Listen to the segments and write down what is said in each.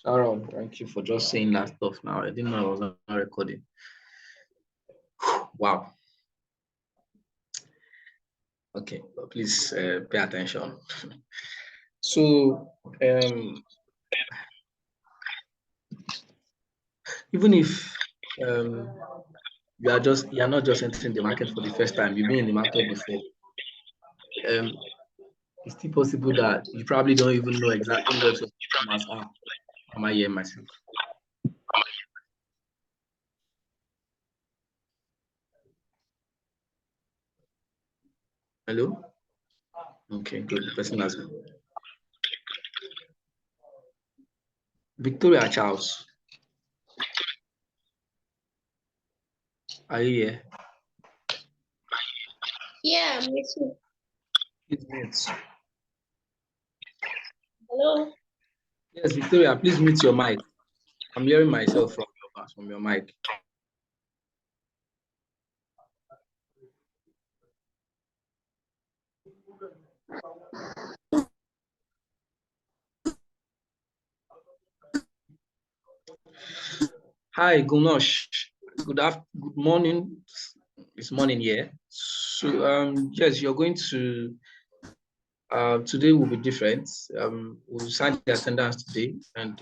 Sharon, thank you for just saying that stuff now. I didn't know I was not recording. Wow. Okay, but please pay attention. So, even if you are not just entering the market for the first time, you've been in the market before. It's still possible that you probably don't even know exactly what your customers are. Am I hearing myself? Hello? Okay, good. The person has been. Victoria Charles. Are you here? Yeah, me too. Please mute. Hello. Yes, Victoria, please mute your mic. I'm hearing myself from your mic. Hi, Gunosh. Good morning. It's morning here. So yes, you're going to today will be different. We'll sign the attendance today, and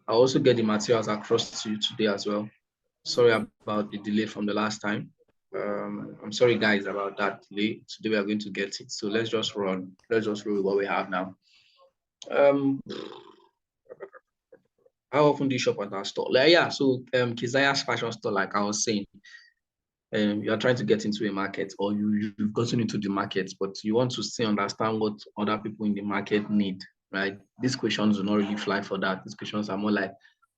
I'll also get the materials across to you today as well. Sorry about the delay from the last time. I'm sorry, guys, about that delay. Today we are going to get it. So let's just run. Let's just roll with what we have now. How often do you shop at our store? Yeah, so Keziah's fashion store, like I was saying, you are trying to get into a market, or you've gotten into the market, but you want to still understand what other people in the market need, right? These questions do not really fly for that. These questions are more like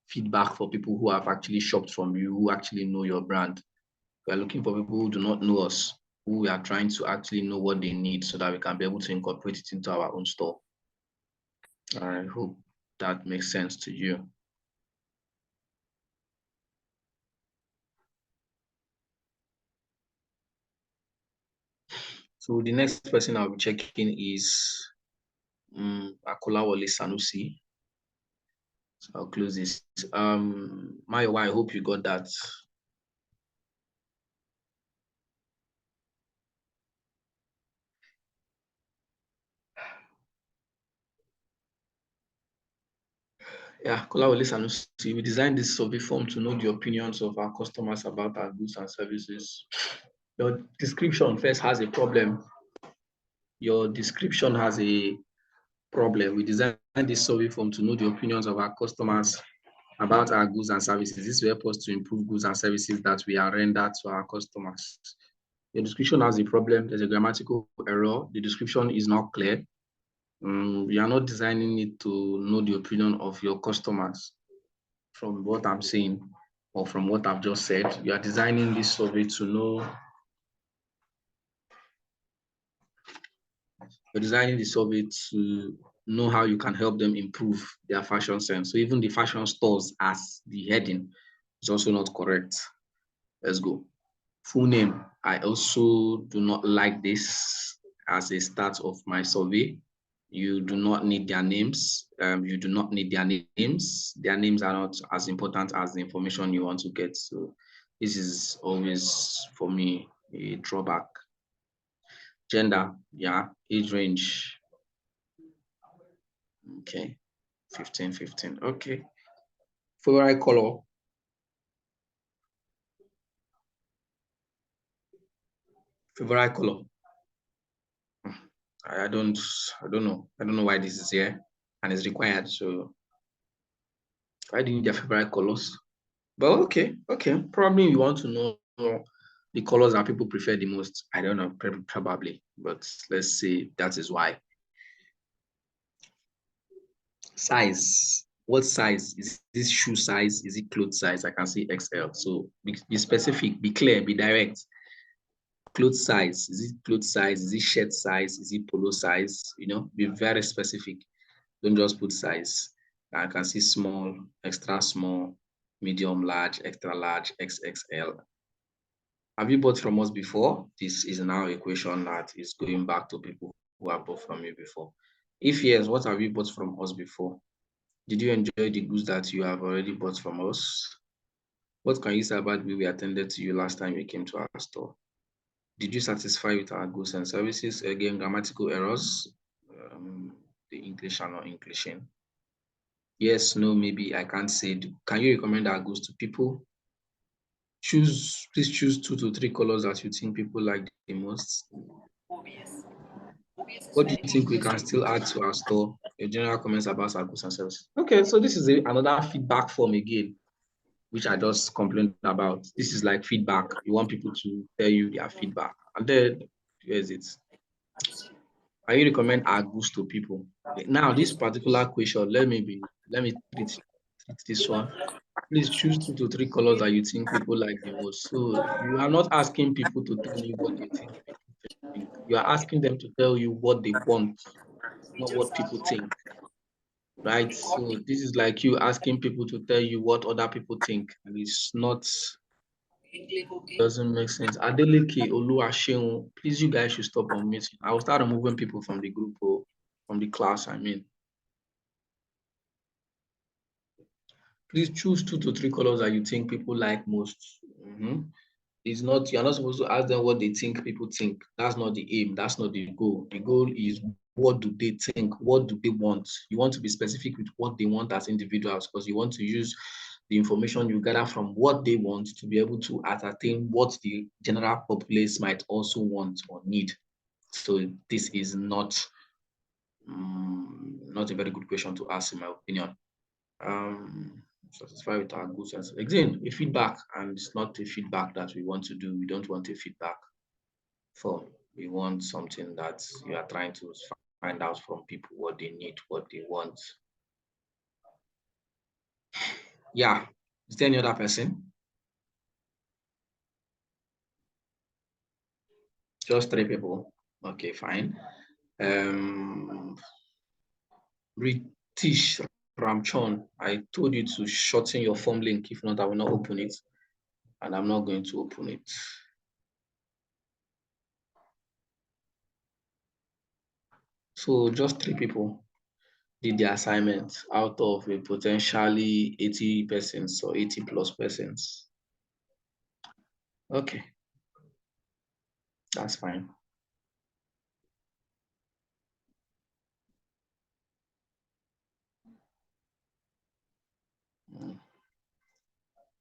feedback for people who have actually shopped from you, who actually know your brand. We are looking for people who do not know us, who we are trying to actually know what they need so that we can be able to incorporate it into our own store. I hope that makes sense to you. So the next person I'll be checking is Akolawole Sanusi. So I'll close this. Mayowa, I hope you got that. Yeah, Kolawole Sanusi, we designed this survey form to know the opinions of our customers about our goods and services. Your description first has a problem. Your description has a problem. We designed this survey form to know the opinions of our customers about our goods and services. This will help us to improve goods and services that we are rendered to our customers. Your description has a problem. There's a grammatical error. The description is not clear. You are not designing it to know the opinion of your customers. From what I'm saying, or from what I've just said, you are designing this survey to know. You're designing the survey to know how you can help them improve their fashion sense. So even the fashion stores as the heading is also not correct. Let's go. Full name. I also do not like this as a start of my survey. You do not need their names. You do not need their names. Their names are not as important as the information you want to get. So this is always, for me, a drawback. Gender, yeah. Age range, okay. 15. Okay. Favorite color. Favorite color. I don't know. I don't know why this is here and it's required. So why do you need their favorite colors? But okay. Probably you want to know the colors that people prefer the most. I don't know, probably, but let's say that is why. Size. What size? Is this shoe size? Is it clothes size? I can see XL. So be specific, be clear, be direct. Clothes size. Is it clothes size? Is it shirt size? Is it polo size? Be very specific. Don't just put size. I can see small, extra small, medium, large, extra large, XXL. Have you bought from us before? This is now a question that is going back to people who have bought from you before? If yes, what have you bought from us before? Did you enjoy the goods that you have already bought from us? What can you say about the way we attended to you last time you came to our store? Did you satisfy with our goods and services? Again, grammatical errors. The English are not Englishing. Yes, no, maybe, I can't say. Can you recommend our goods to people? Please choose 2 to 3 colors that you think people like the most. What do you think we can still add to our store? Your general comments about our goods and services. Okay, so this is another feedback form again, which I just complained about. This is like feedback. You want people to tell you their feedback. And then, here's it. Can you recommend our goods to people? Now, this particular question, let me treat this one. Please choose 2 to 3 colors that you think people like the most. So you are not asking people to tell you what they think people think. You are asking them to tell you what they want, not what people think. Right? So this is like you asking people to tell you what other people think. And it's not, doesn't make sense. Adeleke Oluwaseun, please, you guys should stop on meeting. I will start removing people from the group or from the class, I mean. Please choose 2 to 3 colors that you think people like most. It's not, you're not supposed to ask them what they think people think. That's not the aim. That's not the goal. The goal is, what do they think? What do they want? You want to be specific with what they want as individuals, because you want to use the information you gather from what they want to be able to ascertain what the general populace might also want or need. So this is not a very good question to ask, in my opinion. Satisfy with our goods. Again, a feedback, and it's not a feedback that we want to do. We don't want a feedback form. We want something that you are trying to find out from people what they need, what they want. Yeah. Is there any other person? Just 3 people. Okay, fine. British Ramchon, I told you to shorten your form link. If not, I will not open it. And I'm not going to open it. So just 3 people did the assignment out of a potentially 80 persons or 80 plus persons. Okay, that's fine.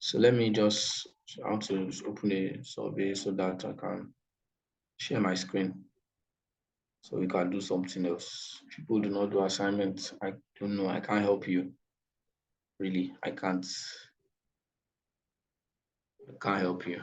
So let me just, I want to open a survey so that I can share my screen. So we can do something else. People do not do assignments. I don't know. I can't help you. Really, I can't help you.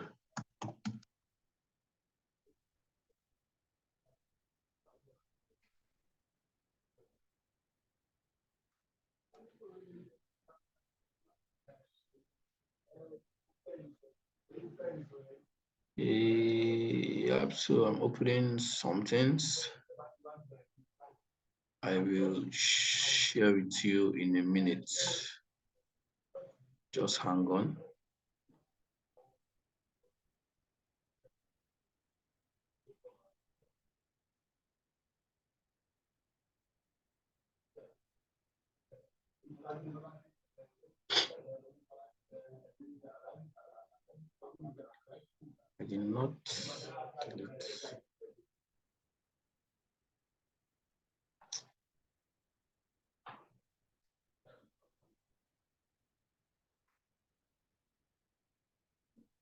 Yeah, so I'm opening some things. I will share with you in a minute. Just hang on. I did not delete.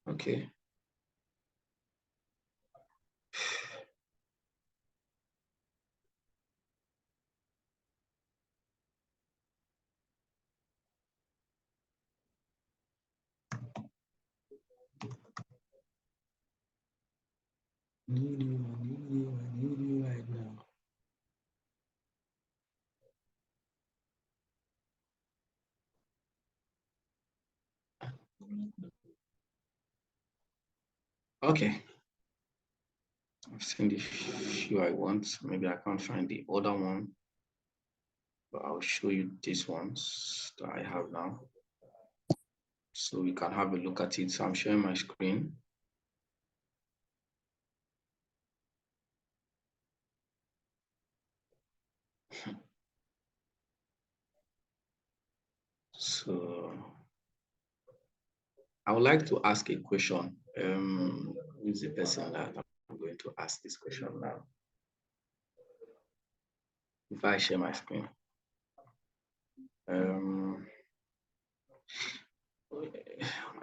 Okay. I need you right now. Okay. I've seen the few I want. Maybe I can't find the other one, but I'll show you these ones that I have now. So we can have a look at it. So I'm sharing my screen. So I would like to ask a question. Who is the person that I'm going to ask this question now? If I share my screen. I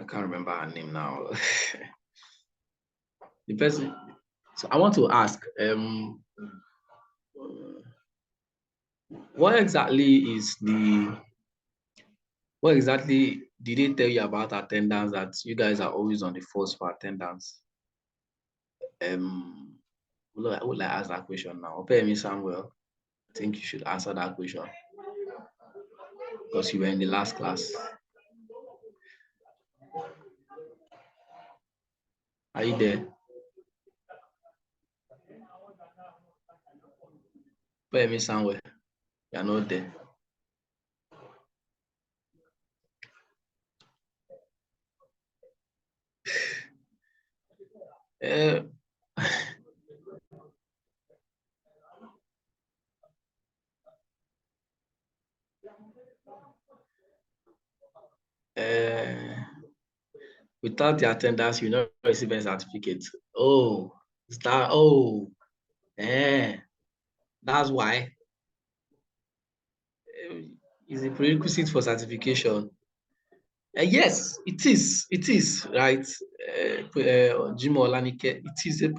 can't remember her name now. The person. So I want to ask, what exactly did they tell you about attendance that you guys are always on the force for attendance? Would I ask that question now? Okay, Samuel, I think you should answer that question because you were in the last class. Are you there? Okay, Samuel, you are not there. Uh, without the attendance, you not receive a certificate. Oh, is that? Oh, that's why. Is a prerequisite for certification. Yes, it is. It is right, Jim Olanike. It is a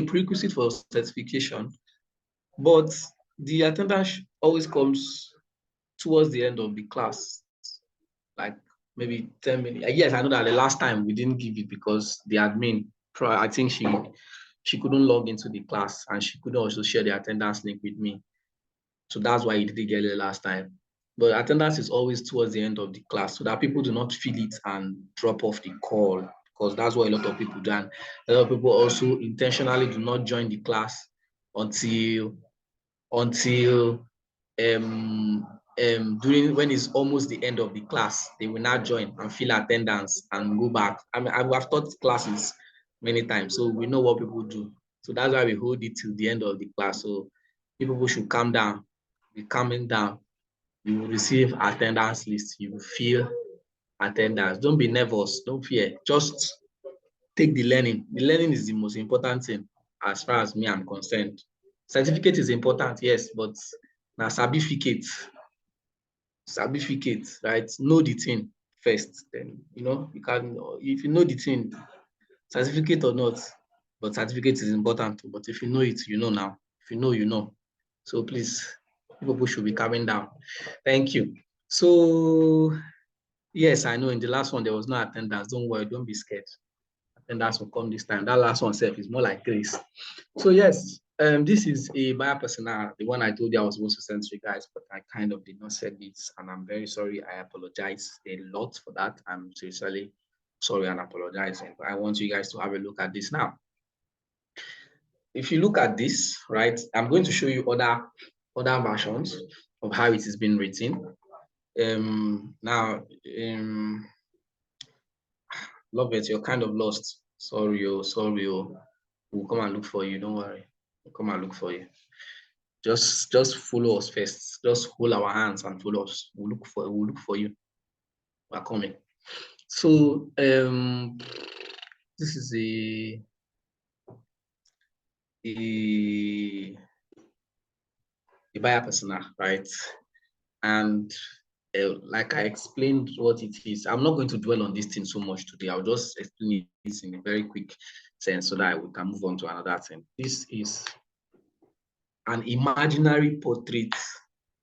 prerequisite for certification, but the attendance always comes towards the end of the class, like maybe 10 minutes. Yes, I know that the last time we didn't give it because the admin, I think she couldn't log into the class and she couldn't also share the attendance link with me. So that's why you didn't get it last time. But attendance is always towards the end of the class so that people do not feel it and drop off the call, because that's what a lot of people do. And a lot of people also intentionally do not join the class until during when it's almost the end of the class. They will not join and fill attendance and go back. I mean, I've taught classes many times, so we know what people do. So that's why we hold it till the end of the class. So people should calm down, be calming down. You will receive attendance list. You will feel attendance. Don't be nervous. Don't fear. Just take the learning. The learning is the most important thing as far as me I'm concerned. Certificate is important, yes, but now certificate, right? Know the thing first. Then you can, if you know the thing, certificate or not, but certificate is important. But if you know it, you know now. If you know, you know. So please, people should be calming down. Thank you. So yes, I know in the last one there was no attendance. Don't worry, don't be scared. Attendance will come this time. That last one self is more like grace. So yes, this is a buyer persona, the one I told you I was supposed to send to you guys, but I kind of did not send it, and I'm very sorry. I apologize a lot for that. I'm sincerely sorry and apologizing. But I want you guys to have a look at this now. If you look at this, right, I'm going to show you other versions of how it is being written. Now, love it, you're kind of lost. Sorry, we'll come and look for you. Don't worry, we'll come and look for you. Just follow us first. Just hold our hands and follow us. We'll look for you. We're coming. So this is a buyer persona, right? And like I explained what it is, I'm not going to dwell on this thing so much today. I'll just explain it in a very quick sense so that we can move on to another thing. This is an imaginary portrait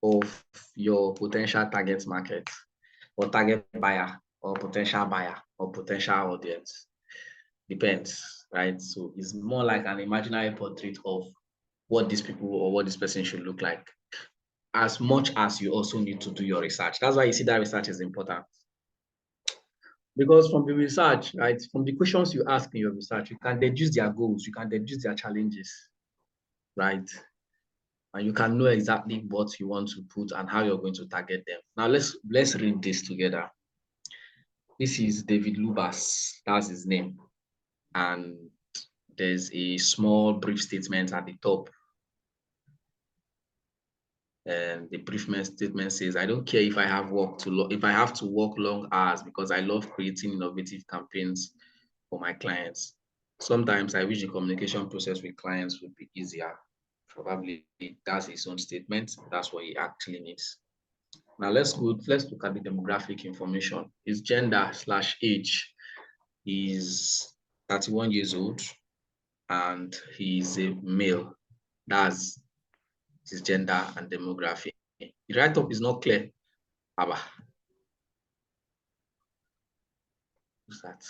of your potential target market or target buyer or potential audience. Depends, right? So it's more like an imaginary portrait of what these people or what this person should look like, as much as you also need to do your research. That's why you see that research is important. Because from the research, right, from the questions you ask in your research, you can deduce their goals, you can deduce their challenges, right? And you can know exactly what you want to put and how you're going to target them. Now let's read this together. This is David Lubas, that's his name. And there's a small brief statement at the top. And the brief statement says, I don't care if I have if I have to work long hours because I love creating innovative campaigns for my clients. Sometimes I wish the communication process with clients would be easier. Probably that's his own statement. That's what he actually needs. Now let's look at the demographic information. His gender/age is 31 years old and he's a male. That's his gender and demography. The write-up is not clear. Abba. What's that?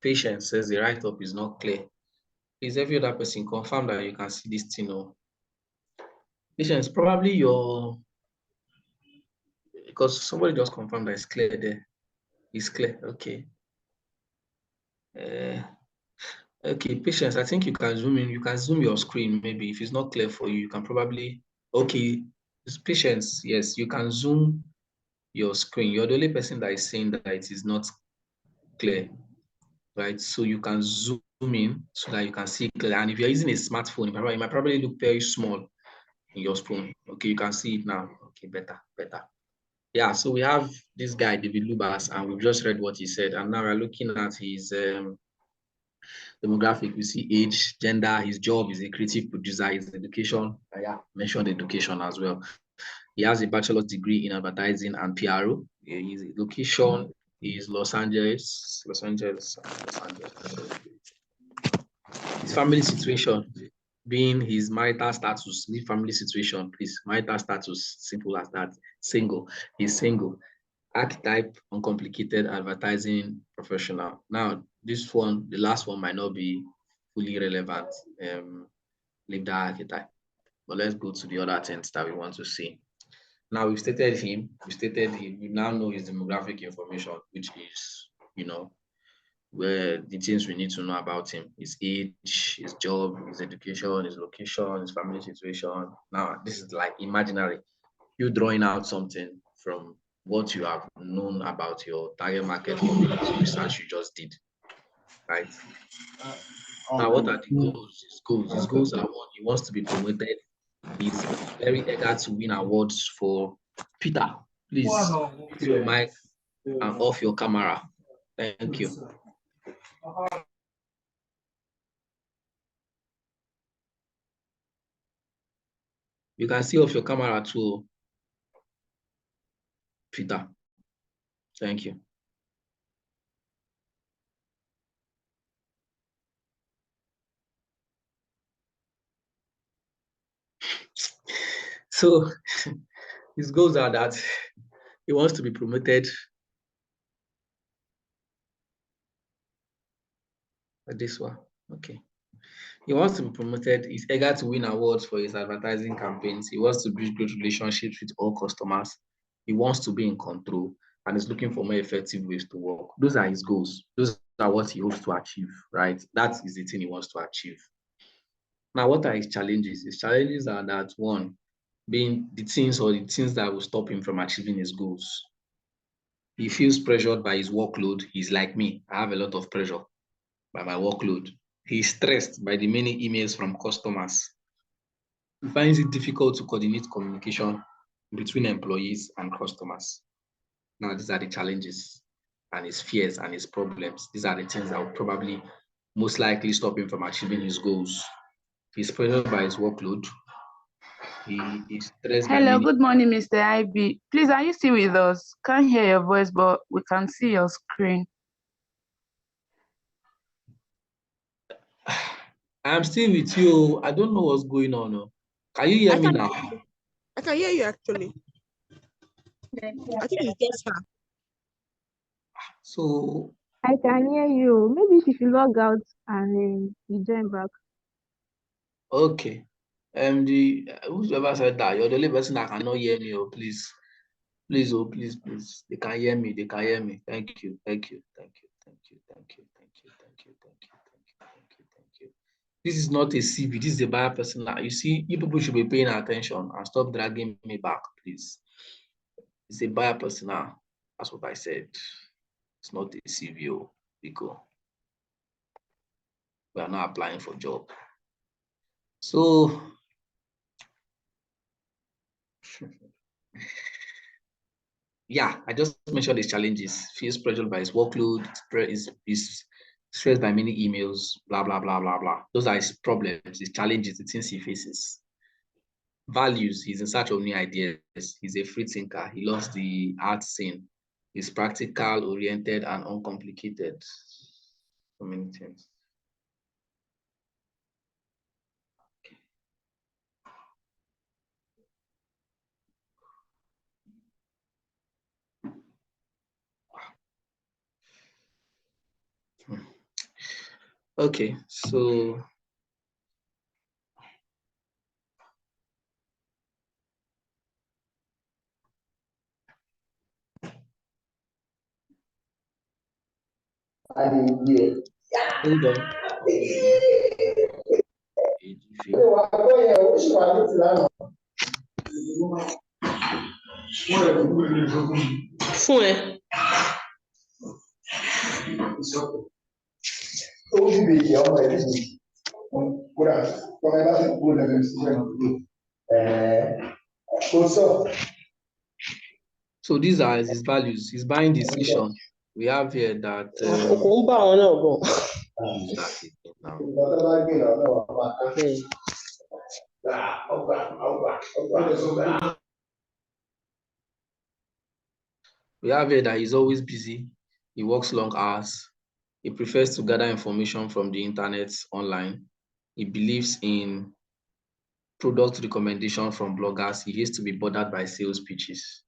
Patience says the write-up is not clear. Please, every other person confirm that you can see this thing. Or Patience, probably because somebody just confirmed that it's clear there. It's clear. Okay. Okay, Patience, I think you can zoom in. You can zoom your screen. Maybe if it's not clear for you, you can probably, okay, it's Patience. Yes, you can zoom your screen. You're the only person that is saying that it is not clear, right? So you can zoom in so that you can see clearly. And if you're using a smartphone, it might probably look very small in your phone. Okay, you can see it now. Okay, better. Yeah, so we have this guy, David Lubas, and we've just read what he said. And now we're looking at his demographic. We see age, gender, his job, is a creative producer, his education. Yeah, mentioned education as well. He has a bachelor's degree in advertising and PRO. His location is Los Angeles. His family situation being his marital status, the family situation, please. Marital status, simple as that. Single. He's single. Archetype, uncomplicated advertising professional. Now, this one, the last one might not be fully relevant. Leave that archetype. But let's go to the other things that we want to see. Now we've stated him. We now know his demographic information, which is, where the things we need to know about him: his age, his job, his education, his location, his family situation. Now, this is like imaginary. You drawing out something from what you have known about your target market community research you just did, right? Now, what are the goals? His goals are: one, he wants to be promoted. He's very eager to win awards for Peter. Please, put your mic and off your camera. Thank you. You can see off your camera too, Peter. Thank you. So his goals are that he wants to be promoted. This one, okay. He wants to be promoted. He's eager to win awards for his advertising campaigns. He wants to build good relationships with all customers. He wants to be in control and is looking for more effective ways to work. Those are his goals. Those are what he hopes to achieve, right? That is the thing he wants to achieve. Now, what are his challenges? His challenges are that, one, being the things that will stop him from achieving his goals. He feels pressured by his workload. He's like me. I have a lot of pressure by my workload. He's stressed by the many emails from customers. He finds it difficult to coordinate communication between employees and customers. Now, these are the challenges and his fears and his problems. These are the things that will probably most likely stop him from achieving his goals. He's pressured by his workload. He is stressed by Hello, many. good morning, Mr. IB. Please, are you still with us? Can't hear your voice, but we can see your screen. I'm still with you. I don't know what's going on. Can you hear me now? I can hear you actually. I think it's just her. So I can hear you. Maybe she should log out and you join back. okay. Whoever said that, you're the only person that cannot hear me. Oh, please. Please, oh, please. They can hear me. Thank you. This is not a CV. This is a buyer persona. You see, you people should be paying attention and stop dragging me back, please. It's a buyer persona. That's what I said. It's not a CVO. Because we are not applying for job. So yeah, I just mentioned his challenges. Feels pressured by his workload, is stressed by many emails, blah, blah, blah, blah, blah. Those are his problems, his challenges, the things he faces. Values, he's in search of new ideas. He's a free thinker. He loves the art scene. He's practical, oriented, and uncomplicated. So many things. Okay, so hold on. Fún ẹ. So these are his values, his buying decision. We have here that Kò ń bá àwọn náà bọ̀. use that again now. We have here that he's always busy. He works long hours. He prefers to gather information from the internet online. He believes in product recommendation from bloggers. He hates to be bothered by sales pitches,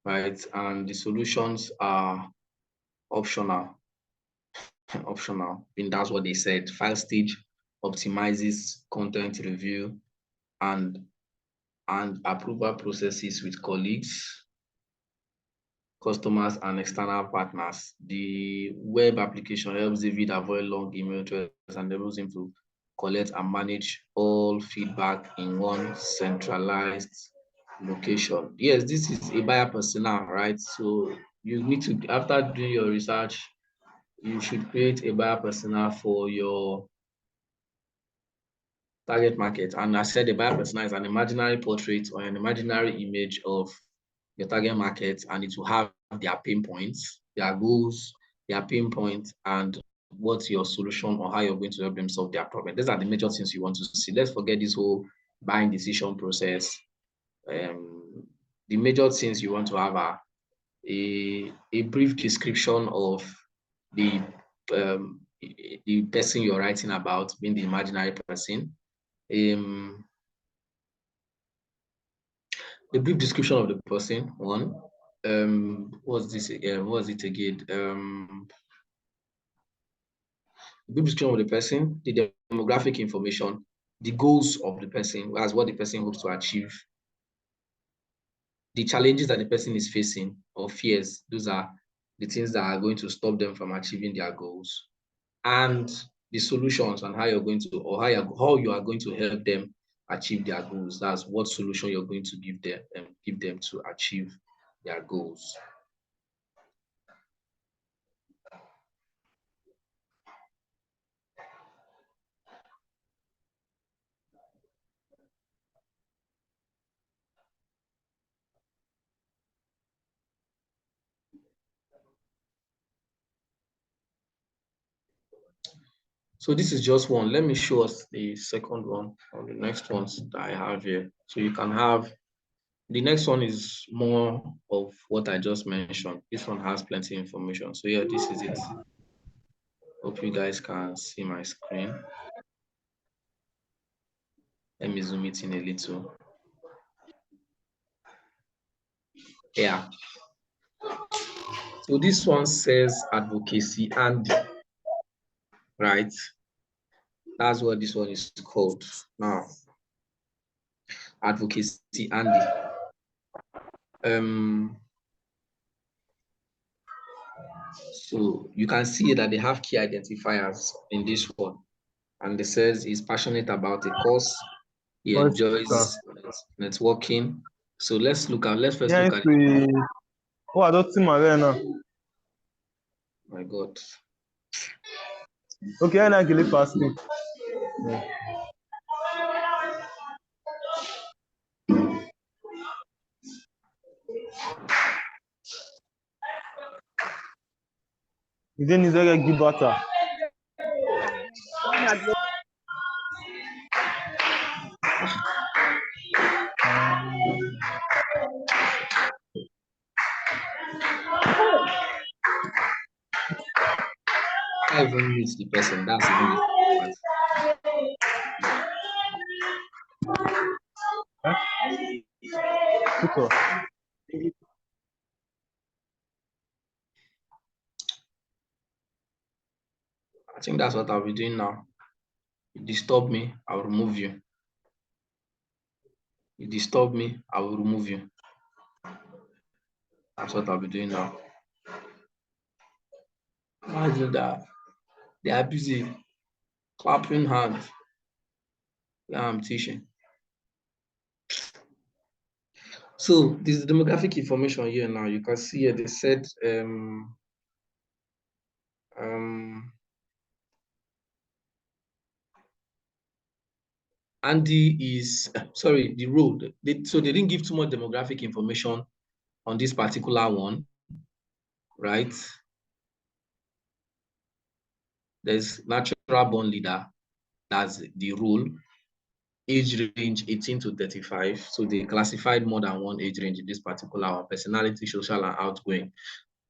right? And the solutions are optional. Optional. And that's what they said. File stage optimizes content review and approval processes with colleagues, customers, and external partners. The web application helps David avoid long email threads and enables him to collect and manage all feedback in one centralized location. Yes, this is a buyer persona, right? So you need to, after doing your research, you should create a buyer persona for your target market. And I said the buyer persona is an imaginary portrait or an imaginary image of your target market, and it will have their pain points, their goals, their pain points, and what's your solution or how you're going to help them solve their problem. These are the major things you want to see. Let's forget this whole buying decision process. The major things you want to have are a brief description of the person you're writing about, being the imaginary person. A brief description of the person, one. What's this again? What's it again? Brief description of the person, the demographic information, the goals of the person, as what the person hopes to achieve, the challenges that the person is facing or fears. Those are the things that are going to stop them from achieving their goals, and the solutions and how you're going to, or how you are going to help them achieve their goals. That's what solution you're going to give them to achieve their goals. So this is just one. Let me show us the second one or the next ones that I have here. So you can have, the next one is more of what I just mentioned. This one has plenty of information. So yeah, this is it. Hope you guys can see my screen. Let me zoom it in a little. Yeah. So this one says advocacy and right. That's what this one is called. Now, advocacy Andy. So you can see that they have key identifiers in this one. And it says he's passionate about a cause. He enjoys networking. So let's first look at it. Oh, I don't see my My God. Okay, I get it fasting. Ìdí ni zẹ́rẹ́ gbí bàtà. I even meet the person. That's even the part. Tutor. I think that's what I'll be doing now. You disturb me, I'll remove you. You disturb me, I will remove you. That's what I'll be doing now. Imagine that they are busy clapping hands. Yeah, I'm teaching. So this is demographic information here now. You can see here they said Andy is sorry, the road. So they didn't give too much demographic information on this particular one, right? There's natural born leader, that's the rule. Age range 18 to 35. So they classified more than one age range in this particular one. Personality, social, and outgoing.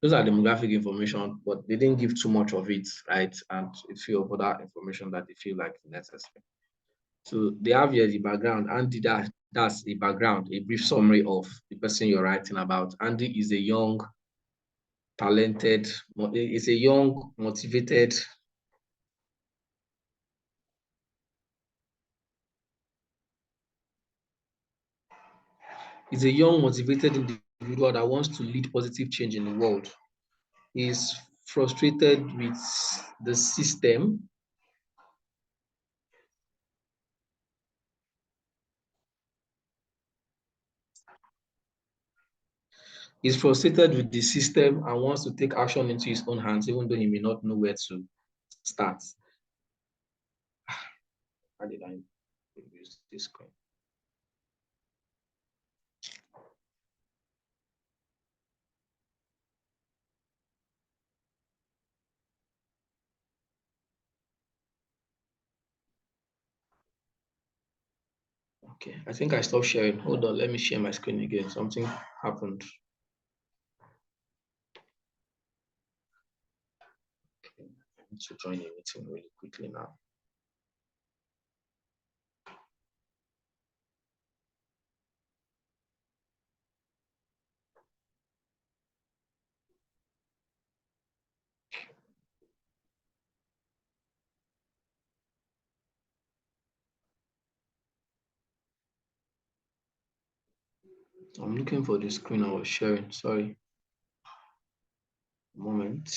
Those are demographic information, but they didn't give too much of it, right? And a few of other information that they feel like necessary. So they have here the background. Andy, that's a background, a brief summary of the person you're writing about. Andy is a young, talented, is a young, motivated, individual that wants to lead positive change in the world. He's frustrated with the system. He's frustrated with the system and wants to take action into his own hands, even though he may not know where to start. How did I use this screen? Okay, I think I stopped sharing. Hold on, let me share my screen again. Something happened. I need to join a meeting really quickly now. I'm looking for the screen I was sharing. Sorry. A moment.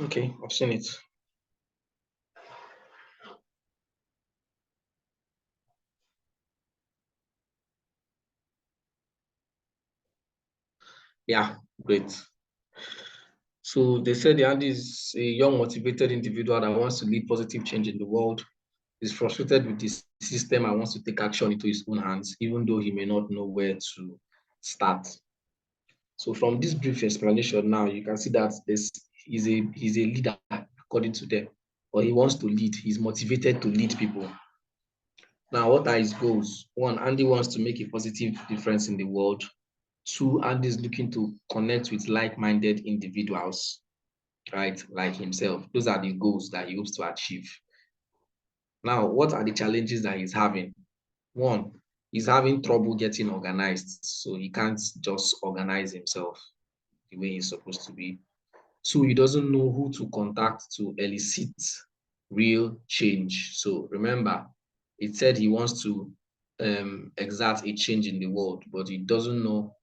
Okay, I've seen it. Yeah, great. So they said Andy is a young, motivated individual that wants to lead positive change in the world. He's frustrated with this system and wants to take action into his own hands, even though he may not know where to start. So from this brief explanation now, you can see that he's a leader according to them, or he wants to lead. He's motivated to lead people. Now, what are his goals? One, Andy wants to make a positive difference in the world. Two, Andy is looking to connect with like-minded individuals, right, like himself. Those are the goals that he hopes to achieve. Now, what are the challenges that he's having? One, he's having trouble getting organized, so he can't just organize himself the way he's supposed to be. Two, he doesn't know who to contact to elicit real change. So remember, it said he wants to exert a change in the world, but he doesn't know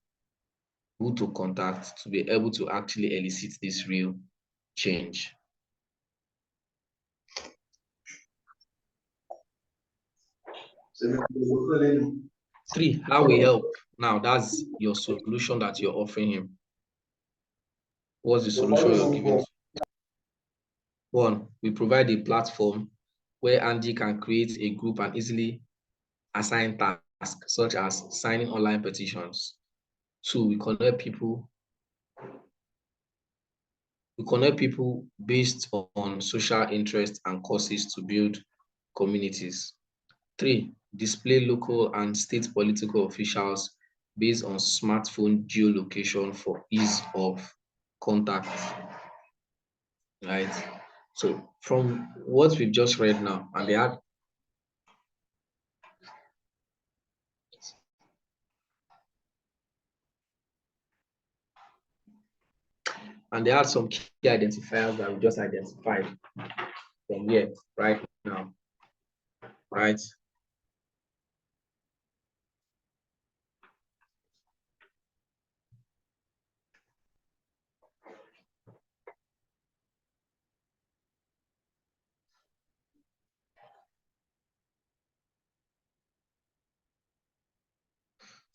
who to contact to be able to actually elicit this real change. 3, how we help. Now that's your solution that you're offering him. What's the solution you're giving? 1, we provide a platform where Andy can create a group and easily assign tasks, such as signing online petitions. 2, we connect people based on social interests and causes to build communities. 3, display local and state political officials based on smartphone geolocation for ease of contact. Right? So from what we've just read now, and they had some key identifiers that we just identified from here right now. Right?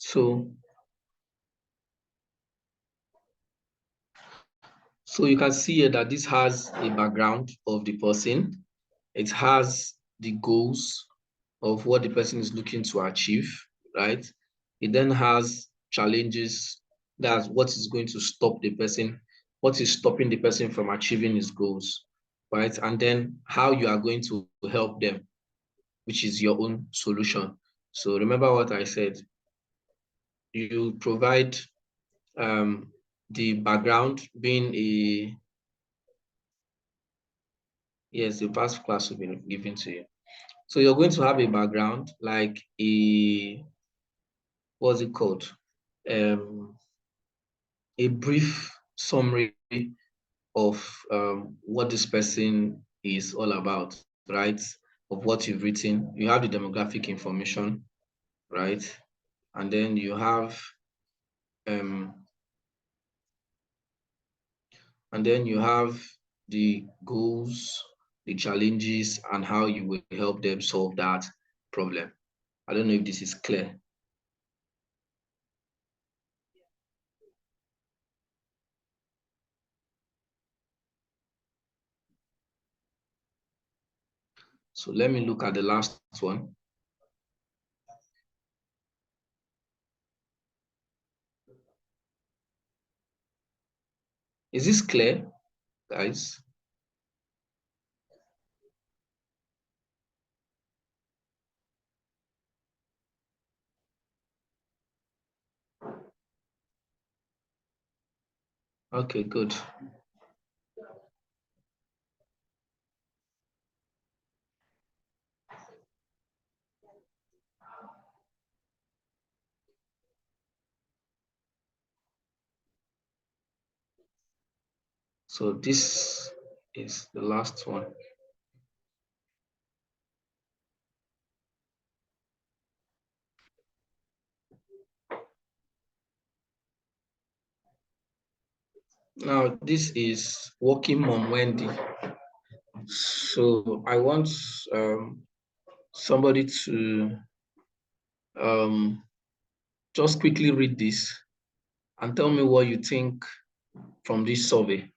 So you can see here that this has a background of the person. It has the goals of what the person is looking to achieve, right? It then has challenges. That's what is going to stop the person, what is stopping the person from achieving his goals, right? And then how you are going to help them, which is your own solution. So remember what I said. You provide the background being the past class will be given to you. So you're going to have a background like what's it called? A brief summary of what this person is all about, right? Of what you've written. You have the demographic information, right? And then you have the goals, the challenges, and how you will help them solve that problem. I don't know if this is clear. So let me look at the last one. Is this clear, guys? Okay, good. So this is the last one. Now, this is Working Mom Wendy. So I want somebody to just quickly read this and tell me what you think from this survey.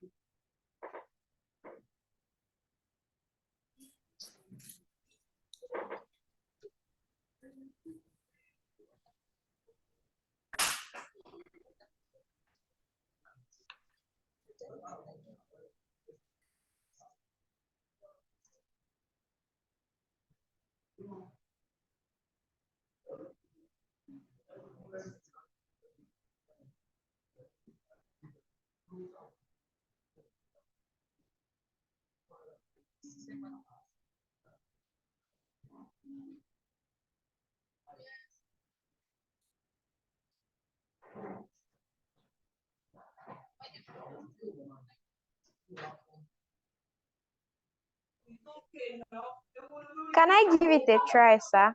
Can I give it a try, sir?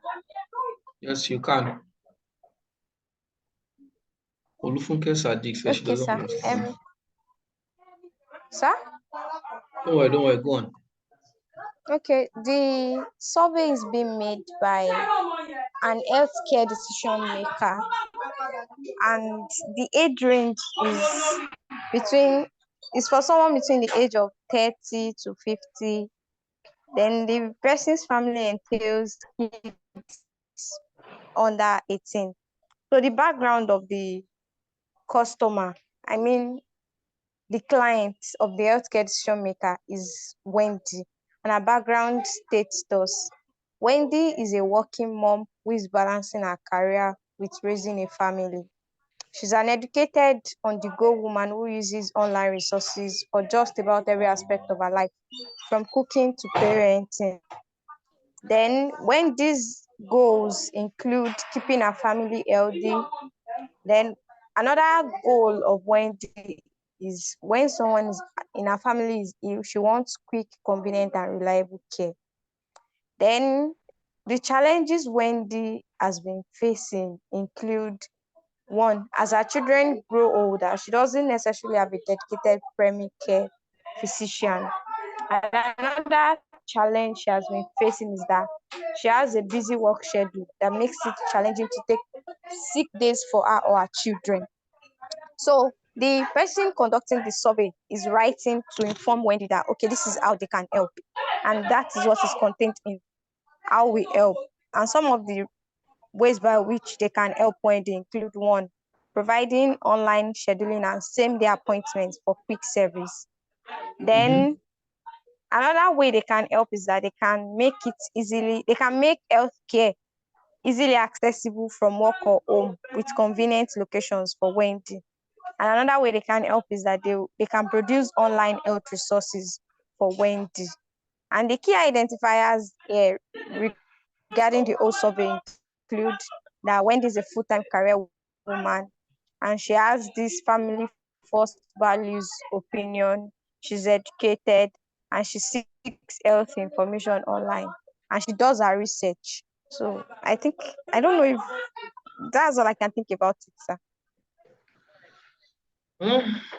Yes, you can. Olufunke Sadiq says she Okay, doesn't sir. understand. Sir? Don't worry, go on. Okay, the survey is being made by an healthcare decision maker, and the age range between is for someone between the age of 30 to 50. Then the person's family entails kids under 18. So the background of the customer, I mean the client of the healthcare decision maker, is Wendy, and her background states thus: Wendy is a working mom who is balancing her career with raising a family. She's an educated, on-the-go woman who uses online resources for just about every aspect of her life, from cooking to parenting. Then, when these goals include keeping her family healthy, then another goal of Wendy is when someone is in her family is ill, she wants quick, convenient, and reliable care. Then the challenges Wendy has been facing include: one, as her children grow older, she doesn't necessarily have a dedicated primary care physician. And another challenge she has been facing is that she has a busy work schedule that makes it challenging to take sick days for her or her children. So the person conducting the survey is writing to inform Wendy that, okay, this is how they can help. And that is what is contained in how we help. And some of the ways by which they can help Wendy include: one, providing online scheduling and same-day appointments for quick service. Then another way they can help is that they can make healthcare easily accessible from work or home with convenient locations for Wendy. And another way they can help is that they can produce online health resources for Wendy. And the key identifiers here regarding the whole survey include that Wendy is a full-time career woman, and she has this family first values opinion. She's educated, and she seeks health information online, and she does her research. So I don't know if that's all I can think about it, sir.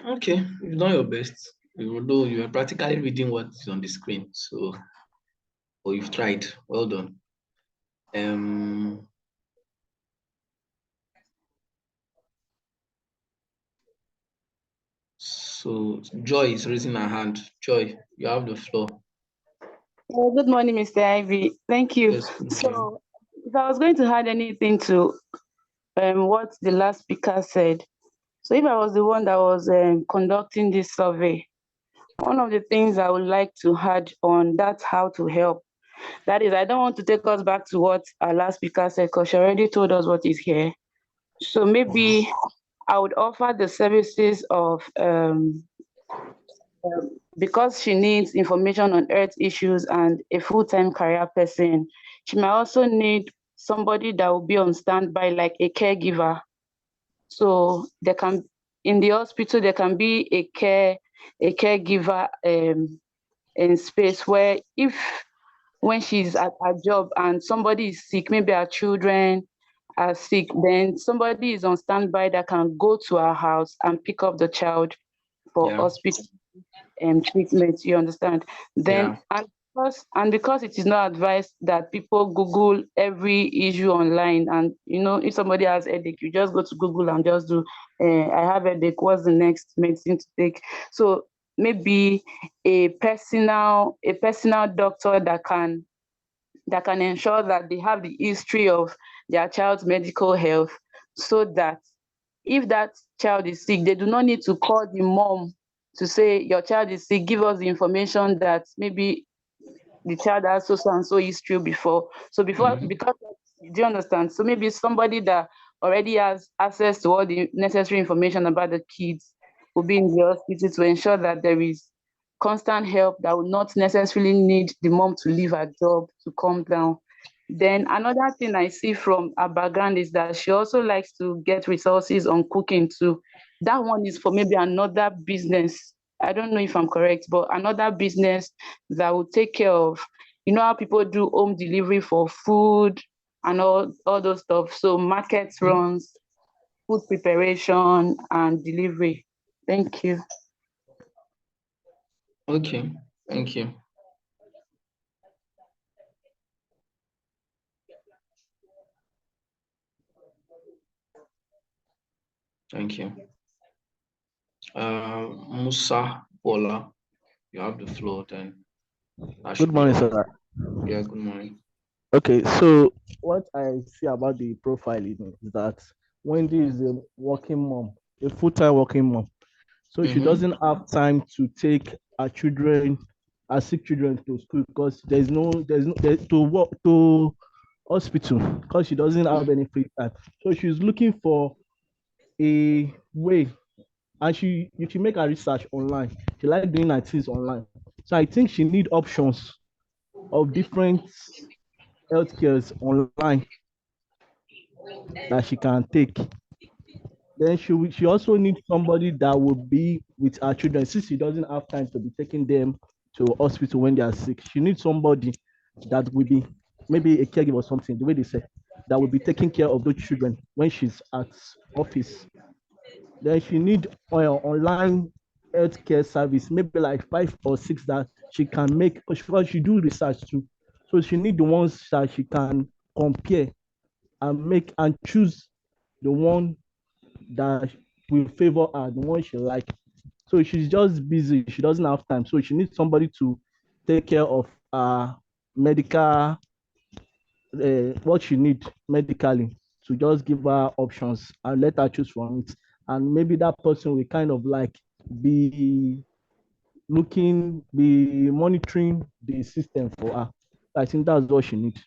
Okay, you've done your best. Although you are practically reading what is on the screen, so or you've tried. Well done. So Joy is raising her hand. Joy, you have the floor. Good morning, Mr. Ivy. Thank you. Yes, good morning. So, if I was going to add anything to what the last speaker said, so if I was the one that was conducting this survey, one of the things I would like to add on that's how to help. That is, I don't want to take us back to what our last speaker said because she already told us what is here. So maybe I would offer the services of because she needs information on earth issues and a full-time career person, she might also need somebody that will be on standby, like a caregiver. So there can, in the hospital, there can be a caregiver in space where if when she's at her job and somebody is sick, maybe her children are sick, then somebody is on standby that can go to her house and pick up the child for hospital treatment, you understand? Then because it is not advised that people Google every issue online, and if somebody has headache, you just go to Google and just do I have headache, what's the next medicine to take? So maybe a personal doctor that can ensure that they have the history of their child's medical health, so that if that child is sick, they do not need to call the mom to say, your child is sick, give us the information that maybe the child has so and so history before. So because do you understand? So maybe somebody that already has access to all the necessary information about the kids will be in the hospital to ensure that there is constant help that will not necessarily need the mom to leave her job to come down. Then another thing I see from her background is that she also likes to get resources on cooking too. That one is for maybe another business. I don't know if I'm correct, but another business that will take care of, how people do home delivery for food and all those stuff. So market runs, food preparation and delivery. Thank you. Okay, thank you. Thank you. Musa Bola, you have the floor then. Good morning, sir. Yeah, good morning. Okay, so what I see about the profiling is that Wendy is a working mom, a full-time working mom. So she doesn't have time to take her children, her sick children to school because there's to work to hospital because she doesn't have any free time. So she's looking for a way, and she make her research online. She like doing her things online. So I think she need options of different healthcares online that she can take. Then she also needs somebody that will be with her children since she doesn't have time to be taking them to hospital when they are sick. She needs somebody that will be maybe a caregiver or something, the way they say, that will be taking care of those children when she's at office. Then she need online healthcare service, maybe like 5 or 6 that she can make because she do research too. So she need the ones that she can compare and make and choose the one that will favor her, the one she like. So she's just busy. She doesn't have time. So she needs somebody to take care of medical, what she need medically, to just give her options and let her choose from it. And maybe that person will kind of like be be monitoring the system for her. I think that's what she needs.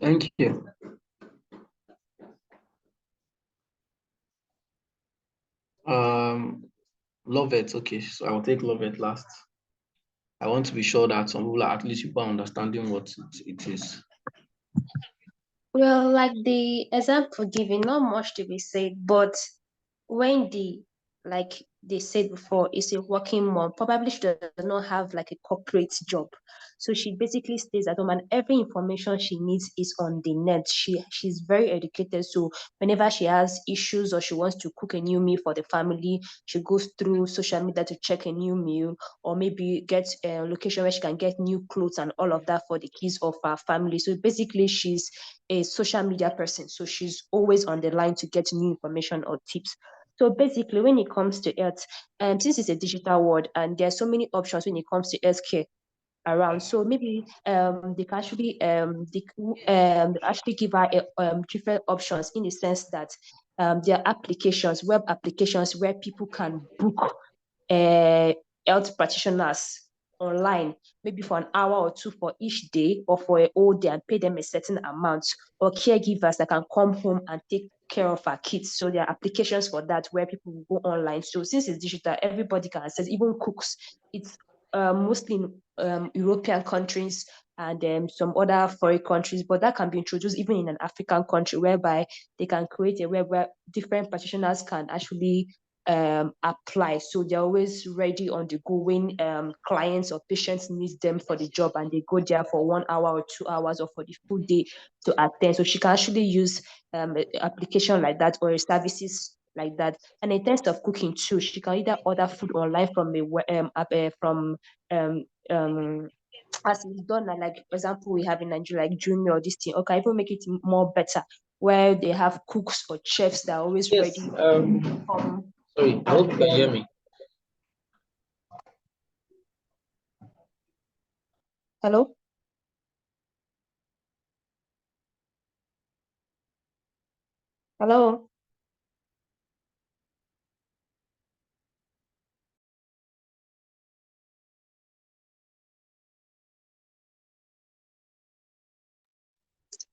Thank you. Love it. Okay, so I'll take love it last. I want to be sure that some people at least people are understanding what it is. Well, like the example given, not much to be said, but when like they said before, is a working mom, probably she does not have like a corporate job. So she basically stays at home and every information she needs is on the net. She's very educated. So whenever she has issues or she wants to cook a new meal for the family, she goes through social media to check a new meal or maybe get a location where she can get new clothes and all of that for the kids of her family. So basically she's a social media person. So she's always on the line to get new information or tips. So basically, when it comes to health, since it's a digital world and there are so many options when it comes to healthcare around, so maybe they can actually actually give her different options in the sense that there are applications, web applications where people can book health practitioners online, maybe for an hour or two for each day or for a whole day and pay them a certain amount, or caregivers that can come home and take care of our kids. So there are applications for that where people will go online. So since it's digital, everybody can access, even cooks. It's mostly in European countries and some other foreign countries, but that can be introduced even in an African country whereby they can create a web where different practitioners can actually apply. So they're always ready on the go when clients or patients need them for the job and they go there for 1 hour or 2 hours or for the full day to attend. So she can actually use an application like that or services like that. And in terms of cooking too, she can either order food online from as it's done, like for example, we have in Nigeria like Junior or this thing, or can even make it more better, where they have cooks or chefs that are always Yes. ready to come. Sorry, I hope you can hear me. Hello? Hello?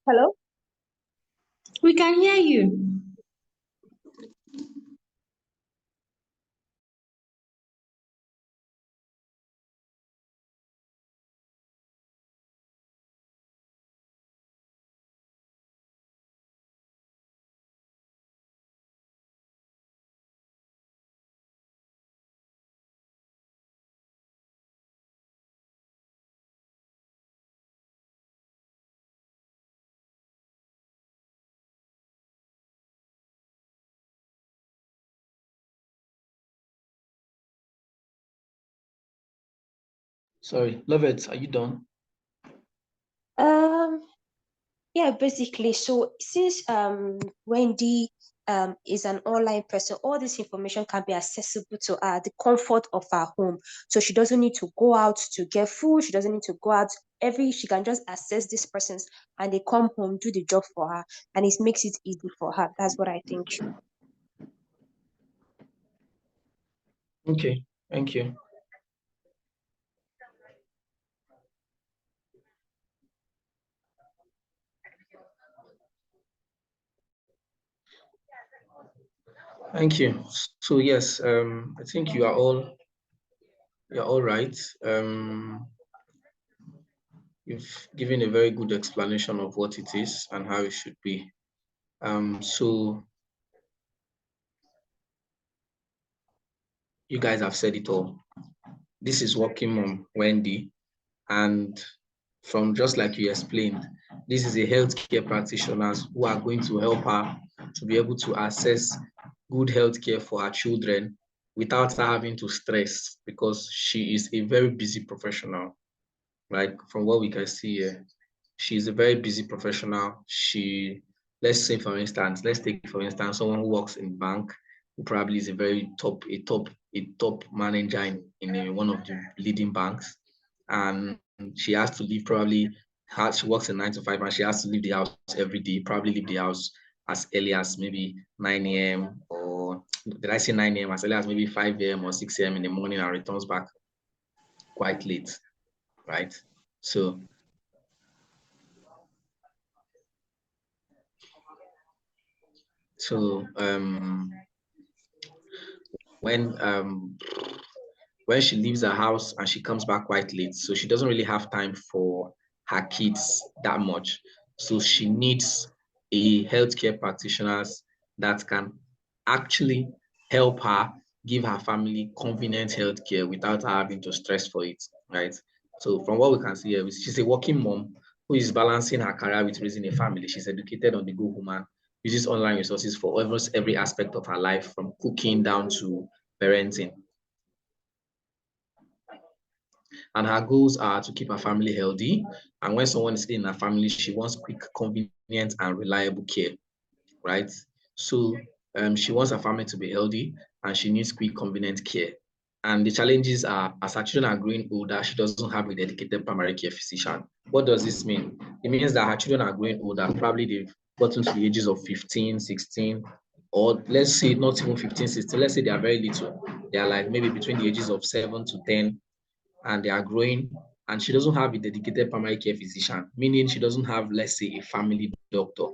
Hello? We can hear you. Sorry, love it. Are you done? Um, Yeah, basically. So since Wendy is an online person, all this information can be accessible to her at the comfort of her home. So she doesn't need to go out to get food. She doesn't need to go out. She can just access these persons and they come home, do the job for her, and it makes it easy for her. That's what I think. Okay, thank you. Thank you. So yes, I think you're all right. You've given a very good explanation of what it is and how it should be. So you guys have said it all. This is working mom Wendy, and from just like you explained, this is a healthcare practitioners who are going to help her to be able to access good healthcare for her children without her having to stress, because she is a very busy professional. Like from what we can see here, she's a very busy professional. Let's say let's take for instance someone who works in bank, who probably is a top manager in one of the leading banks, and she has to leave she works in 9 to 5 and she has to leave the house every day, probably leave the house as early as maybe 9 a.m. or did I say 9 a.m. as early as maybe 5 a.m. or 6 a.m. in the morning and returns back quite late, right? So when when she leaves her house and she comes back quite late, so she doesn't really have time for her kids that much. So she needs a healthcare practitioners that can actually help her give her family convenient healthcare without her having to stress for it, right? So from what we can see here, she's a working mom who is balancing her career with raising a family. She's educated on the go woman, uses online resources for almost every aspect of her life, from cooking down to parenting. And her goals are to keep her family healthy. And when someone is in her family, she wants quick, convenient, and reliable care, right? So she wants her family to be healthy and she needs quick, convenient care. And the challenges are, as her children are growing older, she doesn't have a dedicated primary care physician. What does this mean? It means that her children are growing older. Probably they've gotten to the ages of 15, 16, or let's say not even 15, 16. Let's say they are very little. They are like maybe between the ages of 7 to 10, and they are growing, and she doesn't have a dedicated primary care physician, meaning she doesn't have, let's say, a family doctor.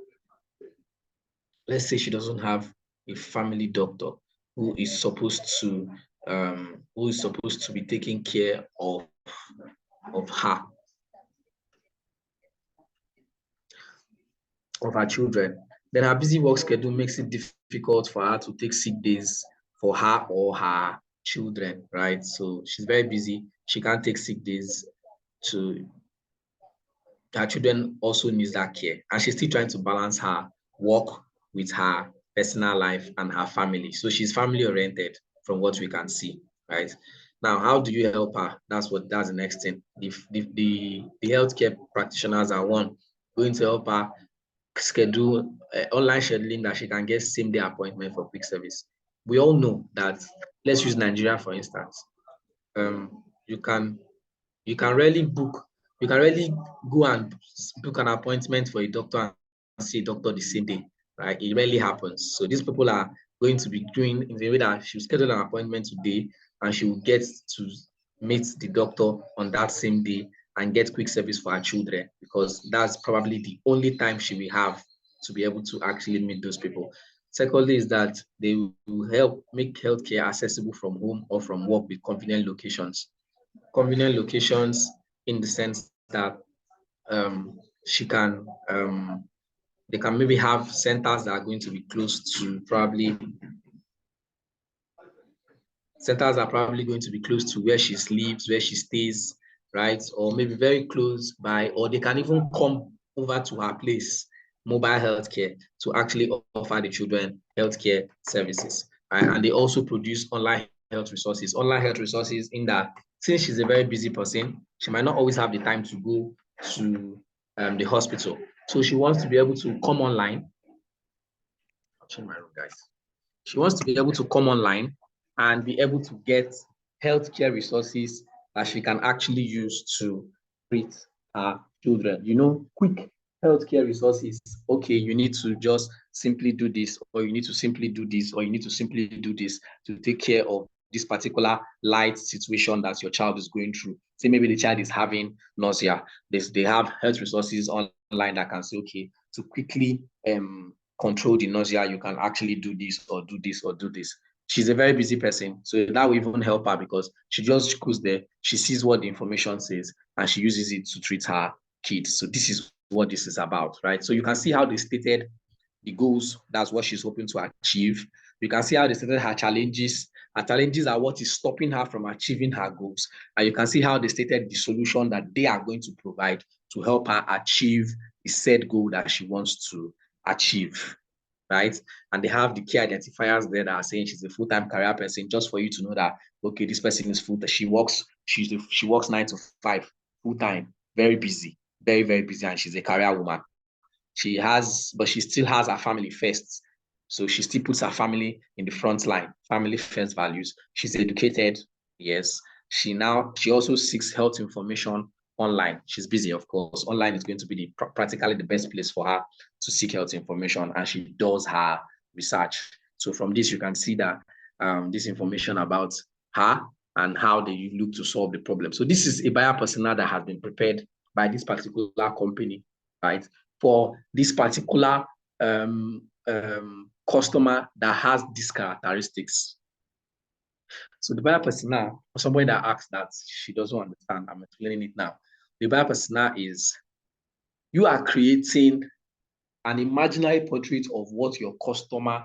Let's say she doesn't have a family doctor who is supposed to be taking care of her, of her children. Then her busy work schedule makes it difficult for her to take sick days for her or her children, right? So she's very busy. She can't take sick days. To her children also needs that care, and she's still trying to balance her work with her personal life and her family. So she's family oriented from what we can see, right? Now, how do you help her? That's the next thing. The healthcare practitioners are going to help her schedule online scheduling that she can get same day appointment for quick service. We all know that, let's use Nigeria for instance. You can rarely go and book an appointment for a doctor and see a doctor the same day, right? It rarely happens. So these people are going to be doing in the way that she'll schedule an appointment today and she will get to meet the doctor on that same day and get quick service for her children, because that's probably the only time she will have to be able to actually meet those people. Secondly is that they will help make healthcare accessible from home or from work with convenient locations. Convenient locations in the sense that she can they can maybe have centers that are going to be close to where she lives, where she stays, right? Or maybe very close by, or they can even come over to her place, mobile healthcare, to actually offer the children healthcare services, right? And they also produce online health resources in that, since she's a very busy person, she might not always have the time to go to the hospital. So she wants to be able to come online. I'll change my room, guys. She wants to be able to come online and be able to get healthcare resources that she can actually use to treat her children. You know, quick healthcare resources. Okay, you need to just simply do this, or you need to simply do this, or you need to simply do this to take care of this particular light situation that your child is going through. Say maybe the child is having nausea. They have health resources online that can say, okay, to quickly control the nausea, you can actually do this or do this or do this. She's a very busy person, so that will even help her because she just goes there, she sees what the information says, and she uses it to treat her kids. So this is what this is about, right? So you can see how they stated the goals. That's what she's hoping to achieve. You can see how they stated her challenges. Her challenges are what is stopping her from achieving her goals. And you can see how they stated the solution that they are going to provide to help her achieve the said goal that she wants to achieve, right? And they have the key identifiers there that are saying she's a full-time career person, just for you to know that, okay, this person is full-time. She works 9 to 5, full-time, very busy, very, very busy, and she's a career woman. But she still has her family first. So she still puts her family in the front line, family first values. She's educated, yes. She also seeks health information online. She's busy, of course. Online is going to be practically the best place for her to seek health information, and she does her research. So from this, you can see that this information about her and how they look to solve the problem. So this is a buyer persona that has been prepared by this particular company, right, for this particular customer that has these characteristics. So the buyer persona, for somebody that asks that she doesn't understand, I'm explaining it now. The buyer persona is, you are creating an imaginary portrait of what your customer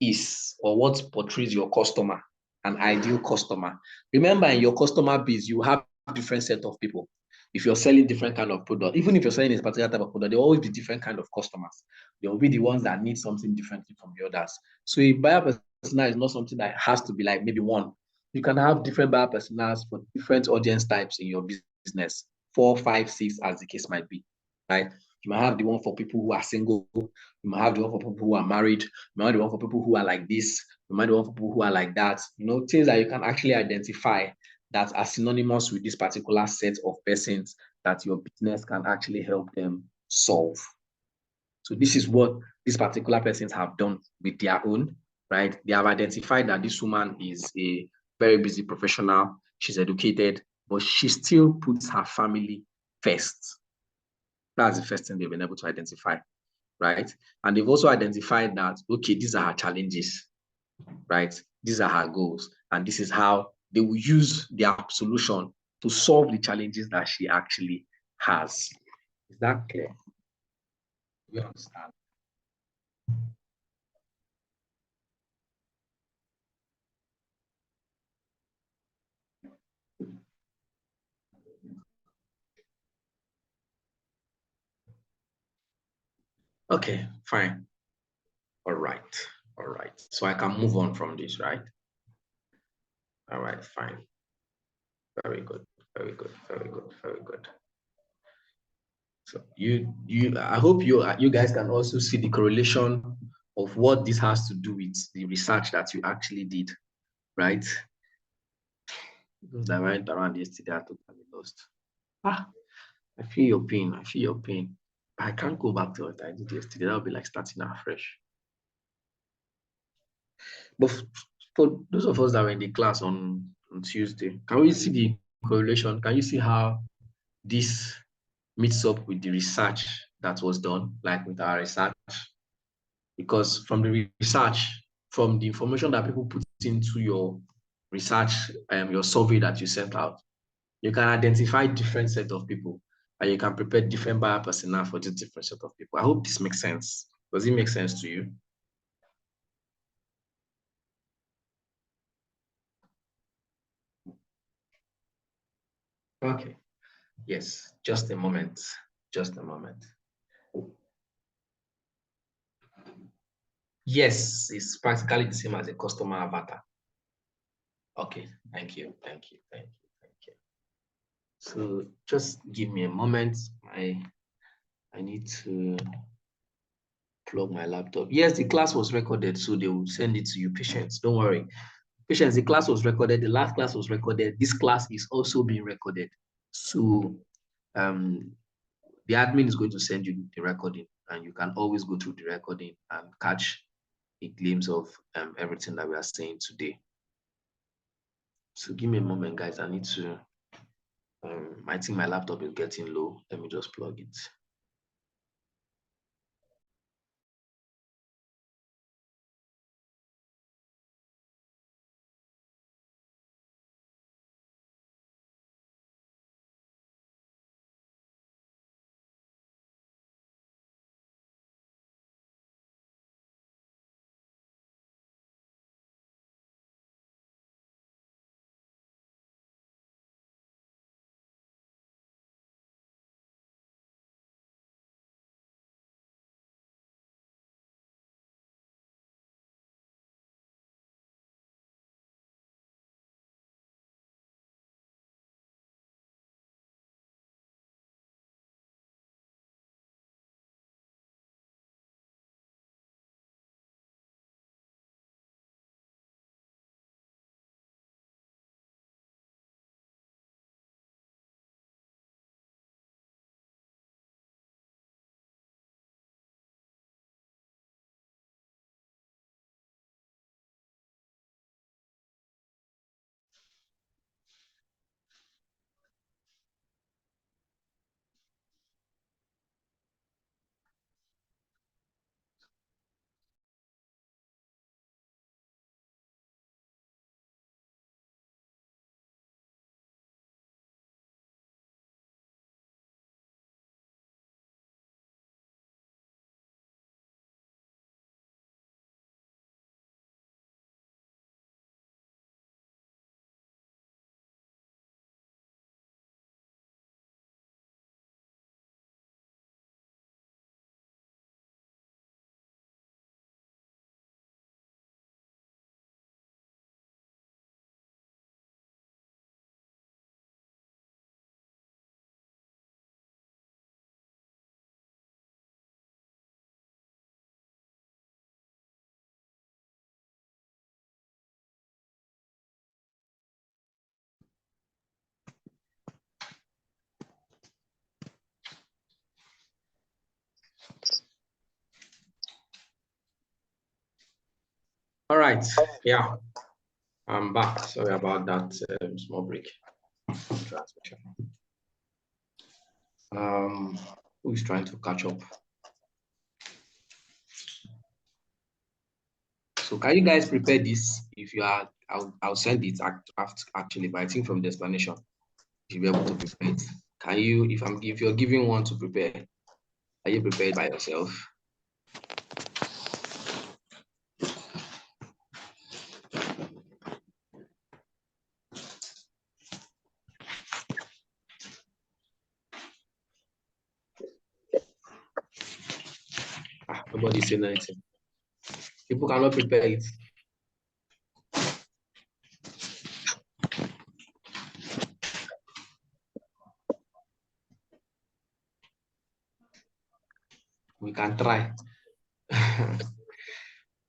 is, or what portrays your customer, an ideal customer. Remember, in your customer base, you have different set of people. If you're selling different kind of product, even if you're selling a particular type of product, there will always be different kind of customers. There will be the ones that need something differently from the others. So a buyer persona is not something that has to be like maybe one. You can have different buyer personas for different audience types in your business, 4, 5, 6, as the case might be, right? You might have the one for people who are single. You might have the one for people who are married. You might have the one for people who are like this. You might have the one for people who are like that. You know, things that you can actually identify that are synonymous with this particular set of persons that your business can actually help them solve. So this is what these particular persons have done with their own, right? They have identified that this woman is a very busy professional. She's educated, but she still puts her family first. That's the first thing they've been able to identify, right? And they've also identified that, okay, these are her challenges, right? These are her goals, and this is how they will use their solution to solve the challenges that she actually has. Is that clear? You understand? Okay, fine. All right. All right. So I can move on from this, right? All right, fine. Very good. Very good. Very good. Very good. So I hope you guys can also see the correlation of what this has to do with the research that you actually did, right? Those that went around yesterday are totally lost. I feel your pain. I feel your pain. I can't go back to what I did yesterday. That would be like starting afresh. But for those of us that were in the class on Tuesday, can we see the correlation? Can you see how this meets up with the research that was done, like with our research? Because from the research, from the information that people put into your research, your survey that you sent out, you can identify different set of people, and you can prepare different buyer persona for this different set of people. I hope this makes sense. Does it make sense to you? Okay. Yes, just a moment. Just a moment. Yes, it's practically the same as a customer avatar. Okay, thank you, thank you, thank you, thank you. So just give me a moment. I need to plug my laptop. Yes, the class was recorded, so they will send it to you, patients. Don't worry. Patients, the class was recorded. The last class was recorded. This class is also being recorded. So the admin is going to send you the recording, and you can always go through the recording and catch a glimpse of everything that we are saying today. So give me a moment, guys. I need to, I think my laptop is getting low. Let me just plug it. All right, yeah, I'm back. Sorry about that small break. Transmission. Who is trying to catch up? So can you guys prepare this? If you are, I'll send it actually, but I think from the explanation, you'll be able to prepare it. Can you, if you're giving one to prepare, are you prepared by yourself? Nobody saying anything. People cannot prepare it. We can try.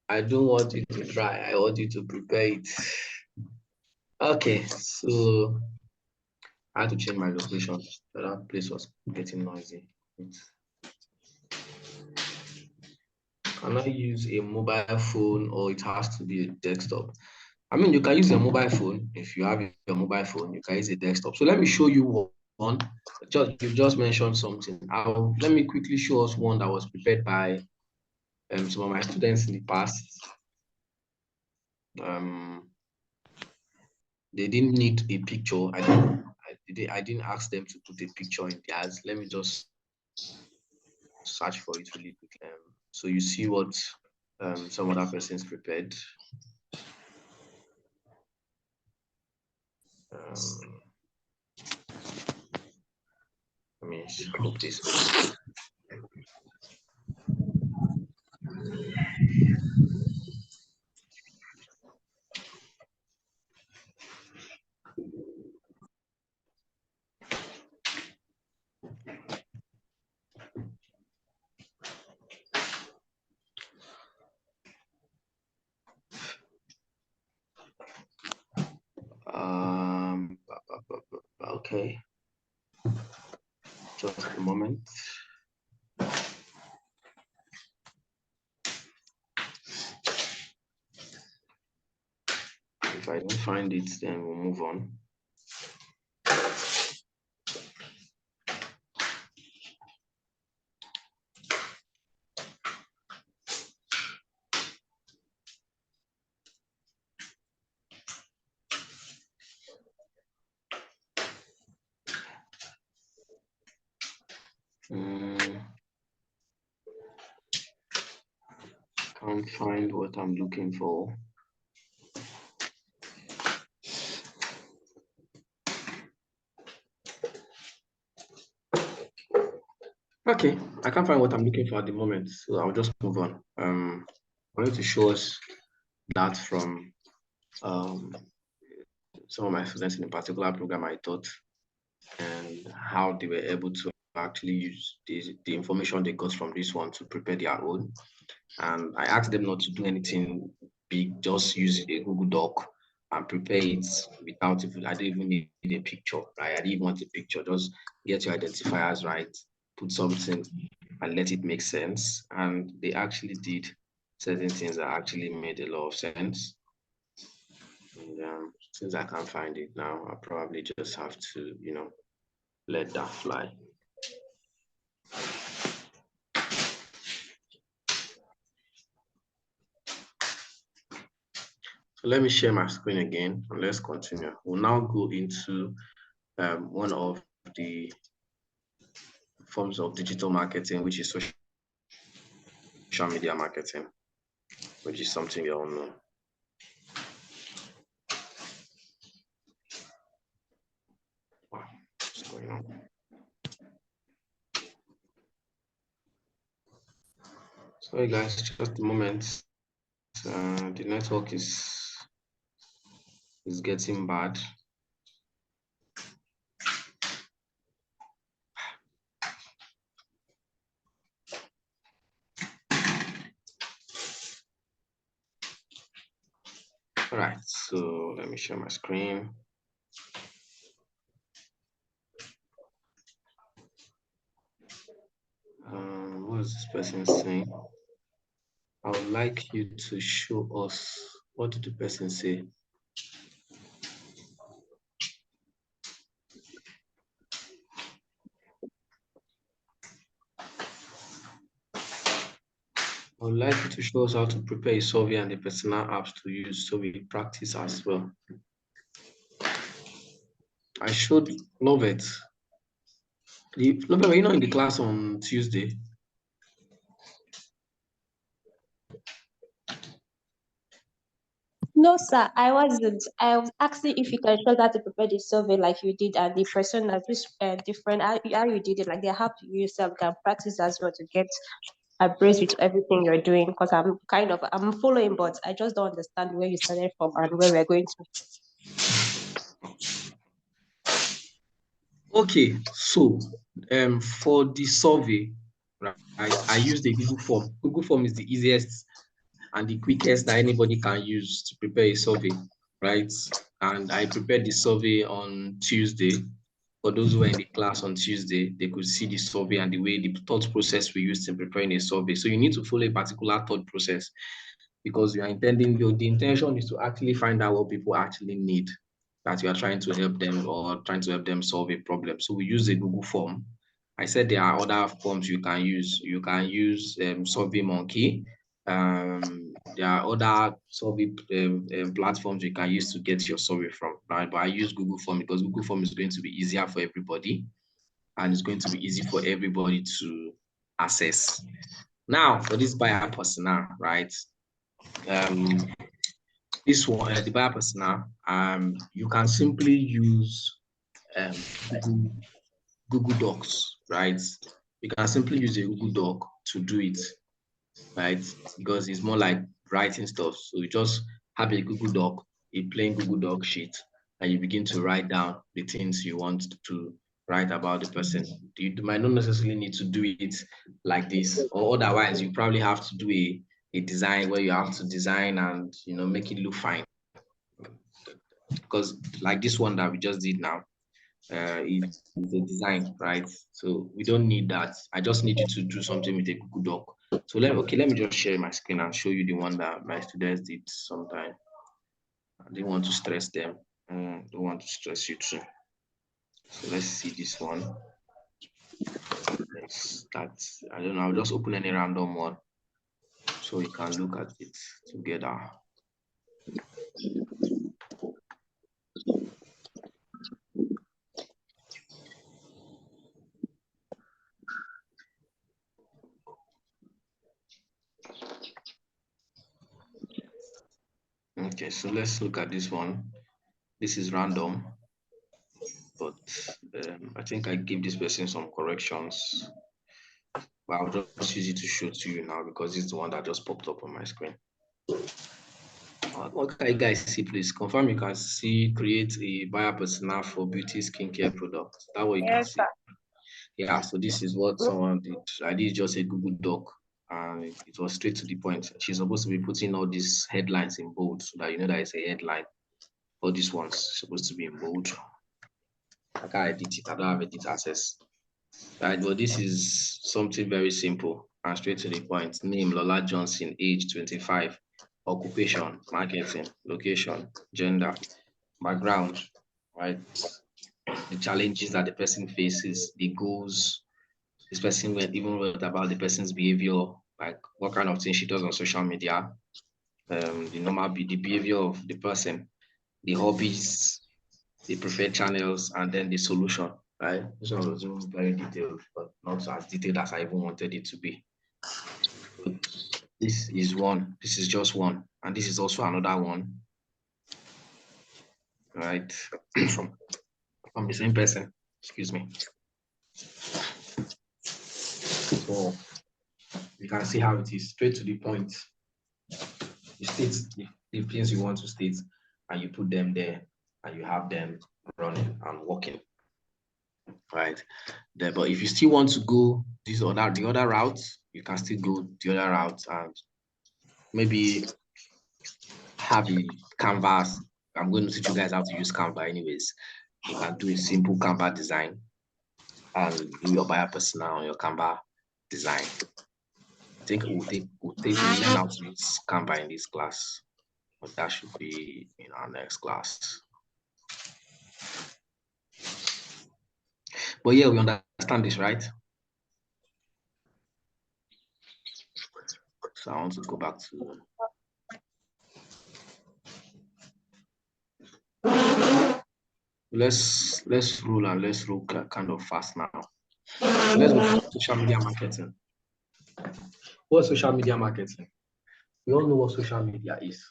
I don't want you to try. I want you to prepare it. Okay, so I had to change my location. That place was getting noisy. Can I use a mobile phone, or it has to be a desktop? I mean, you can use a mobile phone. If you have your mobile phone, you can use a desktop. So let me show you one. You just mentioned something. Let me quickly show us one that was prepared by some of my students in the past. They didn't need a picture. I didn't ask them to put a picture in theirs. Let me just search for it really quickly. So you see what some other persons prepared. Let me hope this. Okay. Just a moment. If I don't find it, then we'll move on. Can't find what I'm looking for. Okay, I can't find what I'm looking for at the moment, so I'll just move on. I wanted to show us that from some of my students in a particular program I taught, and how they were able to actually use the information they got from this one to prepare their own. And I asked them not to do anything big, just use a Google Doc and prepare it without even, I didn't even need a picture, right? I didn't want a picture, just get your identifiers right, put something and let it make sense. And they actually did certain things that actually made a lot of sense. And since I can't find it now, I probably just have to, let that fly. So let me share my screen again and let's continue. We'll now go into one of the forms of digital marketing, which is social media marketing, which is something you all know. Wow, what's going on? Sorry guys, just a moment. The network is getting bad. All right, so let me share my screen. What is this person saying? I would like you to show us, what did the person say? I would like you to show us how to prepare a survey and the personal apps to use so we practice as well. I showed Love it. Love it, were you not in the class on Tuesday? No, sir, I wasn't. I was asking if you can show that to prepare the survey like you did, and the person is just different. How you did it, like they have to use some can practice as well to get abreast with everything you're doing. Because I'm following, but I just don't understand where you started from and where we're going to. Okay, so for the survey, right, I used the Google form. Google form is the easiest and the quickest that anybody can use to prepare a survey, right? And I prepared the survey on Tuesday. For those who were in the class on Tuesday, they could see the survey and the way the thought process we used in preparing a survey. So you need to follow a particular thought process because you are intending, the intention is to actually find out what people actually need, that you are trying to help them or trying to help them solve a problem. So we use a Google form. I said there are other forms you can use. You can use SurveyMonkey. There are other survey platforms you can use to get your survey from, right? But I use Google Form because Google Form is going to be easier for everybody and it's going to be easy for everybody to access. Now, for this buyer persona, right? This one, the buyer persona, you can simply use Google Docs, right? You can simply use a Google Doc to do it, right? Because it's more like writing stuff. So you just have a Google Doc, a plain Google Doc sheet, and you begin to write down the things you want to write about the person. You might not necessarily need to do it like this, or otherwise you probably have to do a design where you have to design and make it look fine. Because like this one that we just did now, is a design, right? So we don't need that. I just need you to do something with a Google Doc. So let me just share my screen and show you the one that my students did sometime. I didn't want to stress them. Don't want to stress you too. So let's see this one. Let's start. I don't know. I'll just open any random one so we can look at it together. Okay, so let's look at this one. This is random, but I think I gave this person some corrections. But I'll just use it to show to you now because it's the one that just popped up on my screen. What can you guys see, please? Confirm you can see create a buyer persona for beauty skincare products. That's what you can see. Yeah, so this is what someone did. I did just a Google Doc and it was straight to the point. She's supposed to be putting all these headlines in bold so that you know that it's a headline. All these ones supposed to be in bold. I can't edit it. I don't have edit access. Right, but this is something very simple and straight to the point. Name Lola Johnson, age 25, occupation, marketing, location, gender, background, right? The challenges that the person faces, the goals. This person even wrote about the person's behavior, like what kind of things she does on social media, the behavior of the person, the hobbies, the preferred channels, and then the solution. Right? This one was very detailed, but not as detailed as I even wanted it to be. But this is one. This is just one, and this is also another one. Right? from the same person. Excuse me. So you can see how it is straight to the point. You state the things you want to state, and you put them there, and you have them running and working. Right there, but if you still want to go the other route, you can still go the other route and maybe have a canvas. I'm going to teach you guys how to use Canva anyways. You can do a simple Canva design and do your buyer persona on your Canva design. I think we'll learn how to use Canva in this class, but that should be in our next class. But yeah, we understand this, right? So I want to go back to let's roll kind of fast now. So let's go to social media marketing. What's social media marketing? We all know what social media is.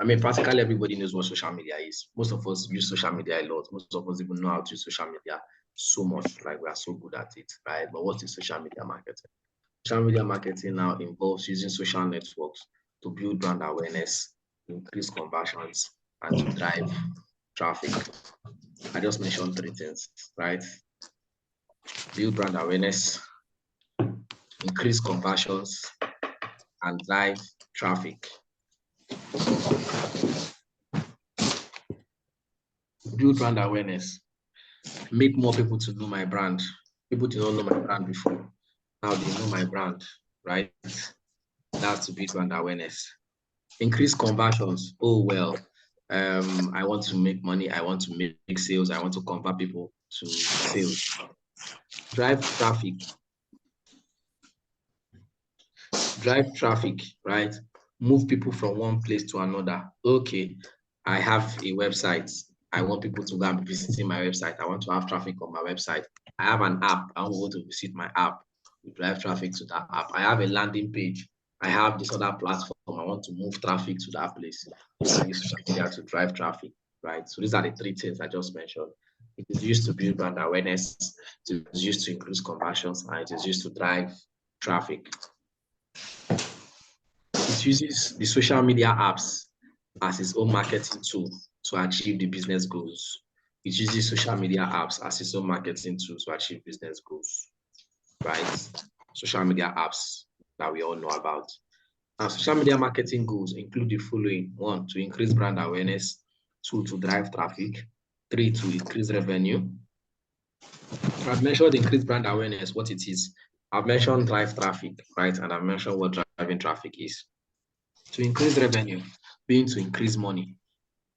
I mean, practically everybody knows what social media is. Most of us use social media a lot. Most of us even know how to use social media so much, like we are so good at it, right? But what is social media marketing? Social media marketing now involves using social networks to build brand awareness, increase conversions, and to drive traffic. I just mentioned three things, right? Build brand awareness, increase conversions, and drive traffic. Build brand awareness. Make more people to know my brand. People did not know my brand before. Now they know my brand, right? That's to build brand awareness. Increase conversions. Oh, well, I want to make money. I want to make sales. I want to convert people to sales. Drive traffic. Drive traffic, right? Move people from one place to another. Okay, I have a website. I want people to go and be visiting my website. I want to have traffic on my website. I have an app. I want to visit my app. We drive traffic to that app. I have a landing page. I have this other platform. I want to move traffic to that place. I use social media to drive traffic, right? So these are the three things I just mentioned. It is used to build brand awareness. It is used to increase conversions, and it is used to drive traffic. It uses the social media apps as its own marketing tool to achieve the business goals. It uses social media apps as its own marketing tool to achieve business goals, right? Social media apps that we all know about. Now, social media marketing goals include the following: 1, to increase brand awareness; 2, to drive traffic; 3, to increase revenue; I've mentioned increased brand awareness, what it is. I've mentioned drive traffic, right? And I've mentioned what driving traffic is. To increase revenue, being to increase money,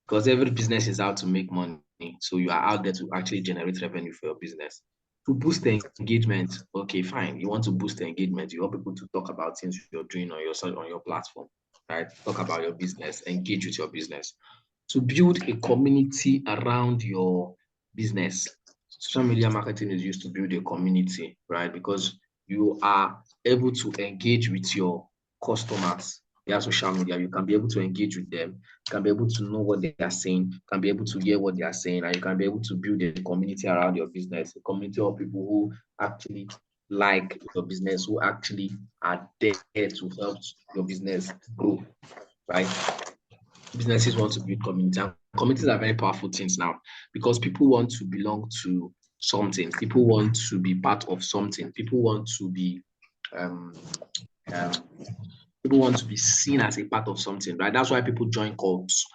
because every business is out to make money. So you are out there to actually generate revenue for your business. To boost the engagement, okay, fine. You want to boost the engagement. You want people to talk about things you're doing on your platform, right? Talk about your business, engage with your business. To build a community around your business. Social media marketing is used to build a community, right? Because you are able to engage with your customers via social media. You can be able to engage with them, you can be able to know what they are saying, can be able to hear what they are saying, and you can be able to build a community around your business, a community of people who actually like your business, who actually are there to help your business grow, right? Businesses want to build community, and communities are very powerful things now because people want to belong to something, people want to be part of something, people want to be um, um, people want to be seen as a part of something, right? That's why people join cults.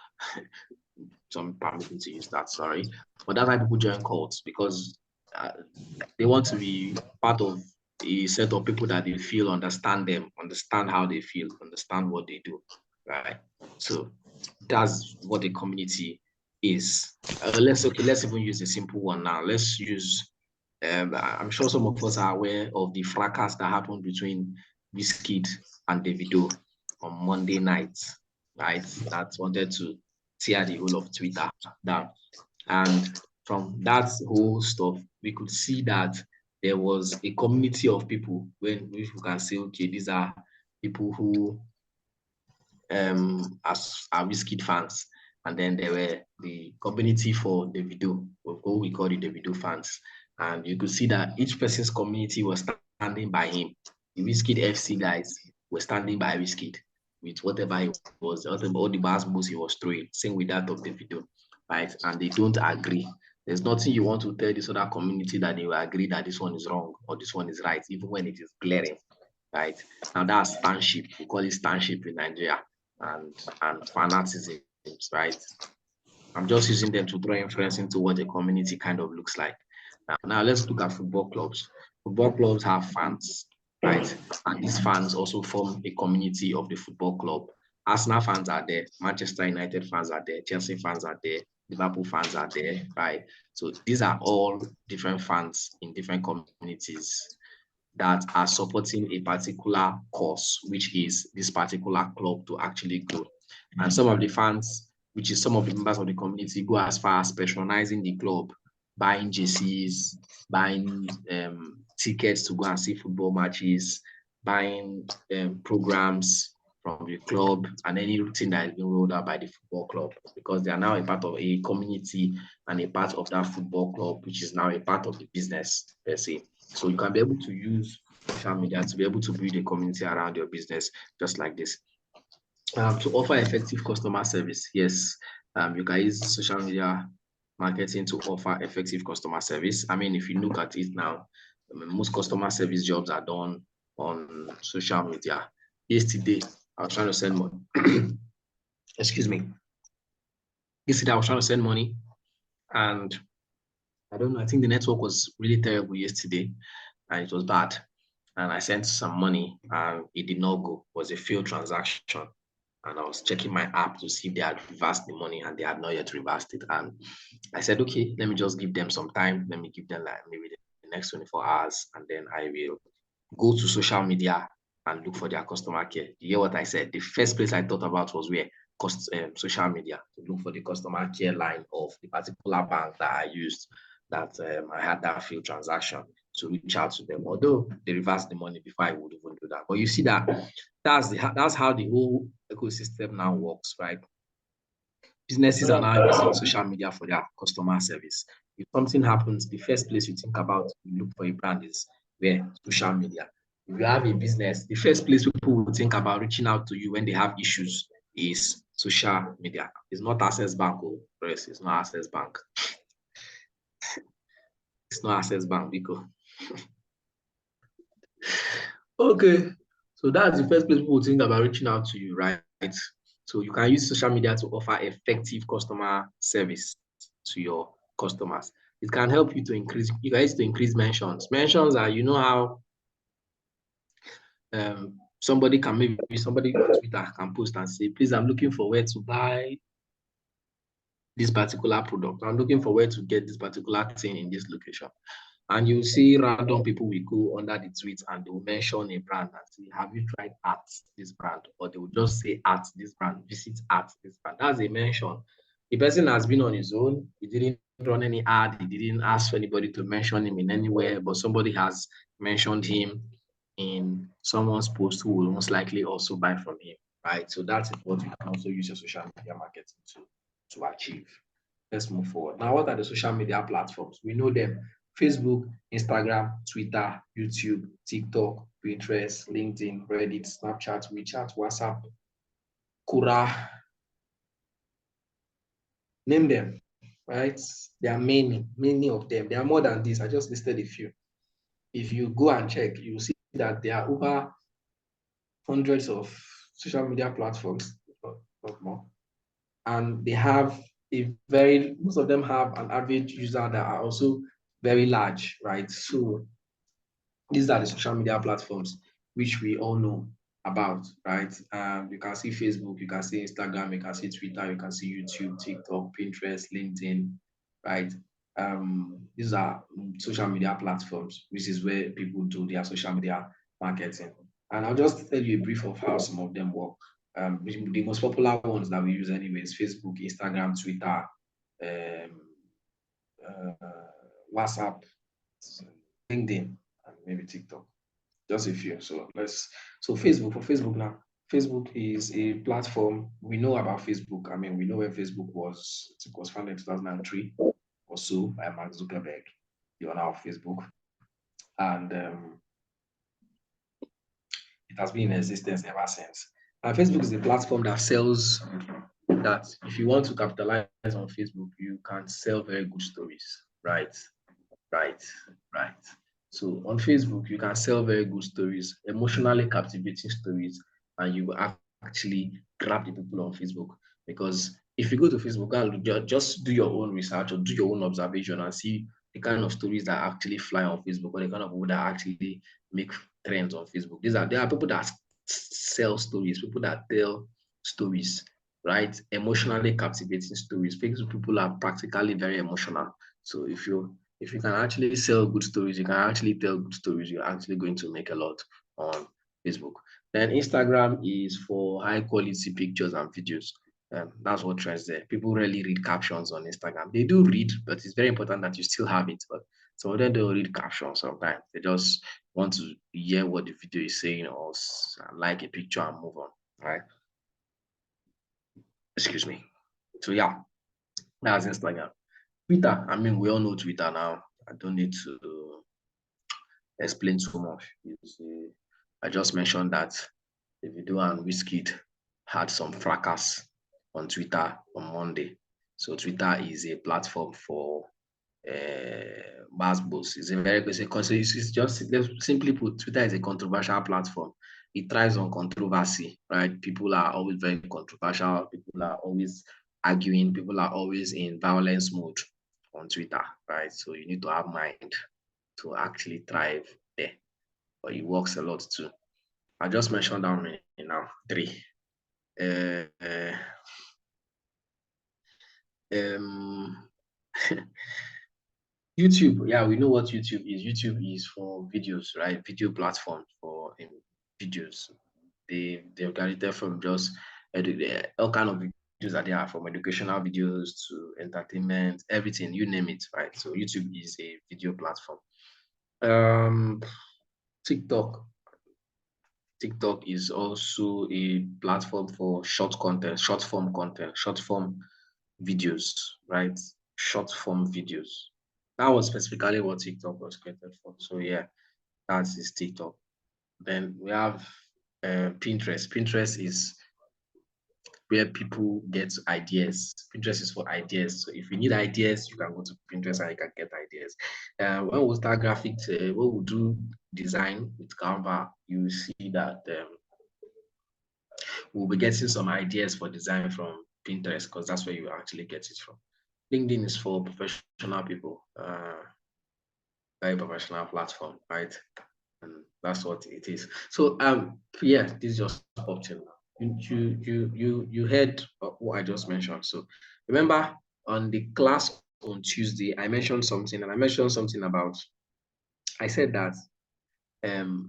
Some permitting to use that, sorry, but that's why people join cults, because they want to be part of a set of people that they feel understand them, understand how they feel, understand what they do, right? So that's what a community is. Let's even use a simple one now. Let's use. I'm sure some of us are aware of the fracas that happened between Wizkid and Davido on Monday night, right? That wanted to tear the whole of Twitter down. And from that whole stuff, we could see that there was a community of people when we can say, okay, these are people who as are Wizkid fans, and then there were the community for Davido, what we call the Davido fans, and you could see that each person's community was standing by him. The Wizkid FC guys were standing by Wizkid with whatever he was, all the bars moves he was throwing, same with that of Davido, right? And they don't agree. There's nothing you want to tell this other community that they will agree that this one is wrong or this one is right, even when it is glaring, right? Now that's stanship. We call it stanship in Nigeria, and fanaticism, right? I'm just using them to draw inference into what a community kind of looks like. Now let's look at football clubs. Football clubs have fans, right? And these fans also form a community of the football club. Arsenal fans are there, Manchester United fans are there, Chelsea fans are there, Liverpool fans are there, right? So these are all different fans in different communities that are supporting a particular cause, which is this particular club to actually grow. And some of the fans, which is some of the members of the community, go as far as patronizing the club, buying jerseys, buying tickets to go and see football matches, buying programs from the club, and anything that is being rolled out by the football club, because they are now a part of a community and a part of that football club, which is now a part of the business per se. So you can be able to use social media to be able to build a community around your business, just like this. To offer effective customer service, yes, you can use social media marketing to offer effective customer service. I mean, if you look at it now, most customer service jobs are done on social media. Yesterday, I was trying to send money. Excuse me. Yesterday, I was trying to send money, and I don't know, I think the network was really terrible yesterday, and it was bad. And I sent some money, and it did not go. It was a failed transaction. And I was checking my app to see if they had reversed the money, and they had not yet reversed it. And I said, okay, let me just give them some time. Let me give them like maybe the next 24 hours, and then I will go to social media and look for their customer care. You hear what I said? The first place I thought about was where? Social media, to look for the customer care line of the particular bank that I used, that I had that failed transaction, to reach out to them. Although they reversed the money before I would even do that. But you see that that's how the whole ecosystem now works, right? Businesses are now using social media for their customer service. If something happens, the first place you think about, you look for a brand, is where? Social media. If you have a business, the first place people will think about reaching out to you when they have issues is social media. It's not Access Bank, it's not Access Bank. It's not Access Bank, because okay. So that's the first place people think about reaching out to you, right? So you can use social media to offer effective customer service to your customers. It can help you to increase, you guys to increase mentions. Mentions are, you know how somebody can, maybe somebody on Twitter can post and say, please, I'm looking for where to buy this particular product. I'm looking for where to get this particular thing in this location. And you see random people will go under the tweet and they will mention a brand and say, have you tried at this brand? Or they will just say at this brand, visit at this brand. That's a mention. The person has been on his own. He didn't run any ad. He didn't ask for anybody to mention him in anywhere, but somebody has mentioned him in someone's post who will most likely also buy from him, right? So that's what you can also use your social media marketing to achieve. Let's move forward. Now, what are the social media platforms? We know them: Facebook, Instagram, Twitter, YouTube, TikTok, Pinterest, LinkedIn, Reddit, Snapchat, WeChat, WhatsApp, Quora. Name them, right? There are many of them. There are more than this. I just listed a few. If you go and check, you will see that there are over hundreds of social media platforms, not more. And they have most of them have an average user that are also very large, right? So these are the social media platforms which we all know about, right? You can see Facebook, you can see Instagram, you can see Twitter, you can see YouTube, TikTok, Pinterest, LinkedIn, right? These are social media platforms, which is where people do their social media marketing. And I'll just tell you a brief of how some of them work. The most popular ones that we use anyways: Facebook, Instagram, Twitter, WhatsApp, LinkedIn, and maybe TikTok. Just a few. So Facebook, for Facebook now. Facebook is a platform. We know about Facebook. I mean, we know where Facebook was. It was founded in 2003 or so by Mark Zuckerberg, the owner of Facebook. And it has been in existence ever since. And Facebook is a platform that sells, that if you want to capitalize on Facebook, you can sell very good stories, right? So on Facebook, you can sell very good stories, emotionally captivating stories, and you will actually grab the people on Facebook. Because if you go to Facebook and just do your own research or do your own observation and see the kind of stories that actually fly on Facebook, or the kind of people that actually make trends on Facebook. There are people that sell stories, people that tell stories, right? Emotionally captivating stories. Facebook people are practically very emotional. So if you can actually sell good stories, you can actually tell good stories, you're actually going to make a lot on Facebook. Then Instagram is for high quality pictures and videos. That's what trends there. People rarely read captions on Instagram. They do read, but it's very important that you still have it. But some of them don't read captions sometimes. They just want to hear what the video is saying or like a picture and move on, right? Excuse me. So yeah, that's Instagram. Twitter, I mean, we all know Twitter now. I don't need to explain too much. I just mentioned that Davido and Wizkid had some fracas on Twitter on Monday. So Twitter is a platform for Basbos. It's just simply put, Twitter is a controversial platform. It thrives on controversy, right? People are always very controversial. People are always arguing. People are always in violence mode on Twitter, right? So you need to have mind to actually thrive there. But it works a lot too. I just mentioned how many now? 3. YouTube, yeah, we know what YouTube is. YouTube is for videos, right? Video platform for videos. They've created from just all kind of videos that they are, from educational videos to entertainment, everything, you name it, right? So YouTube is a video platform. TikTok is also a platform for short content, short form videos, right? Short form videos. That was specifically what TikTok was created for. So yeah, that's his TikTok. Then we have Pinterest. Pinterest is where people get ideas. Pinterest is for ideas. So if you need ideas, you can go to Pinterest and you can get ideas. When we start graphics, when we do design with Canva, you will see that we'll be getting some ideas for design from Pinterest, because that's where you actually get it from. LinkedIn is for professional people, very professional platform, right? And that's what it is. So yeah, this just popped in. You heard what I just mentioned. So remember on the class on Tuesday, I mentioned something, and I mentioned something about, I said that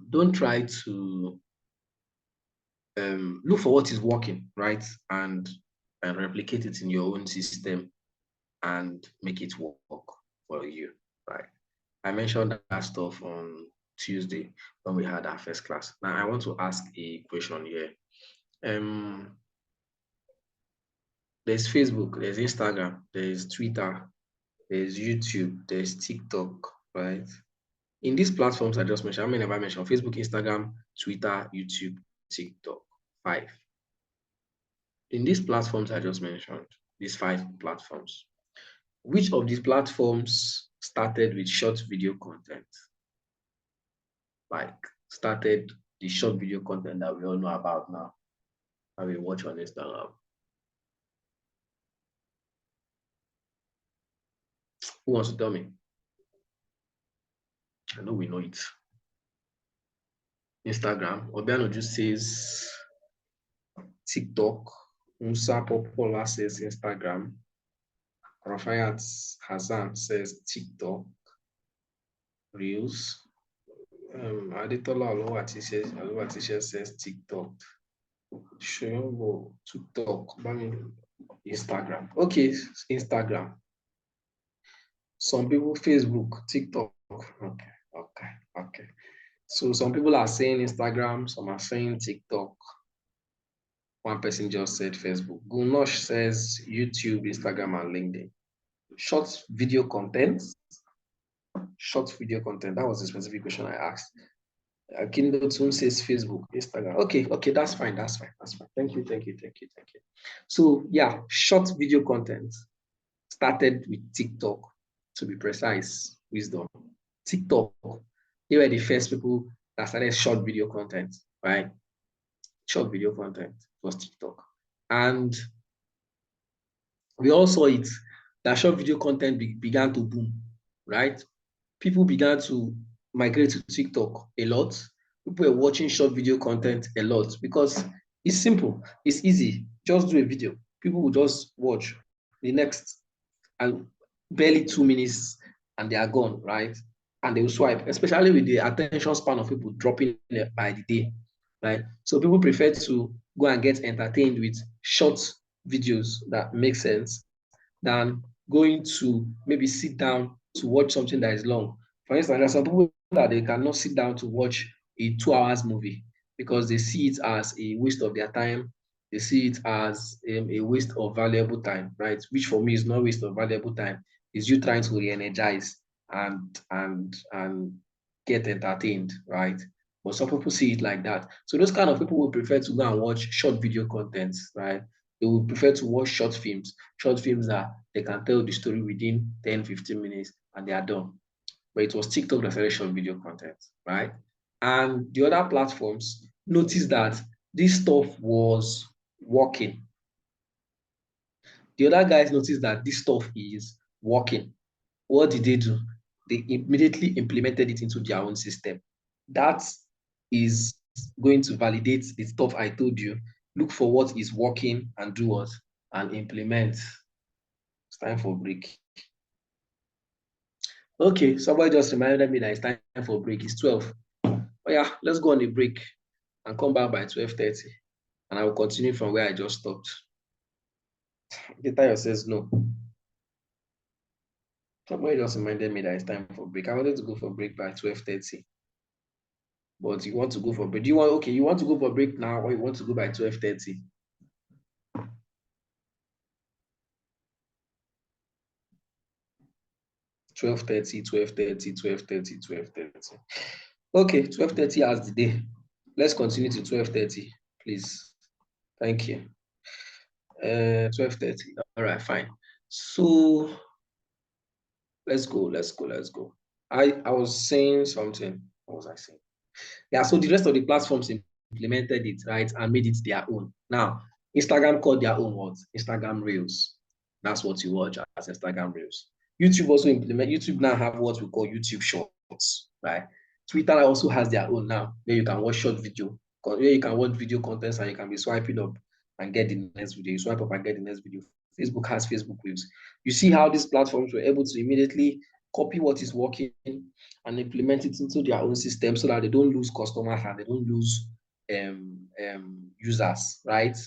don't try to look for what is working, right? And replicate it in your own system and make it work for you, right? I mentioned that stuff on Tuesday when we had our first class. Now I want to ask a question here. There's Facebook, there's Instagram, there's Twitter, there's YouTube, there's TikTok, right? In these platforms I just mentioned, how many have I mentioned? Facebook, Instagram, Twitter, YouTube, TikTok, 5. In these platforms I just mentioned, these 5 platforms, which of these platforms started with short video content? Like started the short video content that we all know about now, that we watch on Instagram. Who wants to tell me? I know we know it. Instagram. Obiano just says TikTok. Musa Popola says Instagram. Rafayat Hassan says TikTok. Reels. Adetola Oluwati says TikTok. Shoyongo TikTok. Instagram. Okay, Instagram. Some people Facebook, TikTok. Okay. So some people are saying Instagram, some are saying TikTok. One person just said Facebook. Gunosh says YouTube, Instagram, and LinkedIn. Short video content. That was the specific question I asked. Kindotun says Facebook, Instagram. Okay, that's fine. Thank you. So yeah, short video content started with TikTok, to be precise, wisdom. TikTok, they were the first people that started short video content, right? Short video content was TikTok. And we all saw it, that short video content began to boom, right? People began to migrate to TikTok a lot. People were watching short video content a lot because it's simple, it's easy. Just do a video. People will just watch the next and barely 2 minutes and they are gone, right? And they will swipe, especially with the attention span of people dropping by the day, right? So people prefer to go and get entertained with short videos that make sense than going to maybe sit down to watch something that is long. For instance, there are some people that they cannot sit down to watch a 2 hours movie because they see it as a waste of their time. They see it as a waste of valuable time, right? Which for me is not waste of valuable time. It's you trying to re-energize and get entertained, right? But some people see it like that. So those kind of people will prefer to go and watch short video content, right? They would prefer to watch short films that they can tell the story within 10, 15 minutes and they are done. But it was TikTok that started short video content, right? And the other platforms noticed that this stuff was working. The other guys noticed that this stuff is working. What did they do? They immediately implemented it into their own system. That is going to validate the stuff I told you. Look for what is working and do what? And implement. It's time for break. Okay, somebody just reminded me that it's time for break. It's 12. Oh yeah, let's go on a break and come back by 12:30. And I will continue from where I just stopped. Data says no. Somebody just reminded me that it's time for break. I wanted to go for break by 12:30. But you want to go for break. You want to go for break now or you want to go by 12:30? Twelve thirty. Okay, 12:30 as the day. Let's continue to 12:30, please. Thank you. 12:30. All right, fine. So let's go. I was saying something. What was I saying? Yeah, so the rest of the platforms implemented it, right, and made it their own. Now, Instagram called their own what? Instagram Reels. That's what you watch as Instagram Reels. YouTube also implement, YouTube now have what we call YouTube Shorts, right? Twitter also has their own now, where you can watch short video, where you can watch video contents and you can be swiping up and get the next video. You swipe up and get the next video. Facebook has Facebook Reels. You see how these platforms were able to immediately copy what is working and implement it into their own system so that they don't lose customers and they don't lose users, right?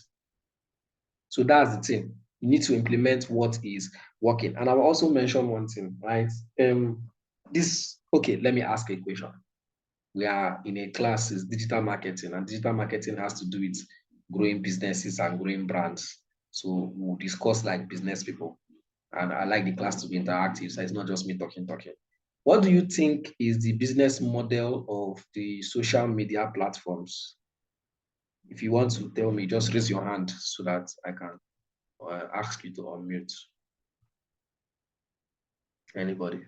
So that's the thing. You need to implement what is working. And I'll also mention one thing, right? Okay, let me ask a question. We are in a class, is digital marketing, and digital marketing has to do with growing businesses and growing brands. So we'll discuss like business people. And I like the class to be interactive, so it's not just me talking. What do you think is the business model of the social media platforms? If you want to tell me, just raise your hand so that I can ask you to unmute. Anybody?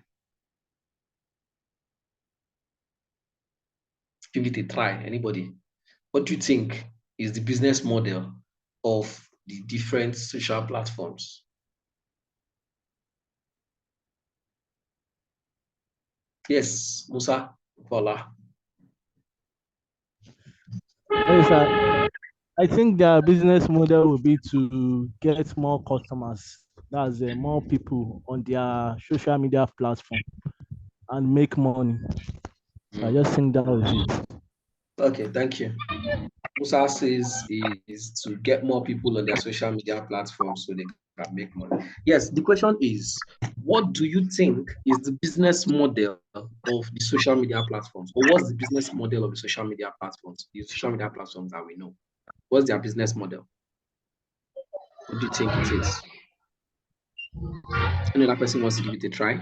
Give it a try. Anybody? What do you think is the business model of the different social platforms? Yes, Musa, Voila. Yes, I think their business model will be to get more customers. That's more people on their social media platform and make money. So I just think that was it. Okay, thank you. Musa says is to get more people on their social media platforms so they can make money. Yes, the question is, what do you think is the business model of the social media platforms? Or what's the business model of the social media platforms? The social media platforms that we know. What's their business model? What do you think it is? Another person wants to give it a try.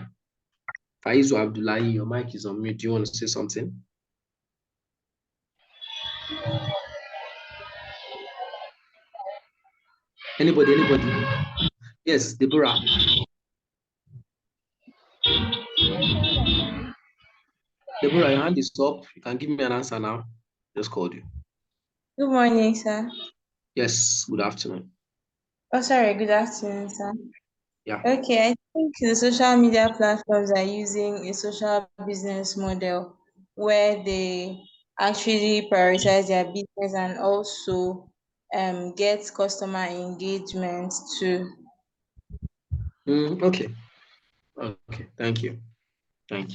Faizu Abdullahi, your mic is on mute. Do you want to say something? Anybody? Yes, Deborah. Deborah, your hand is up. You can give me an answer now. Just called you. Good morning, sir. Yes, good afternoon. Oh, sorry, good afternoon, sir. Yeah. Okay, I think the social media platforms are using a social business model where they actually prioritize their business and also get customer engagement too. Okay. Okay. Thank you. Sir,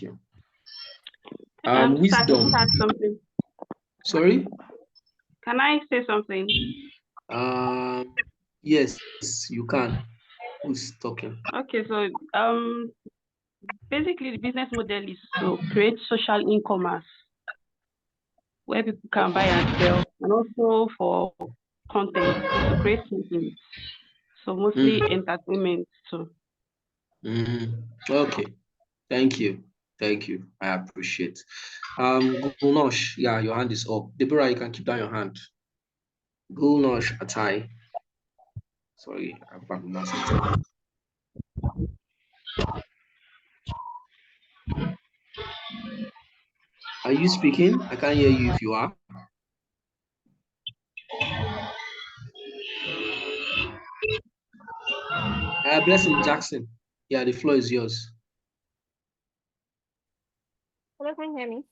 can Wisdom. I add something? Sorry? Can I say something? Yes, you can. Who's talking? Okay, so basically the business model is to create social e-commerce where people can buy and sell, and also for content, to create something. So mostly entertainment too. Okay. Thank you. I appreciate. Gulnosh, yeah, your hand is up. Deborah, you can keep down your hand. Gulnosh Atai. Sorry, I'm pronouncing it. Are you speaking? I can't hear you if you are. Blessing Jackson. Yeah, the floor is yours. Hello, can you hear me?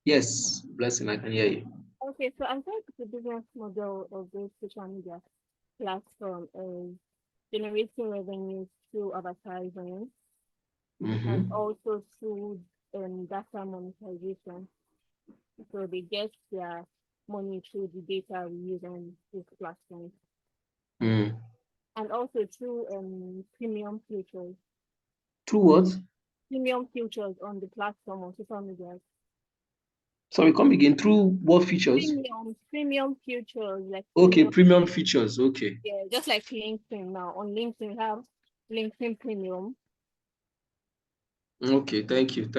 Yes, Blessing, I can hear you. Okay, so I think the business model of the social media platform is generating revenue through advertising and also through data monetization. So they get their money through the data we use on these platforms. And also through premium features. Through what? Premium features on the platform on social media. Sorry, come again. Through what features? Premium features. Like okay, premium features. Okay. Yeah, just like LinkedIn now. On LinkedIn, we have LinkedIn Premium. Okay, thank you.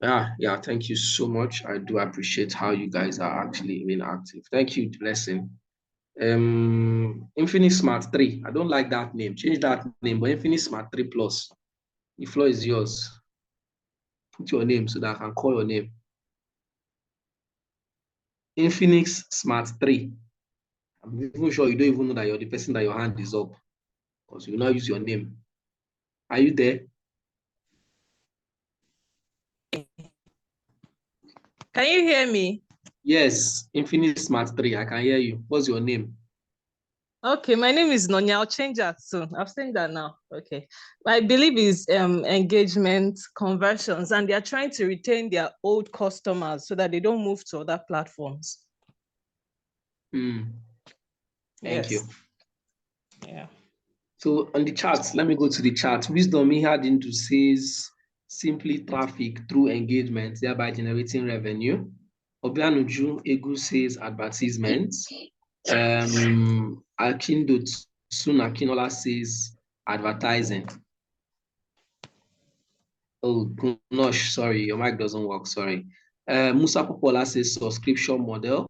Yeah, thank you so much. I do appreciate how you guys are actually being active. Thank you, Blessing. Infinix Smart 3. I don't like that name. Change that name, but Infinix Smart 3 Plus. The floor is yours. Put your name so that I can call your name. Infinix Smart 3. I'm even sure you don't even know that you're the person that your hand is up, because you will not use your name. Are you there? Can you hear me? Yes, Infinite Smart 3. I can hear you. What's your name? Okay, my name is Nonya. I'll change that soon. I've seen that now. Okay. I believe is engagement conversions, and they're trying to retain their old customers so that they don't move to other platforms. Thank you. Yeah. So on the charts, let me go to the chart. Wisdom he had into says simply traffic through engagement, thereby generating revenue. Obianuju Egu says advertisements. Akindo Sun Akinola says advertising. Oh, Nosh, sorry, your mic doesn't work, sorry. Musa Popola says subscription model.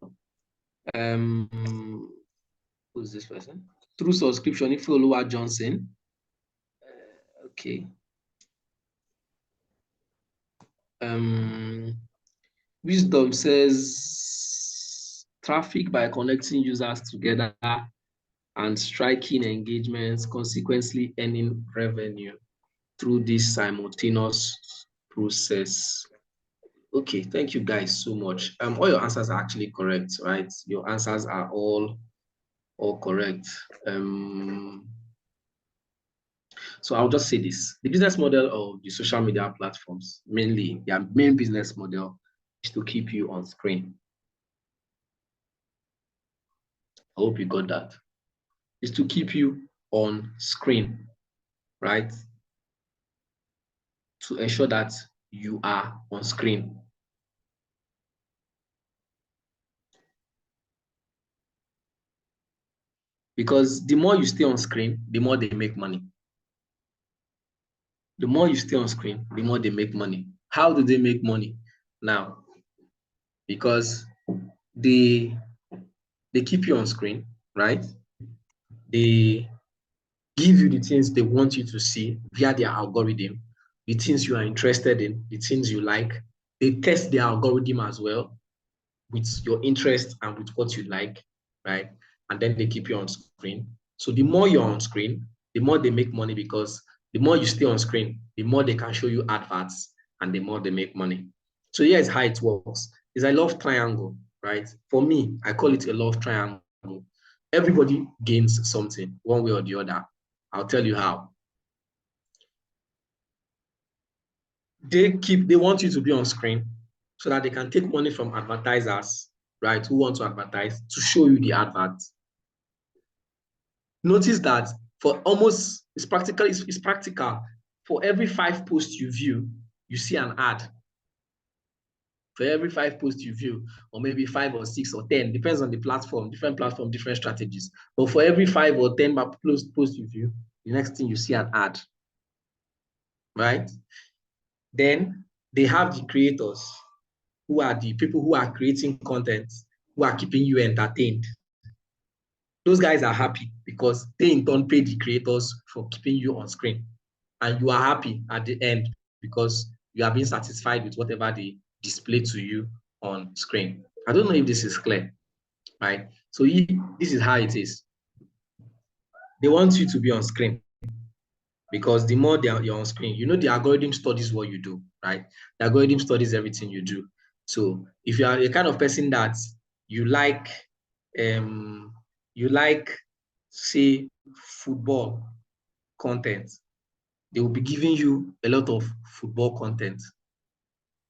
Who's this person? Through subscription, Ifeoluwa Johnson. Okay. Wisdom says traffic by connecting users together and striking engagements, consequently earning revenue through this simultaneous process. Okay, thank you guys so much. All your answers are actually correct, right? Your answers are all correct. So I'll just say this. The business model of the social media platforms, mainly their main business model is to keep you on screen. I hope you got that. Is to keep you on screen, right? To ensure that you are on screen. Because the more you stay on screen, the more they make money. The more you stay on screen, the more they make money. How do they make money? Now, because they keep you on screen, right? They give you the things they want you to see via their algorithm, the things you are interested in, the things you like. They test their algorithm as well with your interest and with what you like, right? And then they keep you on screen. So the more you're on screen, the more they make money, because the more you stay on screen, the more they can show you adverts and the more they make money. So here's how it works. It's a love triangle, right? For me, I call it a love triangle. Everybody gains something one way or the other. I'll tell you how. They want you to be on screen so that they can take money from advertisers, right, who want to advertise, to show you the adverts. Notice that for almost, it's practical. For every 5 posts you view, you see an ad. For every 5 posts you view, or maybe 5 or 6 or 10, depends on the platform, different strategies. But for every 5 or 10 posts you view, the next thing you see an ad, right? Then they have the creators, who are the people who are creating content, who are keeping you entertained. Those guys are happy because they in turn pay the creators for keeping you on screen. And you are happy at the end because you are being satisfied with whatever they display to you on screen. I don't know if this is clear, right? So this is how it is. They want you to be on screen, because the more you're on screen, you know, the algorithm studies what you do, right? The algorithm studies everything you do. So if you are a kind of person that you like, say, football content, they will be giving you a lot of football content.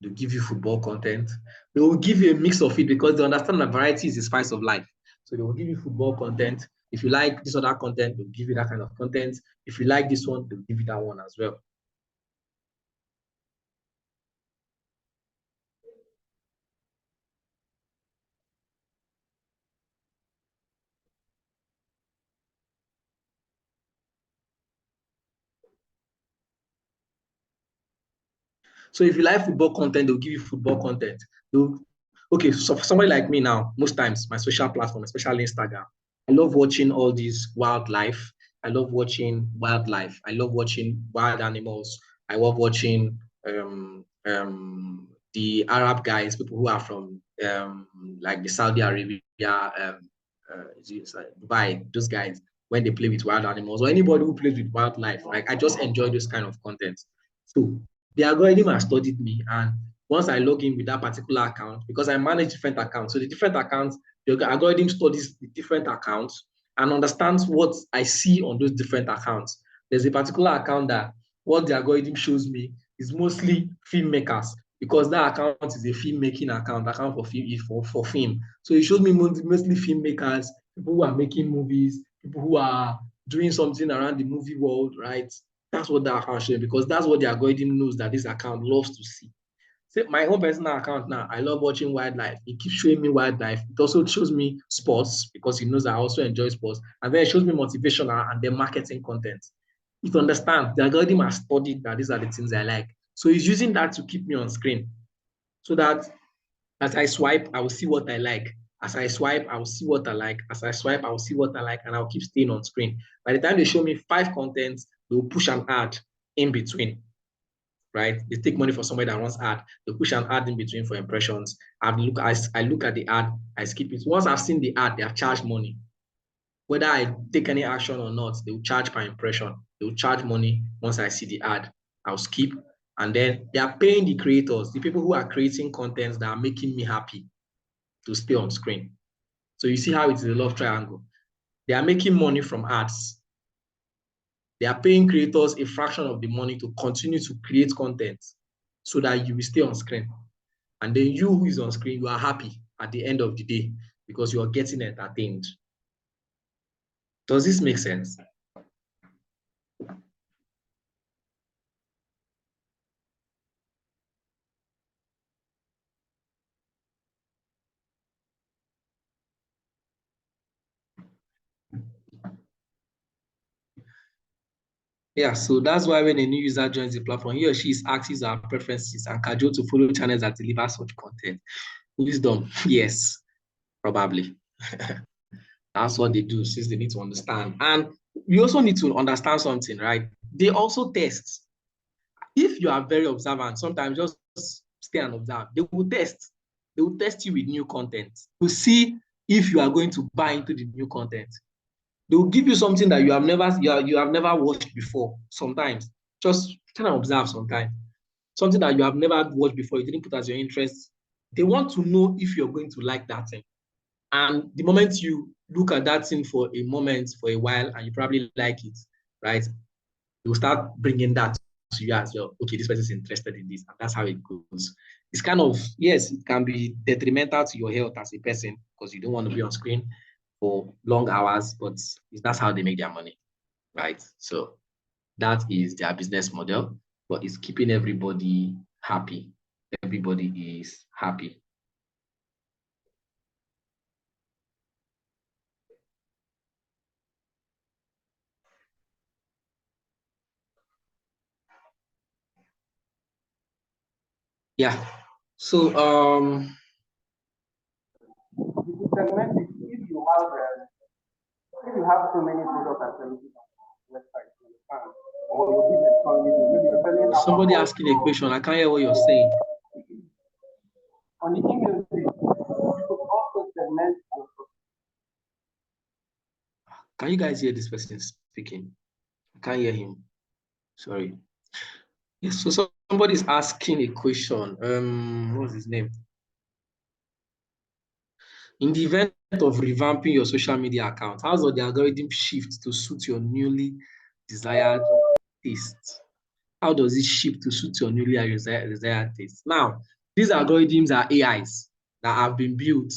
They'll give you football content. They will give you a mix of it because they understand that variety is the spice of life. So they will give you football content. If you like this other content, they'll give you that kind of content. If you like this one, they'll give you that one as well. So if you like football content, they'll give you football content. Okay, so for somebody like me now, most times my social platform, especially Instagram, I love watching all these wildlife. I love watching wildlife. I love watching wild animals. I love watching the Arab guys, people who are from like the Saudi Arabia it's like Dubai, those guys, when they play with wild animals, or anybody who plays with wildlife. Like I just enjoy those kind of content. So the algorithm has studied me, and once I log in with that particular account, because I manage different accounts, so the different accounts, the algorithm studies the different accounts and understands what I see on those different accounts. There's a particular account that what the algorithm shows me is mostly filmmakers, because that account is a filmmaking account for film, for film. So it shows me mostly filmmakers, people who are making movies, people who are doing something around the movie world, right? That's what that account shows, because that's what the algorithm knows that this account loves to see. See, my own personal account now, I love watching wildlife. It keeps showing me wildlife. It also shows me sports, because it knows I also enjoy sports. And then it shows me motivational and then marketing content. It understands. The algorithm has studied that these are the things I like. So it's using that to keep me on screen, so that as I swipe, I will see what I like. As I swipe, I will see what I like. As I swipe, I will see what I like, and I'll keep staying on screen. By the time they show me 5 contents, they will push an ad in between, right? They take money for somebody that wants ad. They push an ad in between for impressions. I look at the ad, I skip it. Once I've seen the ad, they have charged money. Whether I take any action or not, they will charge per impression. They will charge money once I see the ad. I'll skip. And then they are paying the creators, the people who are creating content that are making me happy, to stay on screen. So you see how it's a love triangle. They are making money from ads. They are paying creators a fraction of the money to continue to create content, so that you will stay on screen. And then you who is on screen, you are happy at the end of the day, because you are getting entertained. Does this make sense? Yeah, so that's why when a new user joins the platform, he or she is asked his our preferences and cajoled to follow channels that deliver such content. Wisdom, yes, probably. That's what they do, since they need to understand. And we also need to understand something, right? They also test. If you are very observant, sometimes just stay and observe. They will test. They will test you with new content to see if you are going to buy into the new content. They will give you something that you have never watched before. Sometimes just try and observe. Sometimes something that you have never watched before, you didn't put as your interest. They want to know if you're going to like that thing. And the moment you look at that thing for a moment, for a while, and you probably like it, right? You'll start bringing that to you as well. Okay, this person is interested in this, and that's how it goes. It's kind of, yes, it can be detrimental to your health as a person, because you don't want to be on screen for long hours, but that's how they make their money, right? So that is their business model, but it's keeping everybody happy. Everybody is happy. Yeah. So if you have so many products and services on the website, or your business currently, maybe you're selling somebody asking a question, I can't hear what you're saying. on the email page, you could also segment your. Can you guys hear this person speaking? I can't hear him. Sorry. Yes, so somebody's asking a question. What's his name? In the event of revamping your social media account, how does the algorithm shift to suit your newly desired taste? How does it shift to suit your newly desired taste? Now, these algorithms are AIs that have been built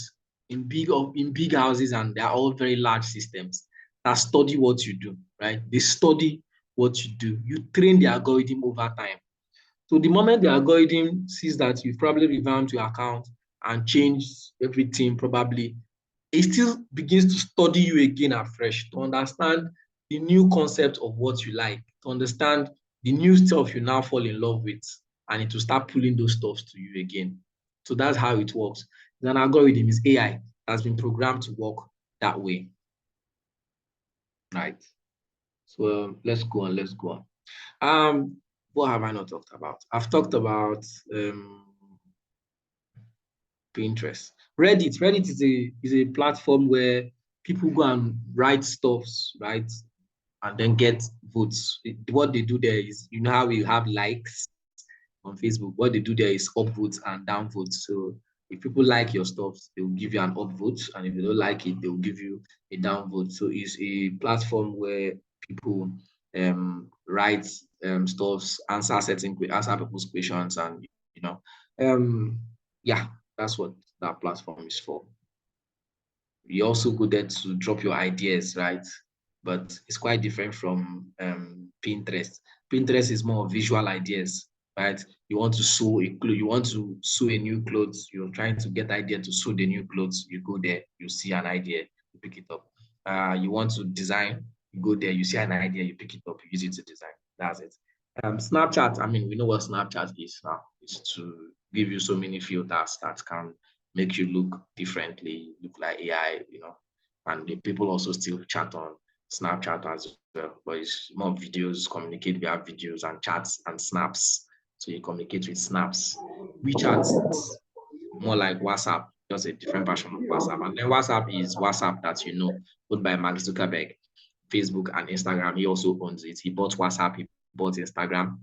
in big houses, and they are all very large systems that study what you do, right? They study what you do. You train the algorithm over time. So the moment the algorithm sees that you've probably revamped your account and changed everything, probably, it still begins to study you again afresh to understand the new concept of what you like, to understand the new stuff you now fall in love with, and it will start pulling those stuffs to you again. So that's how it works. An algorithm is AI that's been programmed to work that way. Right. So let's go on. What have I not talked about? I've talked about Pinterest. Reddit is a platform where people go and write stuffs, right? And then get votes. What they do there is, you know how we have likes on Facebook, what they do there is upvotes and downvotes. So if people like your stuff, they will give you an upvote, and if they don't like it, they will give you a downvote. So it's a platform where people write stuff, answer people's questions, and yeah, that's what that platform is for. You also go there to drop your ideas, right? But it's quite different from Pinterest. Pinterest is more visual ideas, right? You want to sew a clothes, you want to sew a new clothes, you're trying to get idea to sew the new clothes, you go there, you see an idea, you pick it up. You want to design, you go there, you see an idea, you pick it up, you use it to design. That's it. Snapchat, I mean, we know what Snapchat is now. It's to give you so many filters that can make you look differently, look like AI, and the people also still chat on Snapchat as well, but it's more videos, communicate via videos and chats and snaps. So you communicate with snaps. WeChat is more like WhatsApp, just a different version of WhatsApp. And then WhatsApp is WhatsApp that owned by Mark Zuckerberg, Facebook and Instagram. He also owns it. He bought WhatsApp, he bought Instagram.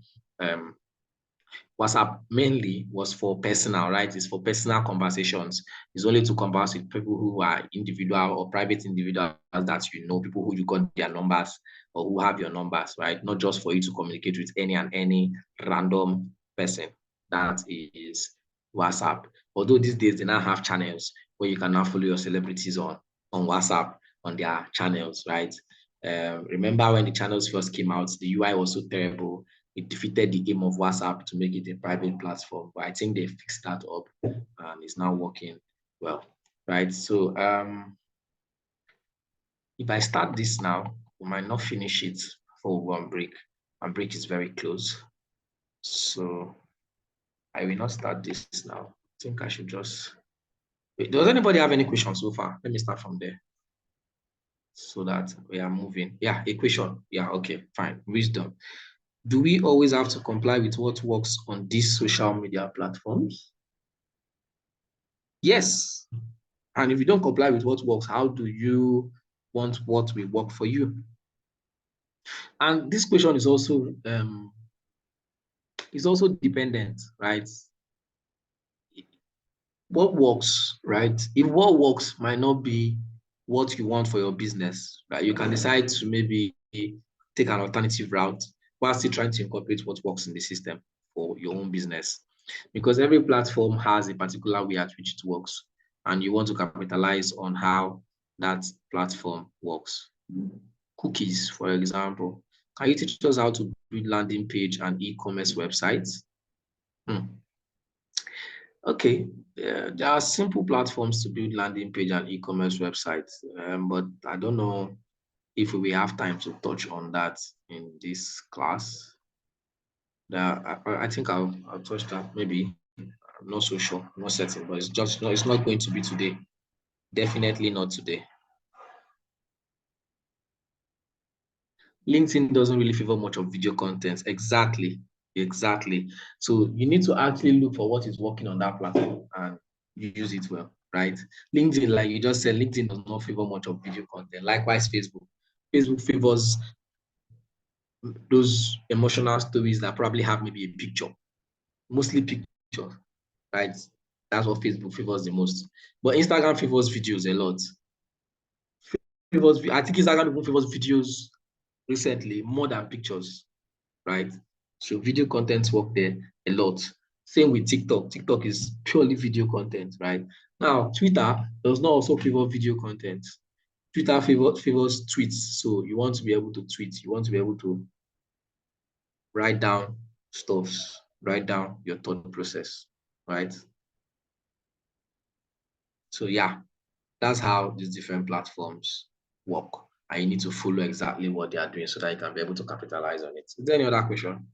WhatsApp mainly was for personal, right? It's for personal conversations. It's only to converse with people who are individual or private individuals that people who you got their numbers or who have your numbers, right? Not just for you to communicate with any and any random person. That is WhatsApp. Although these days they now have channels where you can now follow your celebrities on WhatsApp on their channels, right? Remember when the channels first came out, the UI was so terrible. It defeated the aim of WhatsApp to make it a private platform, but I think they fixed that up and it's now working well, right? So if I start this now, we might not finish it before we go on break, and break is very close. So I will not start this now. I think I should just wait. Does anybody have any questions so far? Let me start from there so that we are moving. Yeah, a question. Yeah, okay, fine. Wisdom. Do we always have to comply with what works on these social media platforms? Yes. And if you don't comply with what works, how do you want what will work for you? And this question is also dependent, right? What works, right? If what works might not be what you want for your business, right? You can decide to maybe take an alternative route while still trying to incorporate what works in the system for your own business. Because every platform has a particular way at which it works, and you want to capitalize on how that platform works. Cookies, for example. Can you teach us how to build landing page and e-commerce websites? Okay, there are simple platforms to build landing page and e-commerce websites, but I don't know if we have time to touch on that in this class. I think I'll touch that maybe. I'm not so sure, I'm not certain, but it's not going to be today. Definitely not today. LinkedIn doesn't really favor much of video content. Exactly. So you need to actually look for what is working on that platform and you use it well, right? LinkedIn, like you just said, LinkedIn does not favor much of video content. Likewise, Facebook. Facebook favors those emotional stories that probably have maybe a picture, mostly pictures, right? That's what Facebook favors the most. But Instagram favors videos a lot. I think Instagram even favors videos recently more than pictures, right? So video contents work there a lot. Same with TikTok. TikTok is purely video content, right? Now, Twitter does not also favor video content. Twitter favors tweets. So you want to be able to tweet. You want to be able to write down stuff, write down your thought process, right? So yeah, that's how these different platforms work. And you need to follow exactly what they are doing so that you can be able to capitalize on it. Is there any other question?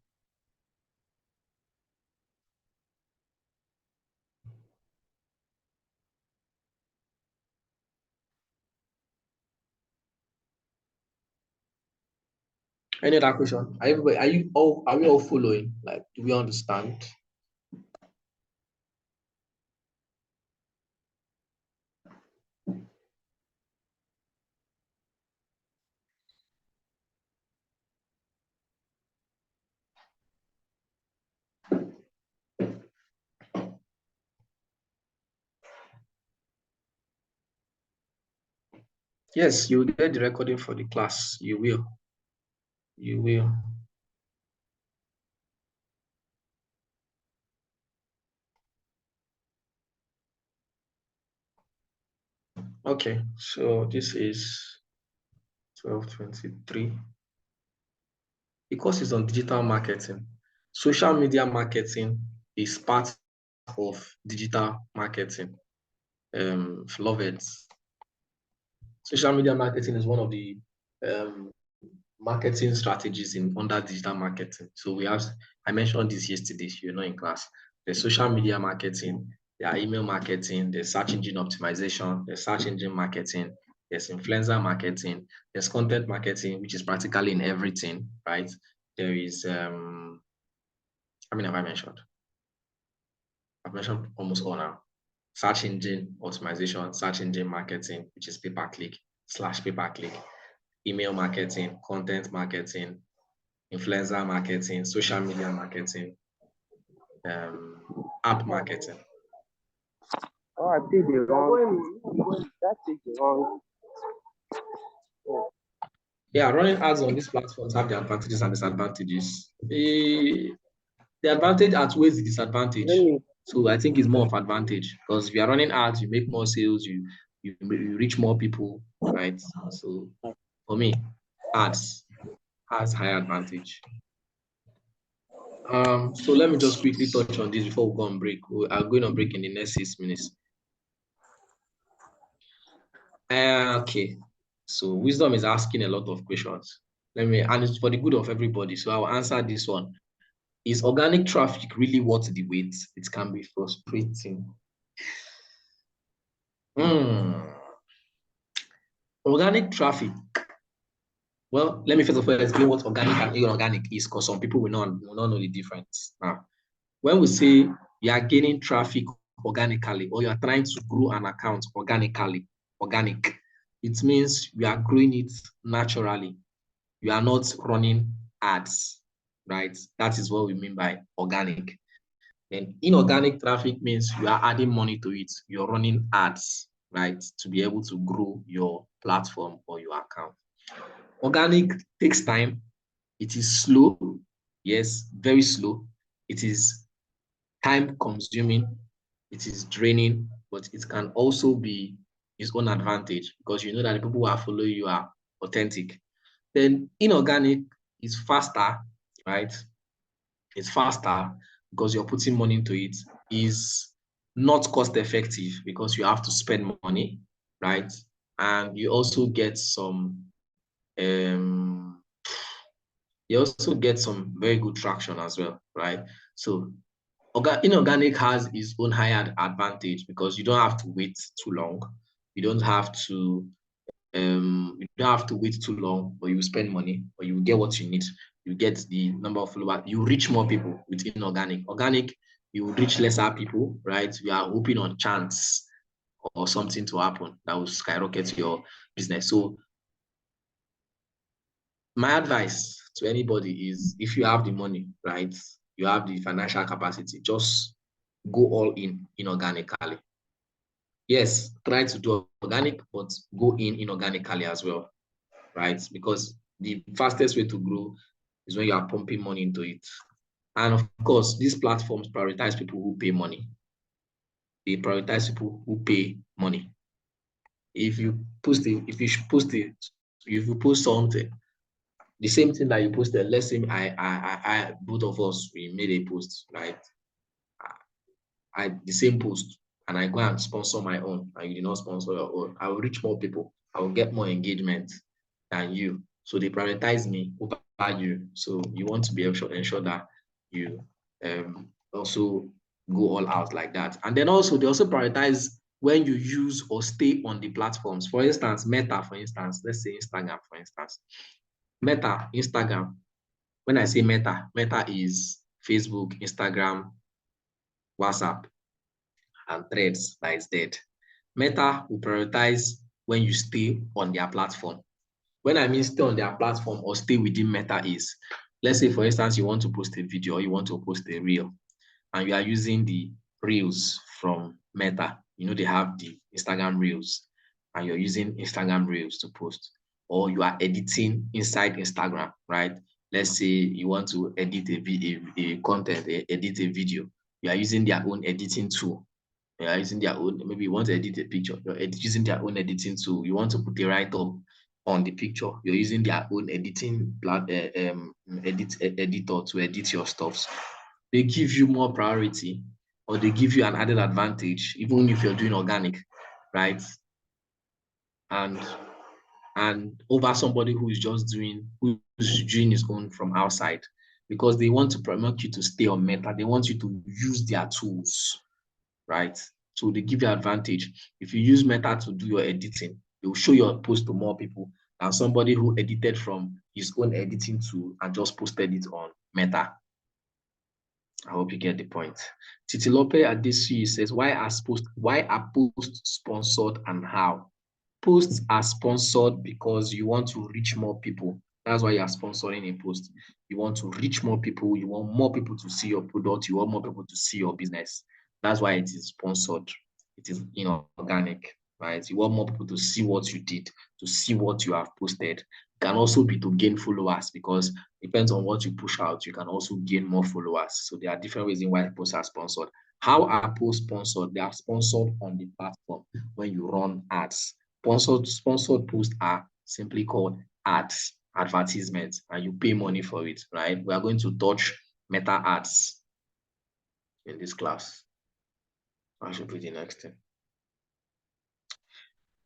Any other question? Are we all following? Like, do we understand? Yes, you'll get the recording for the class. You will. You will. Okay, so this is 1223. The course is on digital marketing. Social media marketing is part of digital marketing. Love it. Social media marketing is one of the marketing strategies in under digital marketing. So we have, I mentioned this yesterday, if you're not in class. There's social media marketing, there's email marketing, there's search engine optimization, there's search engine marketing, there's influencer marketing, there's content marketing, which is practically in everything, right? There is, how many have I mentioned? I've mentioned almost all now. Search engine optimization, search engine marketing, which is pay-per-click / pay-per-click, email marketing, content marketing, influencer marketing, social media marketing, app marketing. Oh, I think the wrong. That's it, the wrong. Yeah, running ads on these platforms have the advantages and disadvantages. The advantage outweighs the disadvantage. So I think it's more of advantage because if you're running ads, you make more sales, you reach more people, right? So for me, ads has higher advantage. So let me just quickly touch on this before we go on break. We are going on break in the next 6 minutes. Okay, so Wisdom is asking a lot of questions. And it's for the good of everybody. So I'll answer this one. Is organic traffic really worth the wait? It can be frustrating. Organic traffic. Well, let me first of all explain what organic and inorganic is, because some people will not know the difference. Now, when we say you are gaining traffic organically, or you are trying to grow an account organically, organic, it means you are growing it naturally. You are not running ads, right? That is what we mean by organic. And inorganic traffic means you are adding money to it. You're running ads, right? To be able to grow your platform or your account. Organic takes time. It is slow. Yes, very slow. It is time consuming. It is draining, but it can also be its own advantage because you know that the people who are following you are authentic. Then inorganic is faster, right? It's faster because you're putting money into it. Is not cost effective because you have to spend money, right? And you also get some very good traction as well, right? So inorganic has its own higher advantage because you don't have to wait too long. You don't have to wait too long, or you spend money, or you get what you need. You get the number of followers. You reach more people with inorganic. Organic, you reach lesser people, right? We are hoping on chance or something to happen that will skyrocket your business. So my advice to anybody is, if you have the money, right, you have the financial capacity, just go all in inorganically. Yes, try to do organic, but go in inorganically as well, right? Because the fastest way to grow is when you are pumping money into it. And of course, these platforms prioritize people who pay money. They prioritize people who pay money. If you post something, the same thing that you posted, let's say both of us, we made a post, right? The same post, and I go and sponsor my own, and you did not sponsor your own, I will reach more people. I will get more engagement than you. So they prioritize me over you. So you want to be ensure that you also go all out like that. And then also, they also prioritize when you use or stay on the platforms. For instance, Meta, for instance, let's say Instagram, for instance. Meta, Instagram. When I say Meta, Meta is Facebook, Instagram, WhatsApp, and Threads that is dead. Meta will prioritize when you stay on their platform. When I mean stay on their platform or stay within Meta is, let's say, for instance, you want to post a video or you want to post a reel, and you are using the reels from Meta. You know, they have the Instagram reels. and you're using Instagram Reels to post, or you are editing inside Instagram, right? Let's say you want to edit a content, edit a video. You are using their own editing tool. You are using their own, maybe you want to edit a picture, you're using their own editing tool. You want to put a write-up on the picture, you're using their own editing editor to edit your stuffs. They give you more priority, or they give you an added advantage, even if you're doing organic, right? And over somebody who's doing his own from outside, because they want to promote you to stay on Meta. They want you to use their tools, right? So they give you advantage. If you use Meta to do your editing, they will show your post to more people than somebody who edited from his own editing tool and just posted it on Meta. I hope you get the point. Titilope Adesui says, why are posts sponsored and how? Posts are sponsored because you want to reach more people. That's why you are sponsoring a post. You want to reach more people. You want more people to see your product. You want more people to see your business. That's why it is sponsored. It is inorganic, right? You want more people to see what you did, to see what you have posted. It can also be to gain followers, because it depends on what you push out. You can also gain more followers. So there are different reasons why posts are sponsored. How are posts sponsored? They are sponsored on the platform when you run ads. Sponsored posts are simply called ads, advertisements, and you pay money for it, right? We are going to touch Meta ads in this class. I should put the next thing.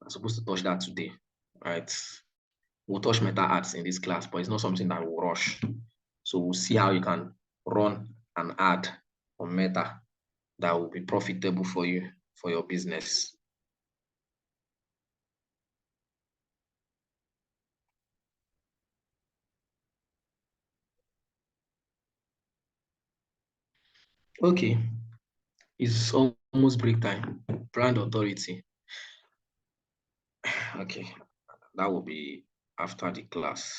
I'm supposed to touch that today, right? We'll touch Meta ads in this class, but it's not something that will rush. So we'll see how you can run an ad on Meta that will be profitable for you, for your business. Okay, it's almost break time. Brand authority. Okay, that will be after the class.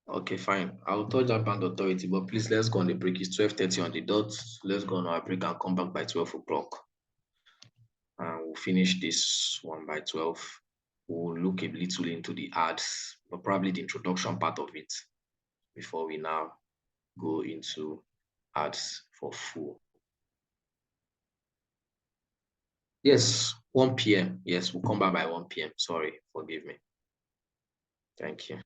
Okay, fine. I'll touch that brand authority, but please let's go on the break. It's 12:30 on the dot. Let's go on our break and come back by 12 o'clock. And we'll finish this one by 12. We'll look a little into the ads, but probably the introduction part of it before we now go into ads for full. Yes, 1 p.m. Yes, we'll come back by 1 p.m. Sorry, forgive me. Thank you.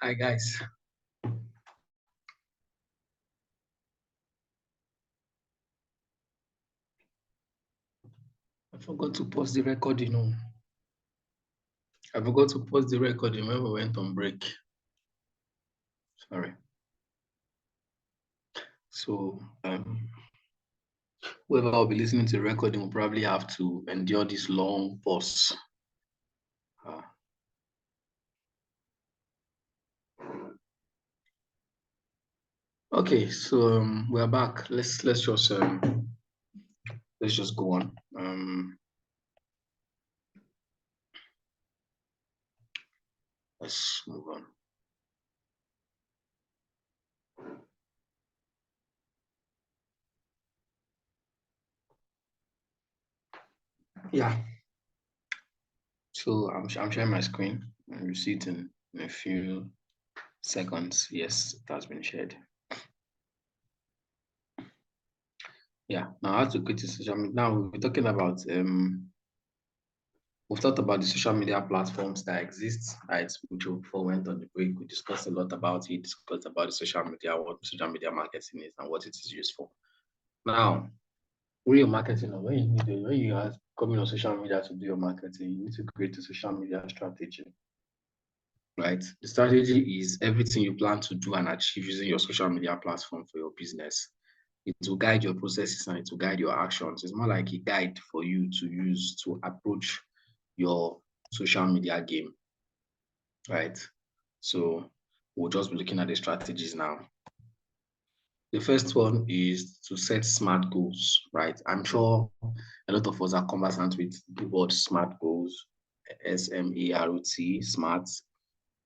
Hi, guys. I forgot to pause the recording. I forgot to pause the recording when we went on break. Sorry. So, whoever will be listening to the recording will probably have to endure this long pause. Okay, so we're back. Let's just go on. Let's move on. Yeah. So I'm sharing my screen, and you see it in a few seconds. Yes, it has been shared. Yeah. Now how to create a social media. Now we're talking about we've talked about the social media platforms that exist, right? Which before we went on the break, we discussed a lot about it, discussed about the social media, what social media marketing is and what it is used for. Now, when you're marketing, when you are coming on social media to do your marketing, you need to create a social media strategy. Right? The strategy is everything you plan to do and achieve using your social media platform for your business. It will guide your processes and it will guide your actions. It's more like a guide for you to use to approach your social media game, right? So we'll just be looking at the strategies now. The first one is to set SMART goals, right? I'm sure a lot of us are conversant with the word SMART goals, SMART, SMART,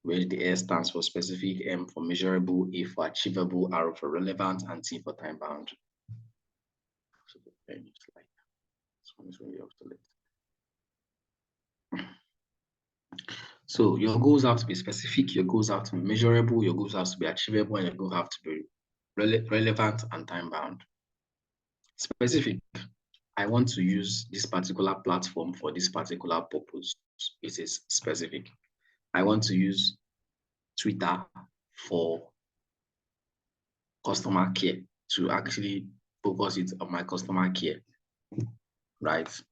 where the S stands for specific, M for measurable, A for achievable, R for relevant, and T for time bound. So this one is really obsolete. So your goals have to be specific, your goals have to be measurable, your goals have to be achievable, and your goals have to be relevant and time bound. Specific, I want to use this particular platform for this particular purpose. It is specific. I want to use Twitter for customer care, to actually focus it on my customer care, right?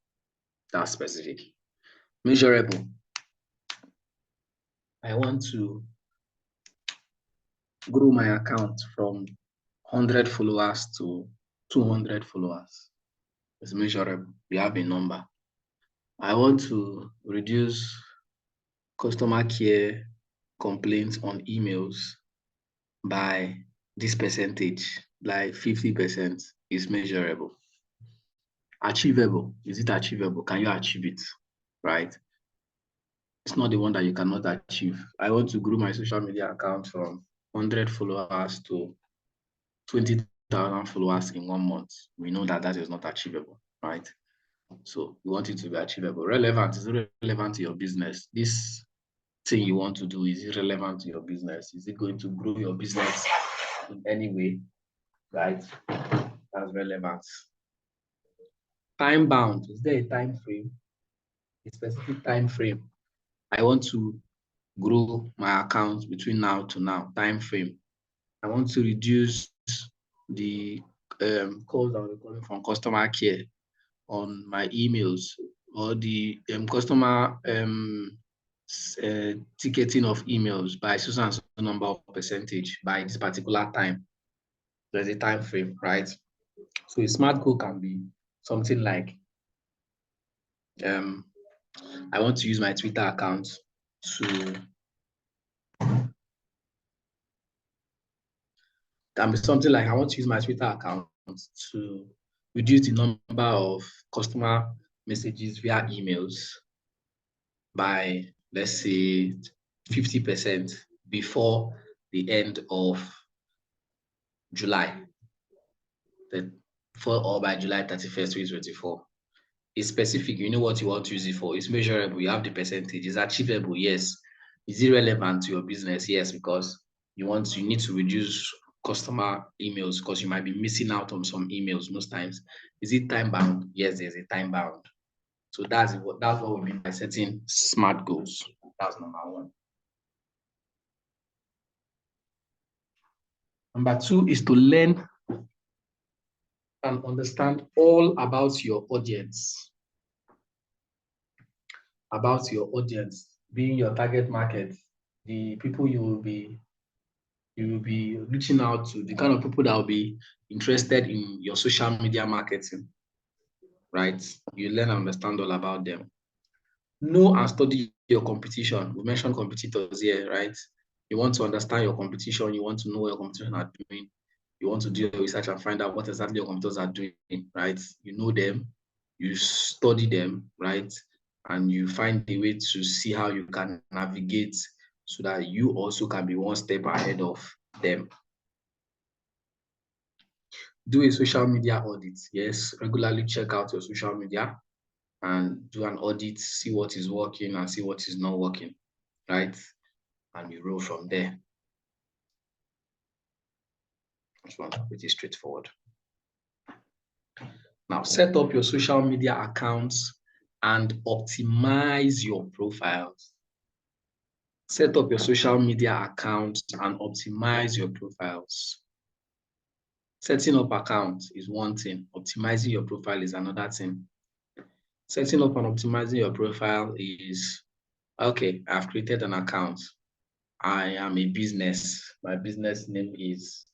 That's specific. Measurable, I want to grow my account from 100 followers to 200 followers. It's measurable. We have a number. I want to reduce customer care complaints on emails by this percentage, like 50%, is measurable. Achievable, is it achievable? Can you achieve it, right? It's not the one that you cannot achieve. I want to grow my social media account from 100 followers to 20,000 followers in 1 month. We know that that is not achievable, right? So we want it to be achievable. Relevant, is it relevant to your business? This thing you want to do, is it relevant to your business? Is it going to grow your business in any way, right? That's relevant. Time bound, is there a time frame? A specific time frame. I want to grow my account between now to now, time frame. I want to reduce the calls that we're calling from customer care on my emails, or the customer ticketing of emails by so and so number of percentage by this particular time. There's a time frame, right? So a SMART goal can be something like, I want to use my Twitter account to, can be something like, I want to use my Twitter account to reduce the number of customer messages via emails by, let's say, 50% before the end of July, or by July 31st, 2024. It's specific, you know what you want to use it for. It's measurable, you have the percentage. It's achievable, yes. Is it relevant to your business? Yes, because you need to reduce customer emails because you might be missing out on some emails most times. Is it time bound? Yes, there's a time bound. So that's what we mean by setting SMART goals. That's number one. Number two is to learn and understand all about your audience. About your audience, being your target market, the people you will be reaching out to, the kind of people that will be interested in your social media marketing, right? You learn and understand all about them. Know and study your competition. We mentioned competitors here, right? You want to understand your competition. You want to know what your competition are doing. You want to do your research and find out what exactly your competitors are doing, right? You know them, you study them, right? And you find a way to see how you can navigate so that you also can be one step ahead of them. Do a social media audit. Yes, regularly check out your social media and do an audit, see what is working and see what is not working, right? And you roll from there. This one's pretty straightforward. Now, set up your social media accounts and optimize your profiles. Set up your social media accounts and optimize your profiles. Setting up accounts is one thing. Optimizing your profile is another thing. Setting up and optimizing your profile is, okay, I've created an account. I am a business. My business name is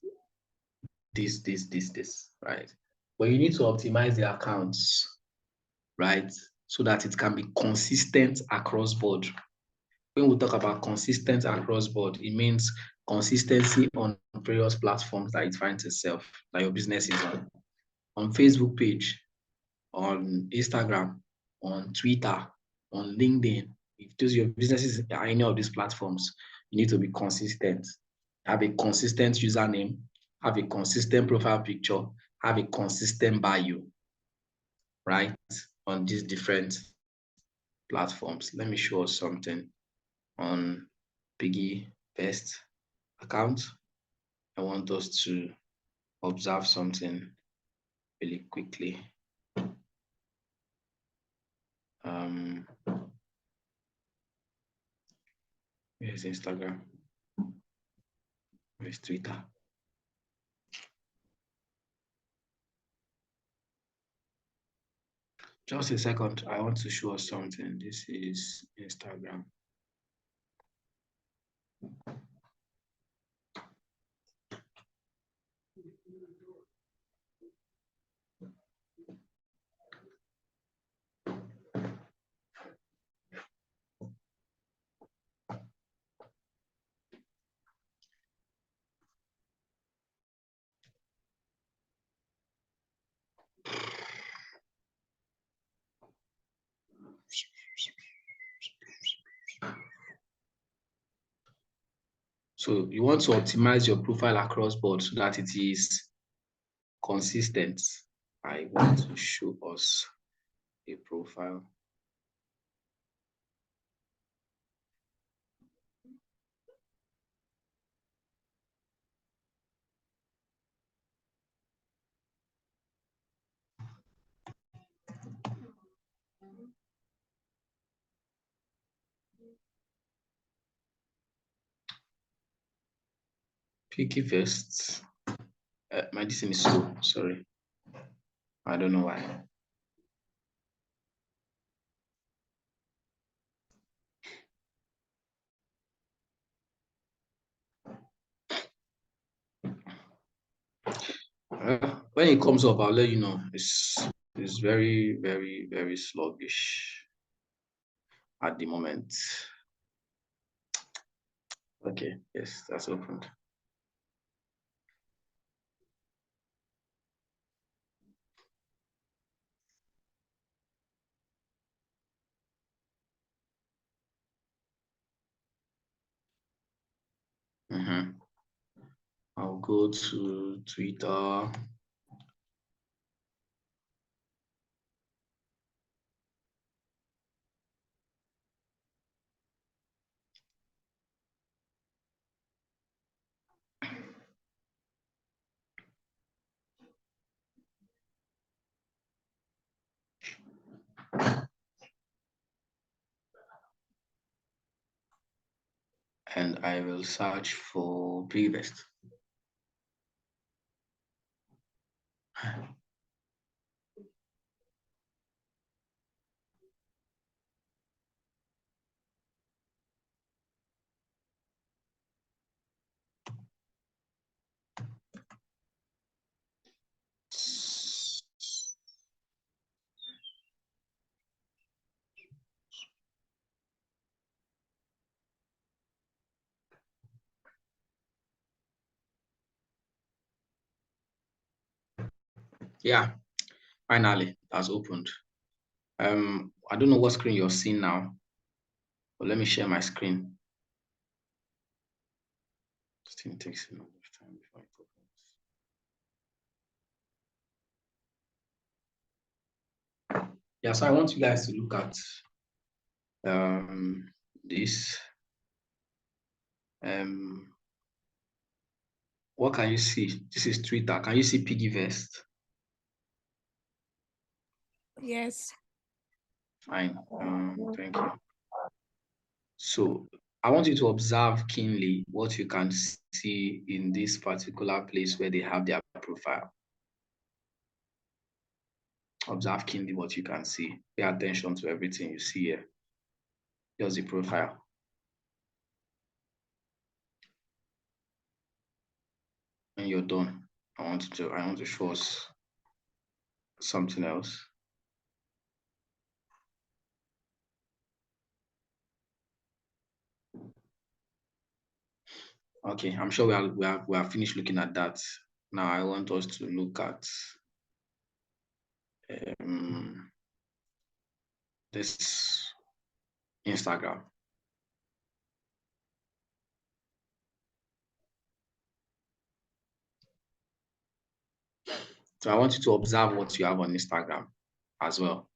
this, right? But you need to optimize the accounts, right? So that it can be consistent across board. When we talk about consistent across board, it means consistency on various platforms that it finds itself, that your business is on Facebook page, on Instagram, on Twitter, on LinkedIn. If those your businesses are any of these platforms, you need to be consistent. Have a consistent username, have a consistent profile picture, have a consistent bio, right? On these different platforms. Let me show us something on Piggy Best account. I want us to observe something really quickly. Here's Instagram. Here's Twitter. Just a second. I want to show us something. This is Instagram. So you want to optimize your profile across board so that it is consistent. I want to show us a profile. Picky vests. My this is slow. Sorry. I don't know why. When it comes up, I'll let you know. It's very, very, very sluggish at the moment. Okay, yes, that's opened. I'll go to Twitter. And I will search for Piggyvest. Yeah, finally, that's opened. I don't know what screen you're seeing now, but let me share my screen. This thing takes a lot of time before it opens. Yeah, so I want you guys to look at this. What can you see? This is Twitter. Can you see Piggyvest? Yes. Fine. Thank you. So I want you to observe keenly what you can see in this particular place where they have their profile. Observe keenly what you can see. Pay attention to everything you see here. Here's the profile. When you're done, I want to show us something else. Okay, I'm sure we are finished looking at that. Now I want us to look at this Instagram. So I want you to observe what you have on Instagram as well.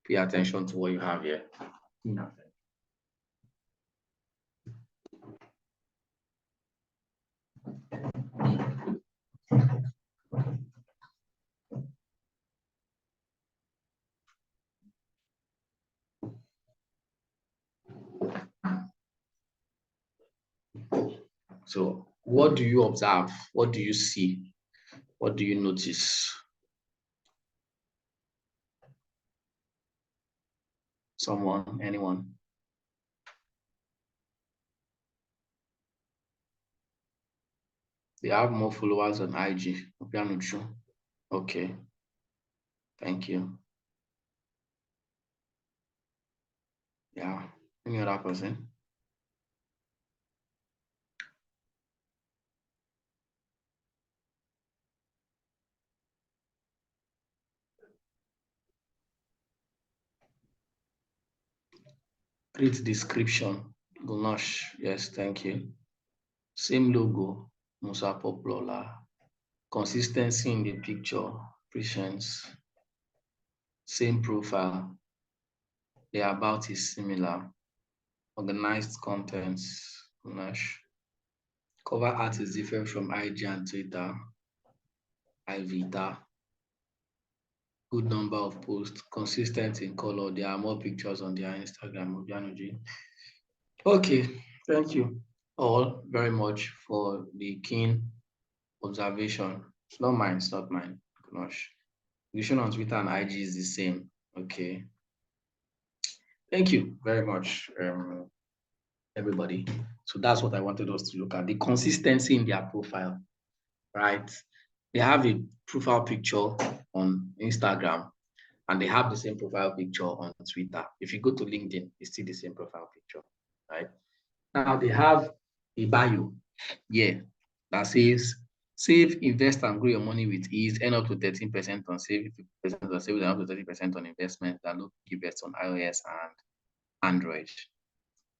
Pay attention to what you have here. So what do you observe? What do you see? What do you notice? Someone, anyone? They have more followers on IG. Okay. Thank you. Yeah. Any other person? Create description. Gunosh. Yes, thank you. Same logo. Musa Poplola. Consistency in the picture. Presence. Same profile. The about is similar. Organized contents. Gunosh. Cover art is different from IG and Twitter. Ivita. Good number of posts, consistent in color. There are more pictures on their Instagram. Okay, thank you all very much for the keen observation. It's not mine, it's not mine. Gosh. Vision on Twitter and IG is the same. Okay. Thank you very much, everybody. So that's what I wanted us to look at. The consistency in their profile, right? They have a profile picture on Instagram and they have the same profile picture on Twitter. If you go to LinkedIn, it's still the same profile picture, right? Now they have a bio, that says save, invest, and grow your money with ease. Earn up to 13% on saving, 50% on savings, and up to 30% on investment. That look best on iOS and Android.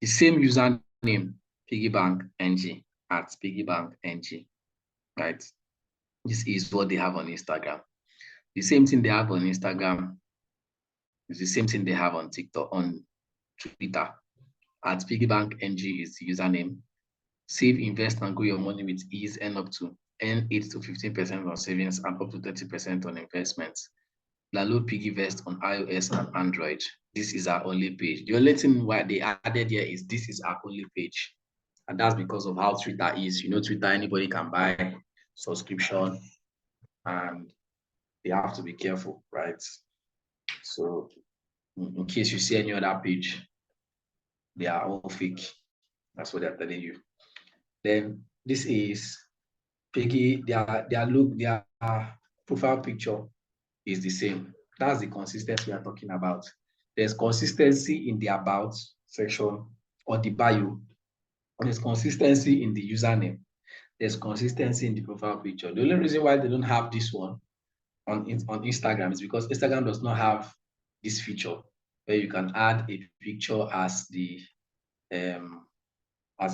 The same username, piggybank ng at piggybank ng, right? This is what they have on Instagram. The same thing they have on Instagram is the same thing they have on TikTok, on Twitter. At piggybank ng is the username. Save, invest, and grow your money with ease. Earn 8 to 15% on savings and up to 30% on investments. Download Piggyvest on iOS and Android. This is our only page. The only thing why they added here is this is our only page. And that's because of how Twitter is. You know, Twitter, anybody can buy subscription and they have to be careful, right? So in case you see any other page, they are all fake. That's what they're telling you. Then this is Peggy, their profile picture is the same. That's the consistency we are talking about. There's consistency in the about section or the bio. There's consistency in the username. There's consistency in the profile picture. The only reason why they don't have this one on Instagram is because Instagram does not have this feature where you can add a picture as a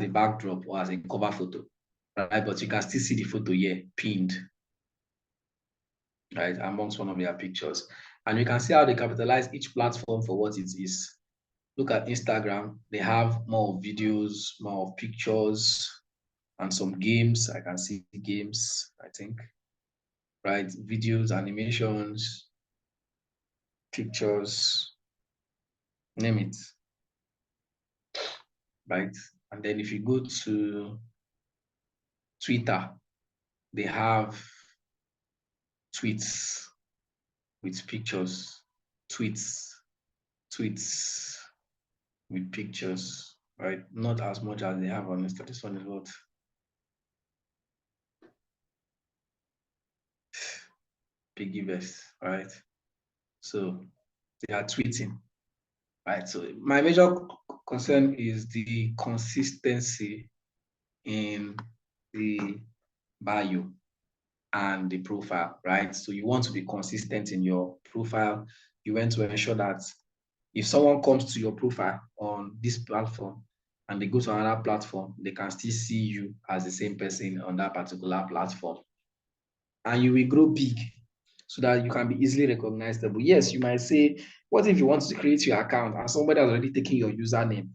backdrop or as a cover photo, right? But you can still see the photo here pinned, right, amongst one of their pictures. And you can see how they capitalize each platform for what it is. Look at Instagram, they have more videos, more of pictures, and some games. I can see games, I think, right? Videos, animations, pictures, name it, right? And then if you go to Twitter, they have tweets with pictures, tweets with pictures, right? Not as much as they have on Insta. This one is what? Piggyverse, right? So they are tweeting, right? So my major concern is the consistency in the bio and the profile, right? So you want to be consistent in your profile. You want to ensure that if someone comes to your profile on this platform and they go to another platform, they can still see you as the same person on that particular platform. And you will grow big so that you can be easily recognizable. Yes, you might say, what if you want to create your account and somebody has already taken your username?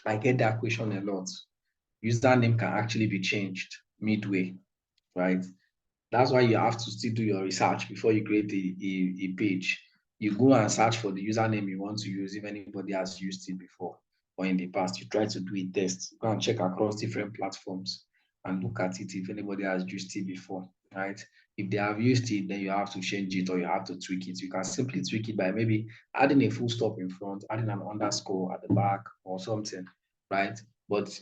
I get that question a lot. Username can actually be changed midway, right? That's why you have to still do your research before you create a page. You go and search for the username you want to use if anybody has used it before or in the past. You try to do a test. Go and check across different platforms and look at it if anybody has used it before, right? If they have used it, then you have to change it or you have to tweak it. You can simply tweak it by maybe adding a full stop in front, adding an underscore at the back or something, right? But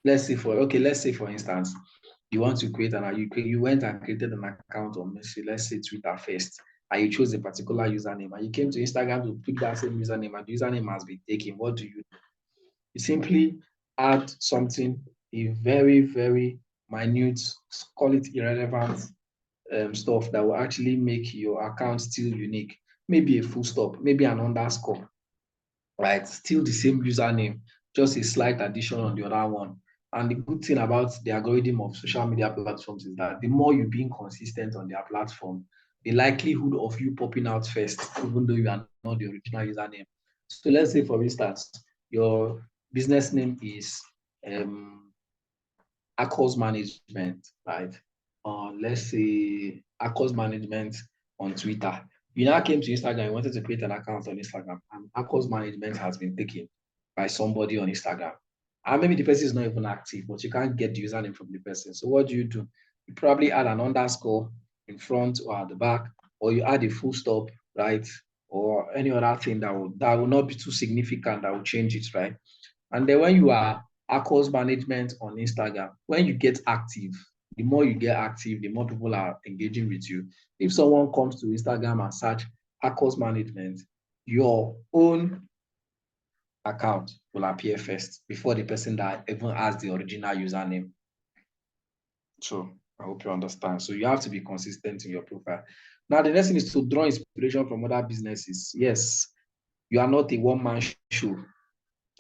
let's say for instance, you want to create you went and created an account on let's say Twitter first, and you chose a particular username, and you came to Instagram to pick that same username, and the username has been taken. What do? You simply add something, a very, very minute, call it irrelevant stuff that will actually make your account still unique. Maybe a full stop, maybe an underscore, right? Still the same username, just a slight addition on the other one. And the good thing about the algorithm of social media platforms is that the more you being consistent on their platform, the likelihood of you popping out first, even though you are not the original username. So let's say, for instance, your business name is Accords Management, right? Let's say Accords Management on Twitter. You now came to Instagram, you wanted to create an account on Instagram, and Accords Management has been taken by somebody on Instagram. And maybe the person is not even active, but you can't get the username from the person. So what do? You probably add an underscore in front or at the back, or you add a full stop, right? Or any other thing that will not be too significant, that will change it, right? And then when you are Accords Management on Instagram, when you get active, the more you get active, the more people are engaging with you. If someone comes to Instagram and search Accords Management, your own account will appear first before the person that even has the original username. So I hope you understand. So you have to be consistent in your profile. Now, the next thing is to draw inspiration from other businesses. Yes, you are not a one-man show.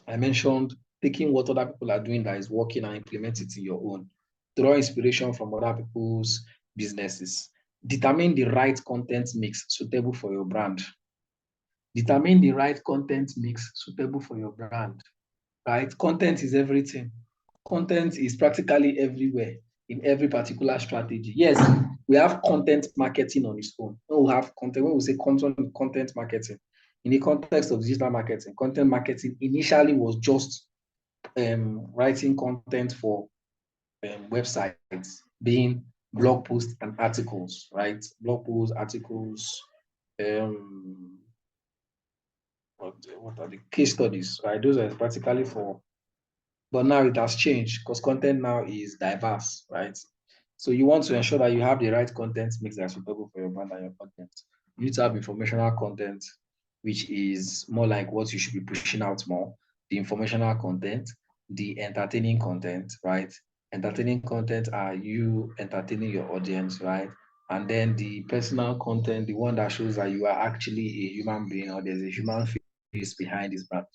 I mentioned taking what other people are doing that is working and implement it in your own. Draw inspiration from other people's businesses. Determine the right content mix suitable for your brand. Determine the right content mix suitable for your brand, right? Content is everything. Content is practically everywhere in every particular strategy. Yes, we have content marketing on its own. When we say content marketing, in the context of digital marketing, content marketing initially was just writing content for websites, being blog posts and articles, right? Blog posts, articles, what are the case studies, right? Those are practically for, but now it has changed because content now is diverse, right? So you want to ensure that you have the right content mix that's suitable for your brand and your audience. You need to have informational content, which is more like what you should be pushing out more, the informational content, the entertaining content, right? Entertaining content are you entertaining your audience, right? And then the personal content, the one that shows that you are actually a human being or there's a human face behind this brand.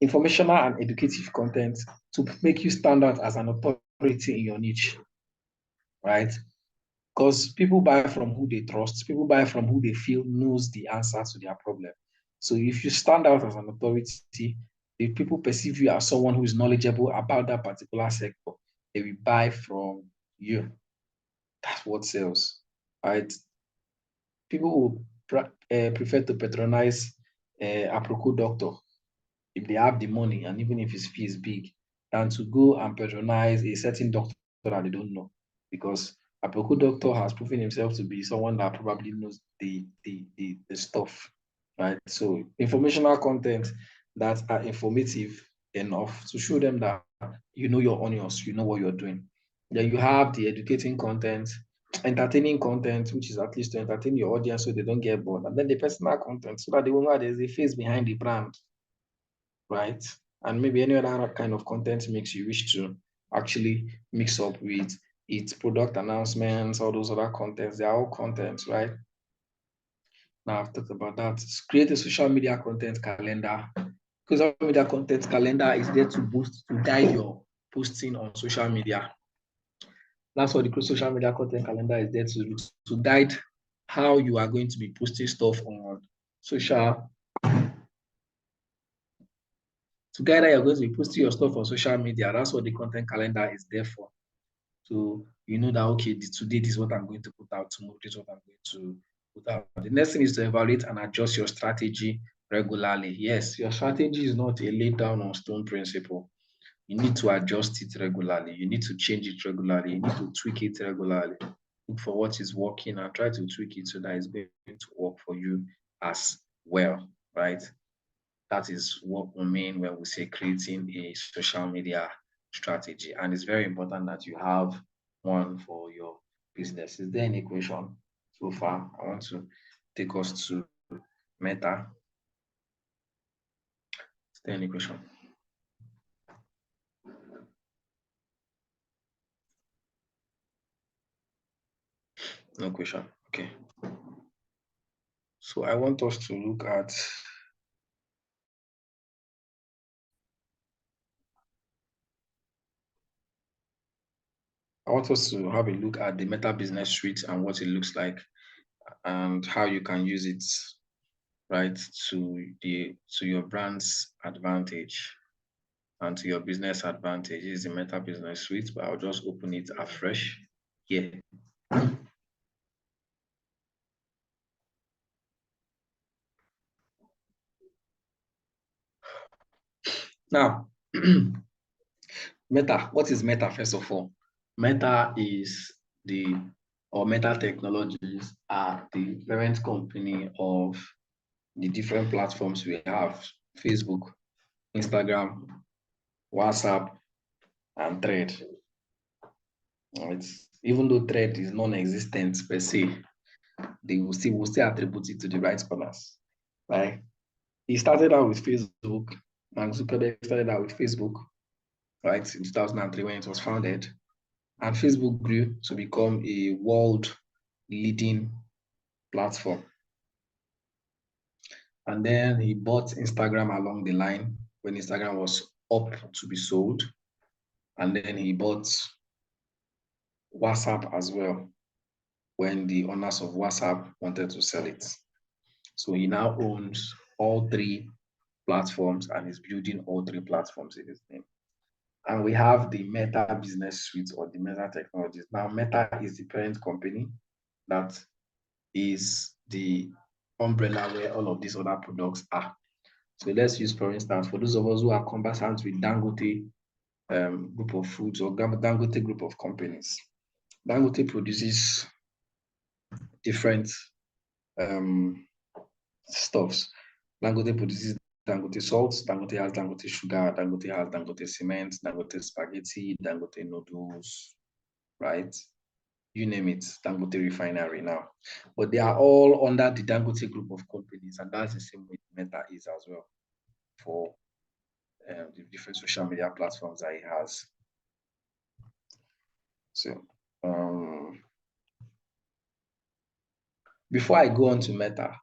Informational and educative content to make you stand out as an authority in your niche, right? Because people buy from who they trust, people buy from who they feel knows the answer to their problem. So if you stand out as an authority, if people perceive you as someone who is knowledgeable about that particular sector, they will buy from you. That's what sells, right? People will prefer to patronize a Aproko doctor if they have the money and even if his fee is big, than to go and patronize a certain doctor that they don't know. Because a Aproko doctor has proven himself to be someone that probably knows the stuff, right? So informational content that are informative enough to show them that you know your onions, you know what you're doing. Then you have the educating content, entertaining content, which is at least to entertain your audience so they don't get bored. And then the personal content, so that they will know there's a face behind the brand, right? And maybe any other kind of content mix you wish to actually mix up with its product announcements, all those other contents, they are all contents, right? Now I've talked about that. Create a social media content calendar. Because social media content calendar is there to boost, to guide your posting on social media. That's what the social media content calendar is there to guide how you are going to be posting stuff on social, to guide how you're going to be posting your stuff on social media. That's what the content calendar is there for. So you know that, okay, today this is what I'm going to put out, tomorrow this is what I'm going to put out. The next thing is to evaluate and adjust your strategy regularly. Yes, your strategy is not a laid down on stone principle. You need to adjust it regularly. You need to change it regularly. You need to tweak it regularly. Look for what is working and try to tweak it so that it's going to work for you as well, right? That is what we mean when we say creating a social media strategy. And it's very important that you have one for your business. Is there any question so far? I want to take us to Meta. Is there any question? No question. Okay. So I want us to look at to have a look at the Meta Business Suite and what it looks like and how you can use it, right, to your brand's advantage and to your business advantage. This is the Meta Business Suite, but I'll just open it afresh here. Now, Meta, what is Meta first of all? Meta is Meta Technologies are the parent company of the different platforms we have: Facebook, Instagram, WhatsApp, and Thread. Even though Thread is non-existent per se, they will still attribute it to the right corners, right? He started out with Facebook, and Zuckerberg started out with Facebook, right, in 2003 when it was founded. And Facebook grew to become a world leading platform. And then he bought Instagram along the line when Instagram was up to be sold. And then he bought WhatsApp as well when the owners of WhatsApp wanted to sell it. So he now owns all three platforms and is building all three platforms in his name. And we have the Meta Business Suite or the Meta Technologies. Now, Meta is the parent company that is the umbrella where all of these other products are. So let's use, for instance, for those of us who are conversant with Dangote group of foods or Dangote group of companies. Dangote produces different stuffs. Dangote produces Dangote salt, Dangote has Dangote sugar, Dangote has Dangote cement, Dangote spaghetti, Dangote noodles, right? You name it, Dangote refinery now. But they are all under the Dangote group of companies, and that's the same way Meta is as well for the different social media platforms that it has. So before I go on to Meta,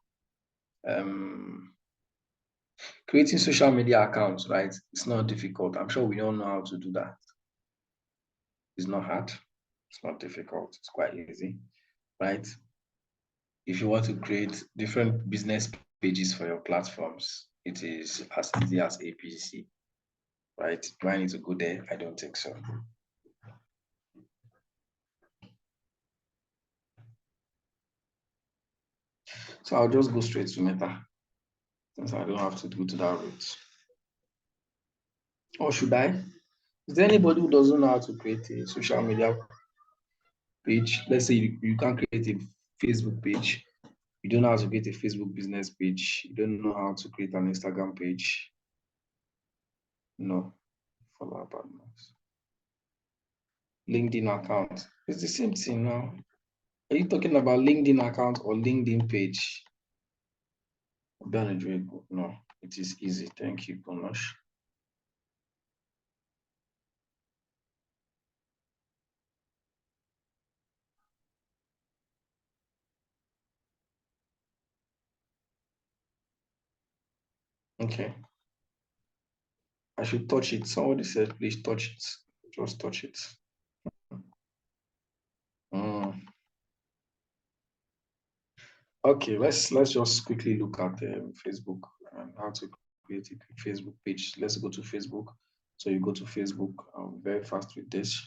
creating social media accounts, right? It's not difficult. I'm sure we all know how to do that. It's not hard. It's not difficult. It's quite easy, right? If you want to create different business pages for your platforms, it is as easy as APC, right? Do I need to go there? I don't think so. So I'll just go straight to Meta, since I don't have to go to that route. Or should I? Is there anybody who doesn't know how to create a social media page? Let's say you can't create a Facebook page. You don't know how to create a Facebook business page. You don't know how to create an Instagram page. No. Follow up partners. LinkedIn account. It's the same thing now. Are you talking about LinkedIn account or LinkedIn page? No, it is easy. Thank you, Konosh. Okay. I should touch it. Somebody said, please touch it. Just touch it. Okay, let's just quickly look at Facebook and how to create a Facebook page. Let's go to Facebook. So you go to Facebook. I'm very fast with this.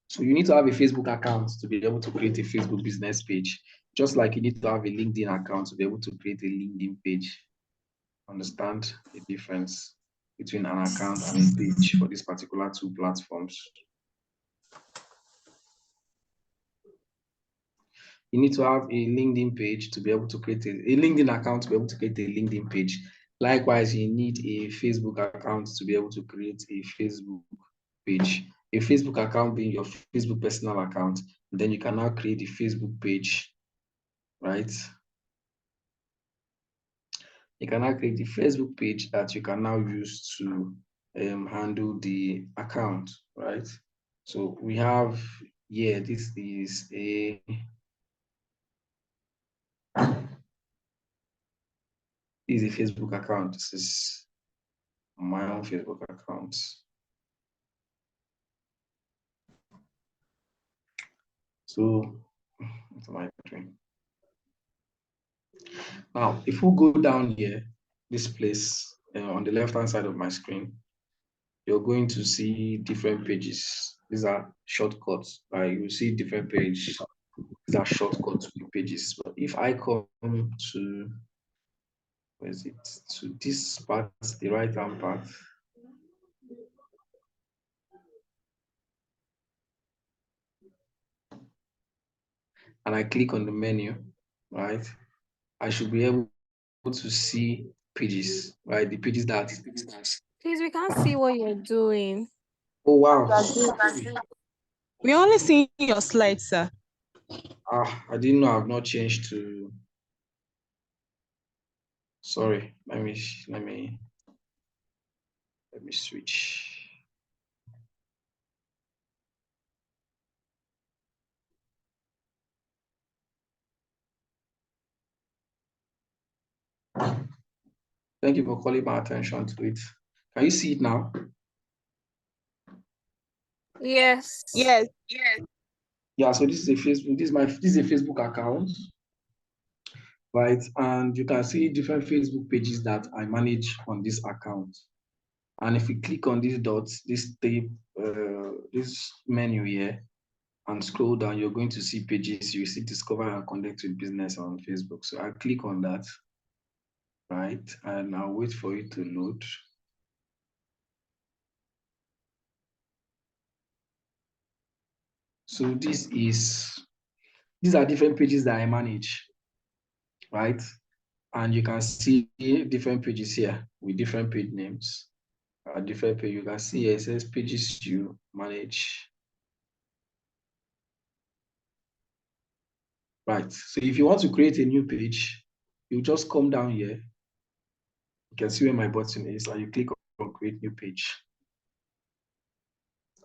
So you need to have a Facebook account to be able to create a Facebook business page, just like you need to have a LinkedIn account to be able to create a LinkedIn page. Understand the difference between an account and a page for these particular two platforms. You need to have a LinkedIn page to be able to create a LinkedIn account to be able to create a LinkedIn page. Likewise, you need a Facebook account to be able to create a Facebook page. A Facebook account being your Facebook personal account, and then you can now create a Facebook page, right? You can now create a Facebook page that you can now use to handle the account, right? So we have here, this is a Facebook account. This is my own Facebook account. So what am I doing? Now, if we go down here, this place on the left-hand side of my screen, you're going to see different pages. These are shortcuts, right? You see different pages. These are shortcuts pages. But if I come to, where is it? To this part, the right-hand part. And I click on the menu, right? I should be able to see pages, right? The pages that. Please, we can't see what you're doing. Oh, wow. We only see your slides, sir. I didn't know I've not changed to. Sorry, let me switch. Thank you for calling my attention to it. Can you see it now? Yes. Yes. Yeah, so this is a Facebook, this is a Facebook account, right? And you can see different Facebook pages that I manage on this account. And if we click on these dots, this menu here, and scroll down, you're going to see pages. You see discover and connect with business on Facebook. So I click on that, right? And I'll wait for it to load. So these are different pages that I manage, right? And you can see different pages here with different page names. Different page, you can see here, it says pages you manage. Right, so if you want to create a new page, you just come down here. You can see where my button is, and you click on create new page.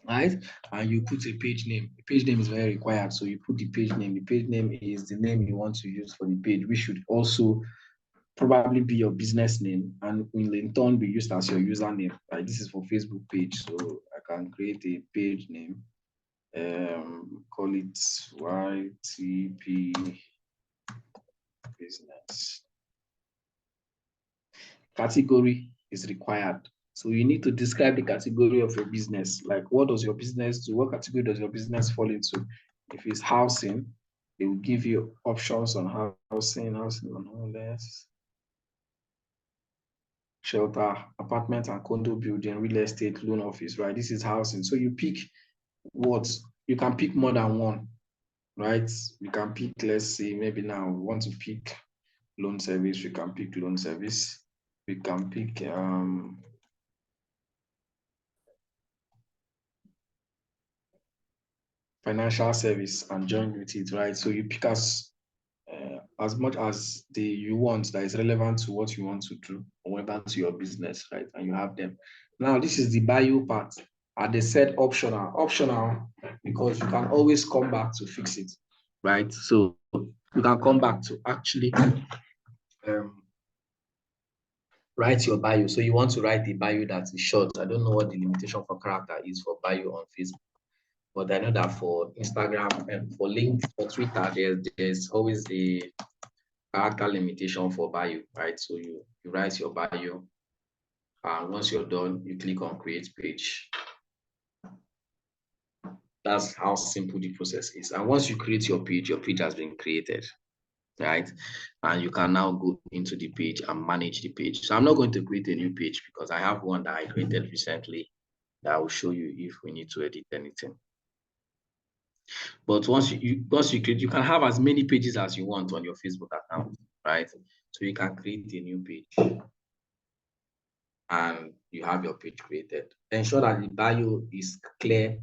Right, and you put a page name. The page name is very required, so you put the page name. The page name is the name you want to use for the page, which should also probably be your business name and will in turn be used as your username. Right, this is for Facebook page, so I can create a page name. Call it YTP business. Category is required. So you need to describe the category of your business. Like, what does your business do? What category does your business fall into? If it's housing, they will give you options on housing on homeless, shelter, apartment and condo building, real estate, loan office, right? This is housing. So you pick what, you can pick more than one, right? You can pick, let's say, maybe now we want to pick loan service, we can pick loan service. We can pick financial service and join with it, right? So you pick as much as you want that is relevant to what you want to do or relevant to your business, right? And you have them. Now, this is the bio part. And they said optional. Optional because you can always come back to fix it, right? So you can come back to actually write your bio. So you want to write the bio that is short. I don't know what the limitation for character is for bio on Facebook. But I know that for Instagram and for LinkedIn, for Twitter, there's always a character limitation for bio, right? So you write your bio, and once you're done, you click on create page. That's how simple the process is. And once you create your page has been created, right? And you can now go into the page and manage the page. So I'm not going to create a new page because I have one that I created recently that I will show you if we need to edit anything. But once you create, you can have as many pages as you want on your Facebook account, right? So you can create a new page and you have your page created. Ensure that the bio is clear,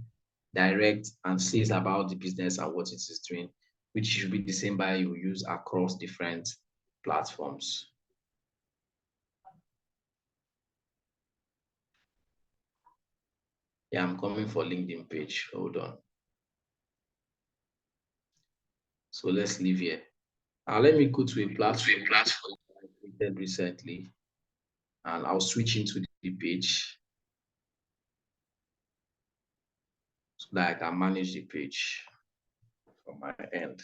direct, and says about the business and what it is doing, which should be the same bio you use across different platforms. Yeah, I'm coming for LinkedIn page. Hold on. So let's leave here. Let me go to a platform I created recently, and I'll switch into the page so that I can manage the page from my end.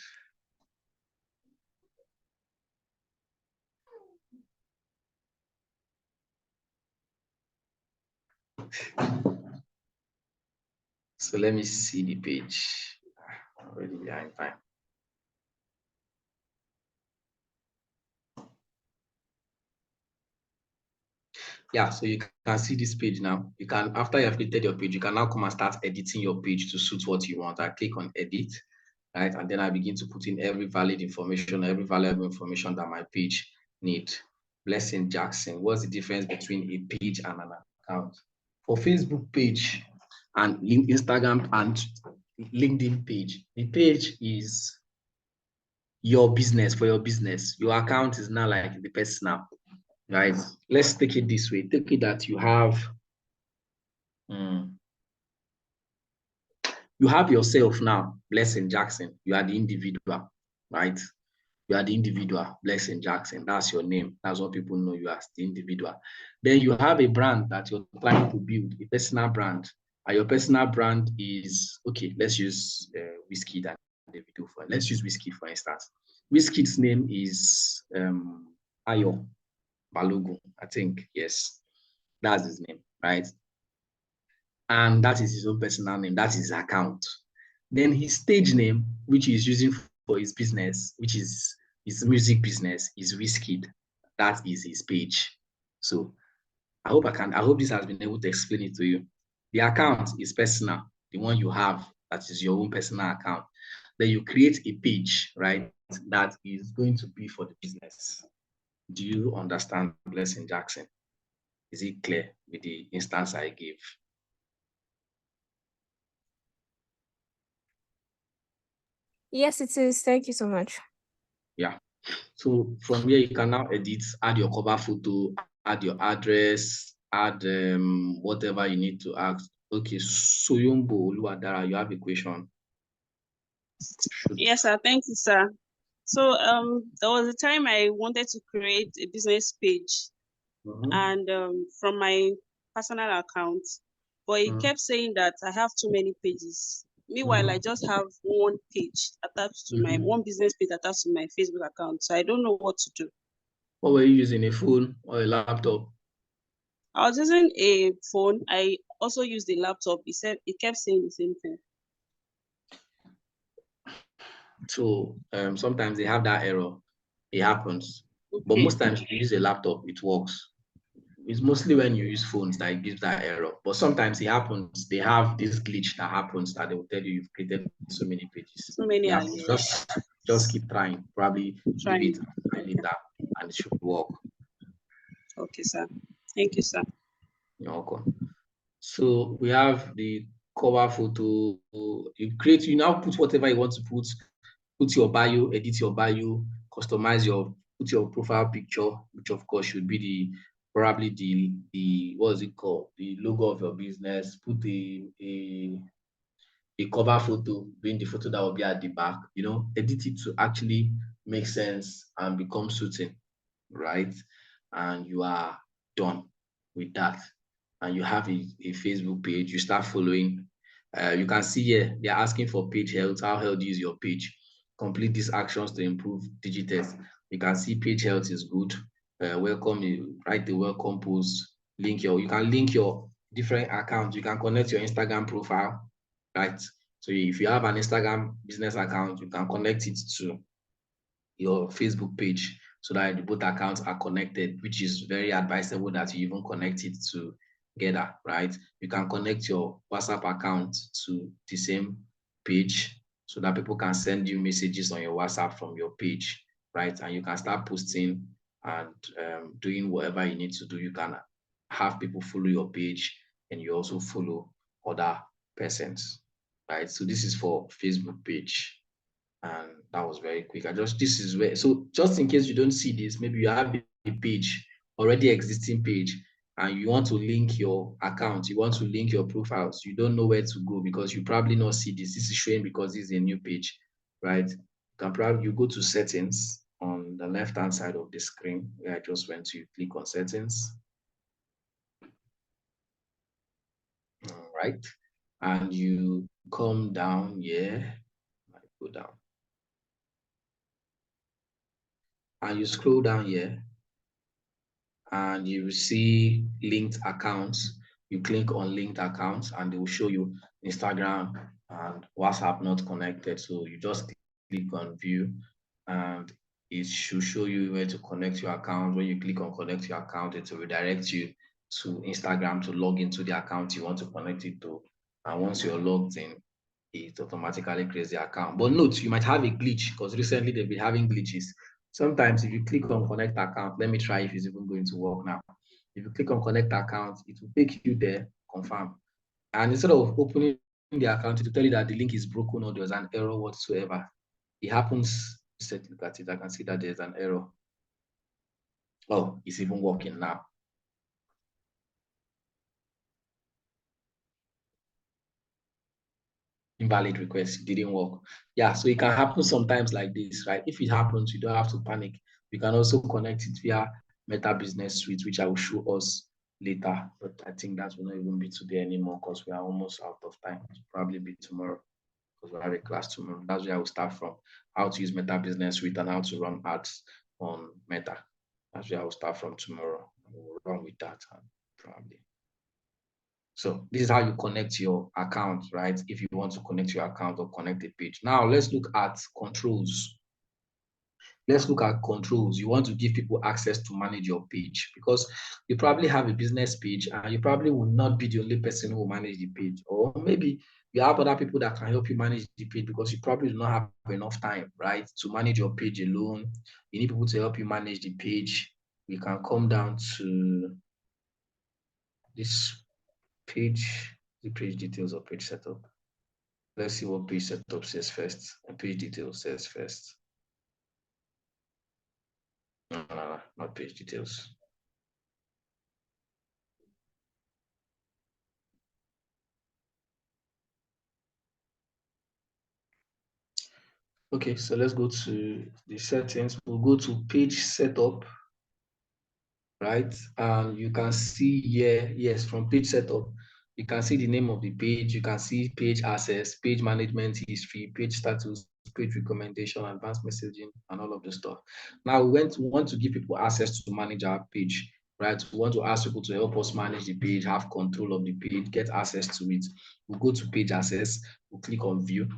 So let me see the page. I'm already behind time. Yeah, so you can see this page now. You can, after you have created your page, you can now come and start editing your page to suit what you want. I click on edit, right? And then I begin to put in every valid information, every valuable information that my page needs. Blessing Jackson, what's the difference between a page and an account? For Facebook page and Instagram and LinkedIn page, the page is your business, for your business. Your account is now like the personal, right? Let's take it this way. Take it that you have yourself now, Blessing Jackson. You are the individual, right? You are the individual, Blessing Jackson. That's your name. That's what people know you as, the individual. Then you have a brand that you're trying to build, a personal brand. And your personal brand is, okay, let's use Whiskey that Davido for. Let's use Whiskey for instance. Whiskey's name is Ayo Balogun, I think. Yes, that's his name, right? And that is his own personal name. That is his account. Then his stage name, which he's using for his business, which is his music business, is Wizkid. That is his page. So I hope this has been able to explain it to you. The account is personal, the one you have, that is your own personal account. Then you create a page, right, that is going to be for the business. Do you understand, Blessing Jackson? Is it clear with the instance I gave? Yes, it is. Thank you so much. Yeah. So from here, you can now edit, add your cover photo, add your address, add whatever you need to add. Okay, Soyombo Oluwadara, you have a question. Yes, sir. Thank you, sir. So there was a time I wanted to create a business page and from my personal account, but it kept saying that I have too many pages. Meanwhile, I just have one page attached to my one business page attached to my Facebook account. So I don't know what to do. What were you using, a phone or a laptop? I was using a phone. I also used the laptop. It kept saying the same thing. So sometimes they have that error. It happens. Okay. But most times if you use a laptop, it works. It's mostly when you use phones that it gives that error. But sometimes it happens. They have this glitch that happens that they will tell you you've created so many pages. So many just keep trying. Probably leave it later and it should work. Okay, sir. Thank you, sir. You're welcome. So we have the cover photo. You now put whatever you want to put your bio, edit your bio, customize put your profile picture, which of course should be probably the what is it called? The logo of your business. Put a cover photo, being the photo that will be at the back, edit it to actually make sense and become suiting, right? And you are done with that. And you have a Facebook page, you start following. You can see here, they're asking for page health. How healthy is your page? Complete these actions to improve digitals. You can see page health is good. Welcome, you write the welcome post, you can link your different accounts. You can connect your Instagram profile, right? So if you have an Instagram business account, you can connect it to your Facebook page so that both accounts are connected, which is very advisable that you even connect it together, right? You can connect your WhatsApp account to the same page so that people can send you messages on your WhatsApp from your page, right? And you can start posting and doing whatever you need to do. You can have people follow your page and you also follow other persons, right? So this is for Facebook page. And that was very quick. So just in case you don't see this, maybe you have a page, already existing page, and you want to link your account, you want to link your profiles, you don't know where to go because you probably not see this. This is showing because this is a new page, right? You go to settings on the left-hand side of the screen where I just went to, click on settings. All right. And you come down here, go down. And you scroll down here and you will see linked accounts. You click on linked accounts and they will show you Instagram and WhatsApp not connected. So you just click on view and it should show you where to connect your account. When you click on connect your account, it will redirect you to Instagram to log into the account you want to connect it to. And once you're logged in, it automatically creates the account. But note, you might have a glitch because recently they've been having glitches. Sometimes if you click on connect account, let me try if it's even going to work now. If you click on connect account, it will take you there, confirm. And instead of opening the account, it will tell you that the link is broken or there's an error whatsoever. It happens, let's look at it, I can see that there's an error. Oh, it's even working now. Invalid request, didn't work. Yeah, so it can happen sometimes like this, right? If it happens, you don't have to panic. You can also connect it via Meta Business Suite, which I will show us later. But I think that will not even be today anymore because we are almost out of time. It'll probably be tomorrow because we have a class tomorrow. That's where I will start from. How to use Meta Business Suite and how to run ads on Meta. That's where I will start from tomorrow. We'll run with that probably. So this is how you connect your account, right? If you want to connect your account or connect a page. Now let's look at controls. Let's look at controls. You want to give people access to manage your page because you probably have a business page and you probably will not be the only person who will manage the page. Or maybe you have other people that can help you manage the page because you probably do not have enough time, right, to manage your page alone. You need people to help you manage the page. We can come down to this page, the page details or page setup. Let's see what page setup says first and page details says first. No, not page details. Okay, so let's go to the settings. We'll go to page setup, right? And you can see here, yes, from page setup, you can see the name of the page. You can see page access, page management history, page status, page recommendation, advanced messaging, and all of the stuff. Now we want to give people access to manage our page, right? We want to ask people to help us manage the page, have control of the page, get access to it. We'll go to page access, we'll click on view.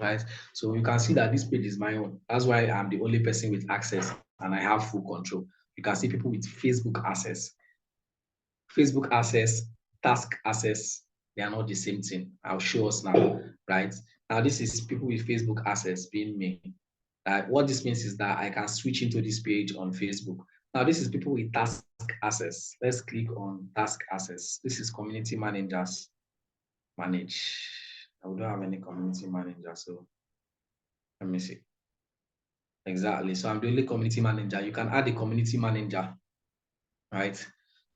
Right, so you can see that this page is my own. That's why I'm the only person with access and I have full control. You can see people with Facebook access, task access. They are not the same thing. I'll show us now. Right now, this is people with Facebook access being me. What this means is that I can switch into this page on Facebook. Now, this is people with task access. Let's click on task access. This is community managers. Manage. I don't have any community manager, so let me see. Exactly. So I'm the only community manager. You can add a community manager, right?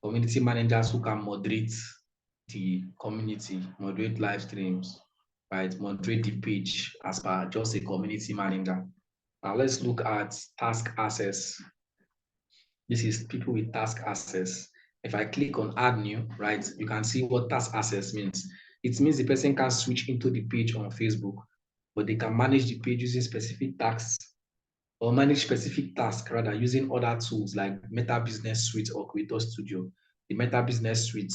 Community managers who can moderate the community, moderate live streams, right? Moderate the page as per just a community manager. Now let's look at task access. This is people with task access. If I click on add new, right, you can see what task access means. It means the person can switch into the page on Facebook, but they can manage the page using specific tasks or manage specific tasks rather using other tools like Meta Business Suite or Creator Studio. The Meta Business Suite,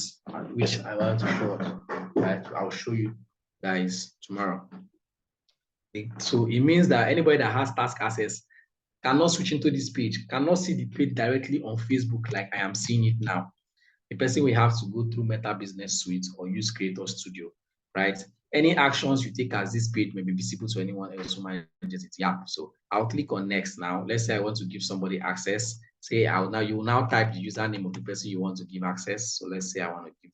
which I want to show, right? I'll show you guys tomorrow. So it means that anybody that has task access cannot switch into this page, cannot see the page directly on Facebook like I am seeing it now. The person will have to go through Meta Business Suite or use Creator Studio, right? Any actions you take as this page may be visible to anyone else who manages it. Yeah, so I'll click on next now. Let's say I want to give somebody access. Say you will now type the username of the person you want to give access. So let's say I want to give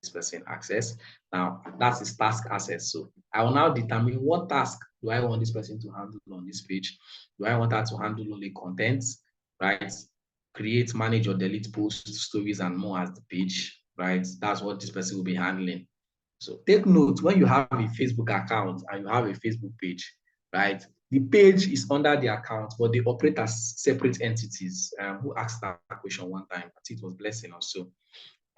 this person access. Now that's his task access. So I will now determine what task do I want this person to handle on this page. Do I want her to handle only content, right? Create, manage, or delete posts, stories, and more as the page, right? That's what this person will be handling. So take note, when you have a Facebook account and you have a Facebook page, right? The page is under the account, but they operate as separate entities. Who asked that question one time? I think it was Blessing also.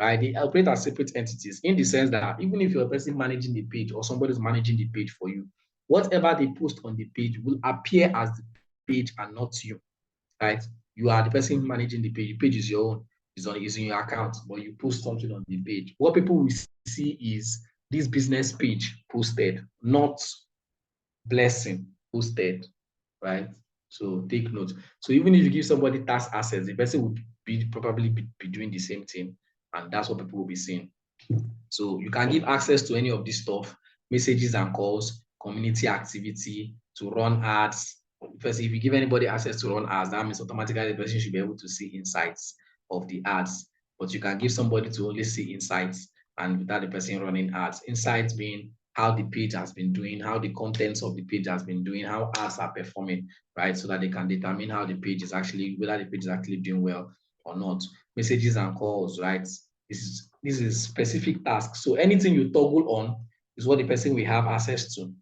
Right? They operate as separate entities in the sense that even if you're a person managing the page or somebody's managing the page for you, whatever they post on the page will appear as the page and not you, right? You are the person managing the page. The page is your own. It's in your account, but you post something on the page. What people will see is this business page posted, not Blessing posted, right? So take note. So even if you give somebody task access, the person would probably be doing the same thing, and that's what people will be seeing. So you can give access to any of this stuff, messages and calls, community activity, to run ads. Because if you give anybody access to run ads, that means automatically the person should be able to see insights of the ads. But you can give somebody to only see insights and without the person running ads. Insights being how the page has been doing, how the contents of the page has been doing, how ads are performing, right? So that they can determine how the page is actually, whether the page is actually doing well or not. Messages and calls, right? This is specific tasks. So anything you toggle on is what the person will have access to.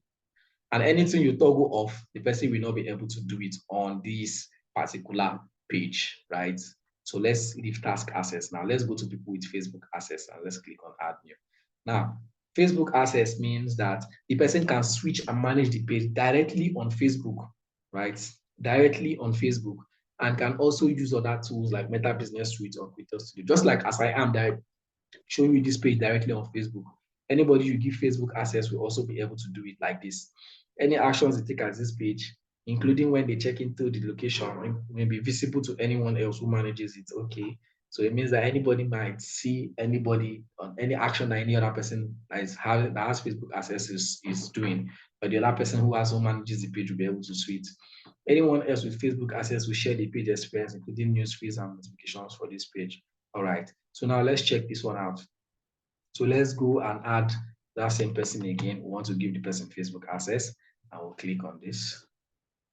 And anything you toggle off, the person will not be able to do it on this particular page, right? So let's leave task access. Now let's go to people with Facebook access and let's click on add new. Now, Facebook access means that the person can switch and manage the page directly on Facebook, right? Directly on Facebook. and can also use other tools like Meta Business Suite or Creator Studio. Just like as I am that showing you this page directly on Facebook. Anybody you give Facebook access will also be able to do it like this. Any actions they take at this page, including when they check into the location, may be visible to anyone else who manages it. Okay. So it means that anybody might see anybody on any action that any other person that has Facebook access is doing, but the other person who manages the page will be able to see it. Anyone else with Facebook access will share the page experience, including news feeds and notifications for this page. All right. So now let's check this one out. So let's go and add that same person again. We want to give the person Facebook access. I will click on this.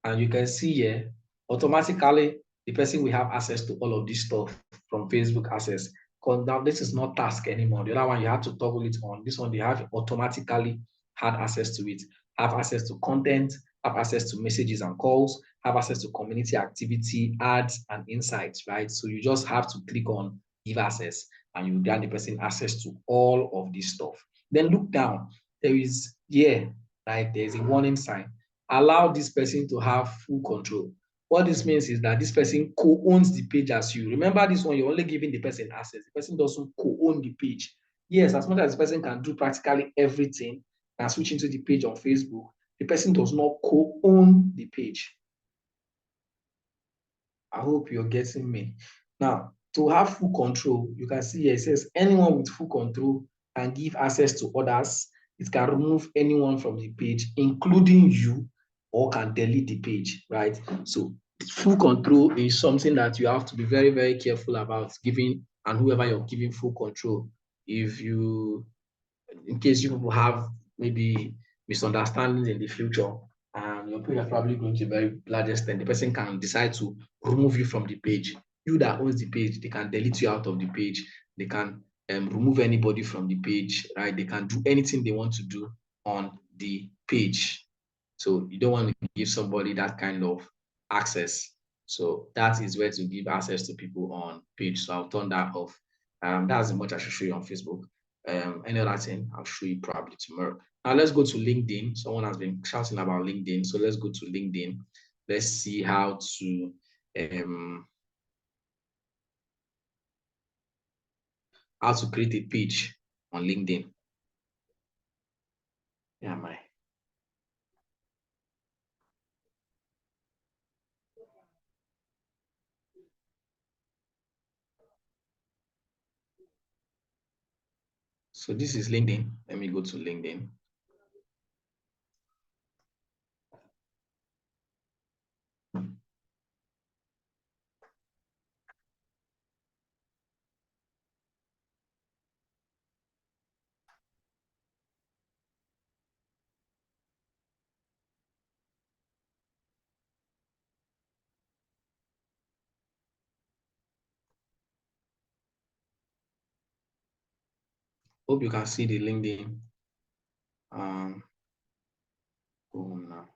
And you can see here, automatically, the person will have access to all of this stuff from Facebook access. Because now this is not task anymore. The other one, you have to toggle it on. This one, they have automatically had access to it, have access to content, have access to messages and calls, have access to community activity, ads, and insights, right? So you just have to click on give access and you grant the person access to all of this stuff. Then look down. There is here, right? There's a warning sign. Allow this person to have full control. What this means is that this person co-owns the page as you. Remember this one, you're only giving the person access. The person doesn't co-own the page. Yes, as much as the person can do practically everything and switch into the page on Facebook, the person does not co-own the page. I hope you're getting me. Now, to have full control, you can see here it says anyone with full control can give access to others. It can remove anyone from the page, including you, or can delete the page, right? So full control is something that you have to be very, very careful about giving, and whoever you're giving full control. If you, in case you people have maybe misunderstandings in the future, and your page is probably going to a very large extent, the person can decide to remove you from the page. You that owns the page, they can delete you out of the page. They can remove anybody from the page, right? They can do anything they want to do on the page. So you don't want to give somebody that kind of access. So that is where to give access to people on page. So I'll turn that off. That's as much I should show you on Facebook. Any other thing, I'll show you probably tomorrow. Now let's go to LinkedIn. Someone has been shouting about LinkedIn. So let's go to LinkedIn. Let's see how to create a page on LinkedIn. Yeah, my. So this is LinkedIn. Let me go to LinkedIn. Hope you can see the LinkedIn. Go home now.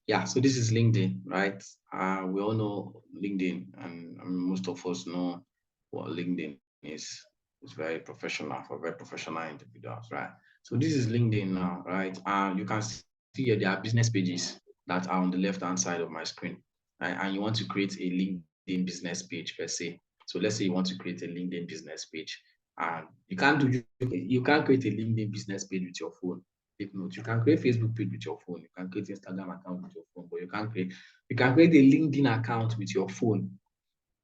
Yeah, so this is LinkedIn, right? We all know LinkedIn, and most of us know what LinkedIn is. It's very professional for very professional individuals, right? So this is LinkedIn now, right? You can see here there are business pages that are on the left-hand side of my screen, right? And you want to create a LinkedIn business page per se. So let's say you want to create a LinkedIn business page, and you can't create a LinkedIn business page with your phone. Take note, you can create Facebook page with your phone, you can create Instagram account with your phone, but you can create a LinkedIn account with your phone,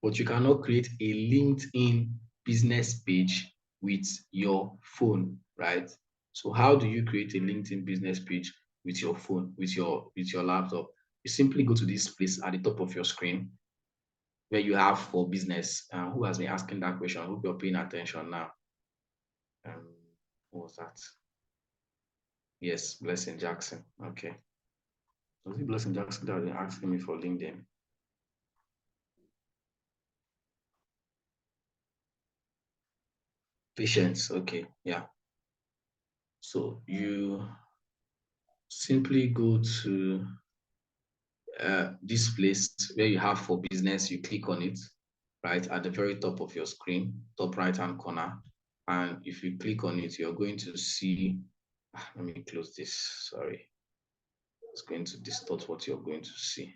but you cannot create a LinkedIn business page with your phone, right? So how do you create a LinkedIn business page with your phone, with your laptop? You simply go to this place at the top of your screen where you have for business. Who has been asking that question? I hope you're paying attention now. What was that? Yes, Blessing Jackson. Okay. Was it Blessing Jackson that was asking me for LinkedIn? Patience. Okay. Yeah. So you simply go to this place where you have for business. You click on it, right at the very top of your screen, top right hand corner. And if you click on it, you're going to see Let me close this. Sorry. It's going to distort what you're going to see.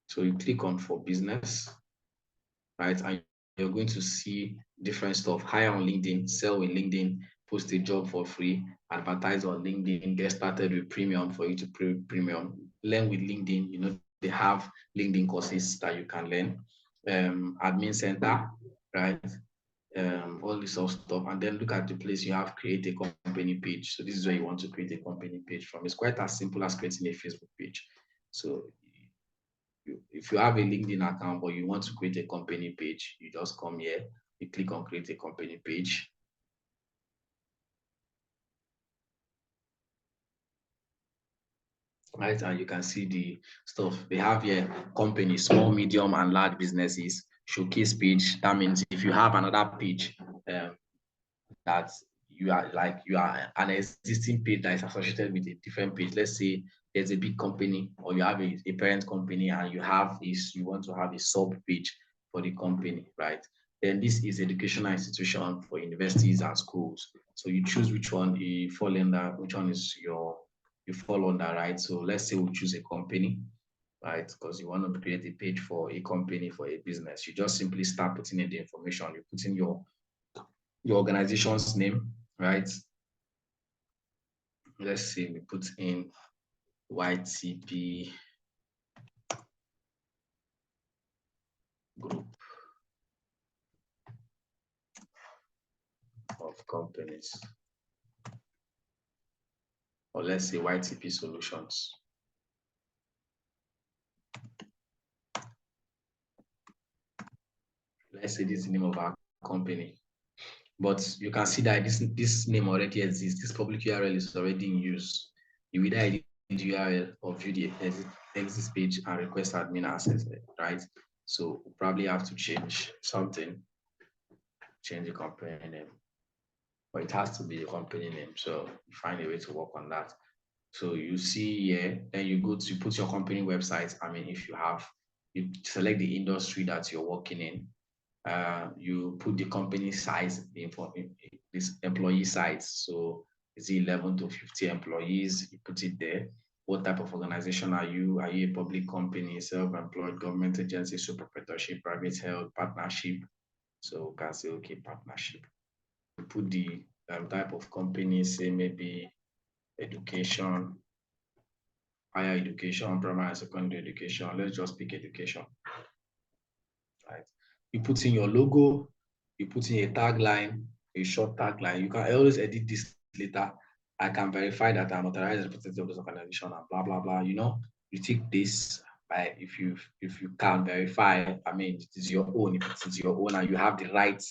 So you click on for business, right? And you're going to see different stuff. Hire on LinkedIn, sell with LinkedIn, post a job for free, advertise on LinkedIn, get started with premium for you to pay premium, learn with LinkedIn. You know, they have LinkedIn courses that you can learn. Admin center, right? All this sort of stuff, and then look at the place you have create a company page. So this is where you want to create a company page from. It's quite as simple as creating a Facebook page. So if you have a LinkedIn account but you want to create a company page, you just come here, you click on create a company page. Right, and you can see the stuff they have here: companies, small, medium, and large businesses, showcase page. That means if you have another page that you are an existing page that is associated with a different page. Let's say there's a big company or you have a parent company and you want to have a sub page for the company, right? Then this is educational institution for universities and schools. So you choose which one you fall under, which one is you fall under, right? So let's say we choose a company, right? Because you want to create a page for a company, for a business. You just simply start putting in the information. You put in your organization's name, right? Let's say we put in YTP group of companies, or let's say YTP solutions. Let's say this is the name of our company. But you can see that this name already exists. This public URL is already in use. You will edit the URL or view the exit page and request admin access, right? So we'll probably have to change something, change the company name. But it has to be the company name. So you find a way to work on that. So you see here, then you put your company website. I mean, if you you select the industry that you're working in. You put the company size in this employee size. So is it 11 to 50 employees? You put it there. What type of organization are you? Are you a public company, self-employed, government agency, sole proprietorship, private health, partnership? So you can say, okay, partnership. You put the type of company, say maybe education, higher education, primary and secondary education. Let's just pick education. Right. You put in your logo, you put in a tagline, a short tagline. You can always edit this later. I can verify that I'm authorized representative of this organization and blah blah blah. You know, you take this by if you can verify. I mean, it is your own. If it is your own, and you have the right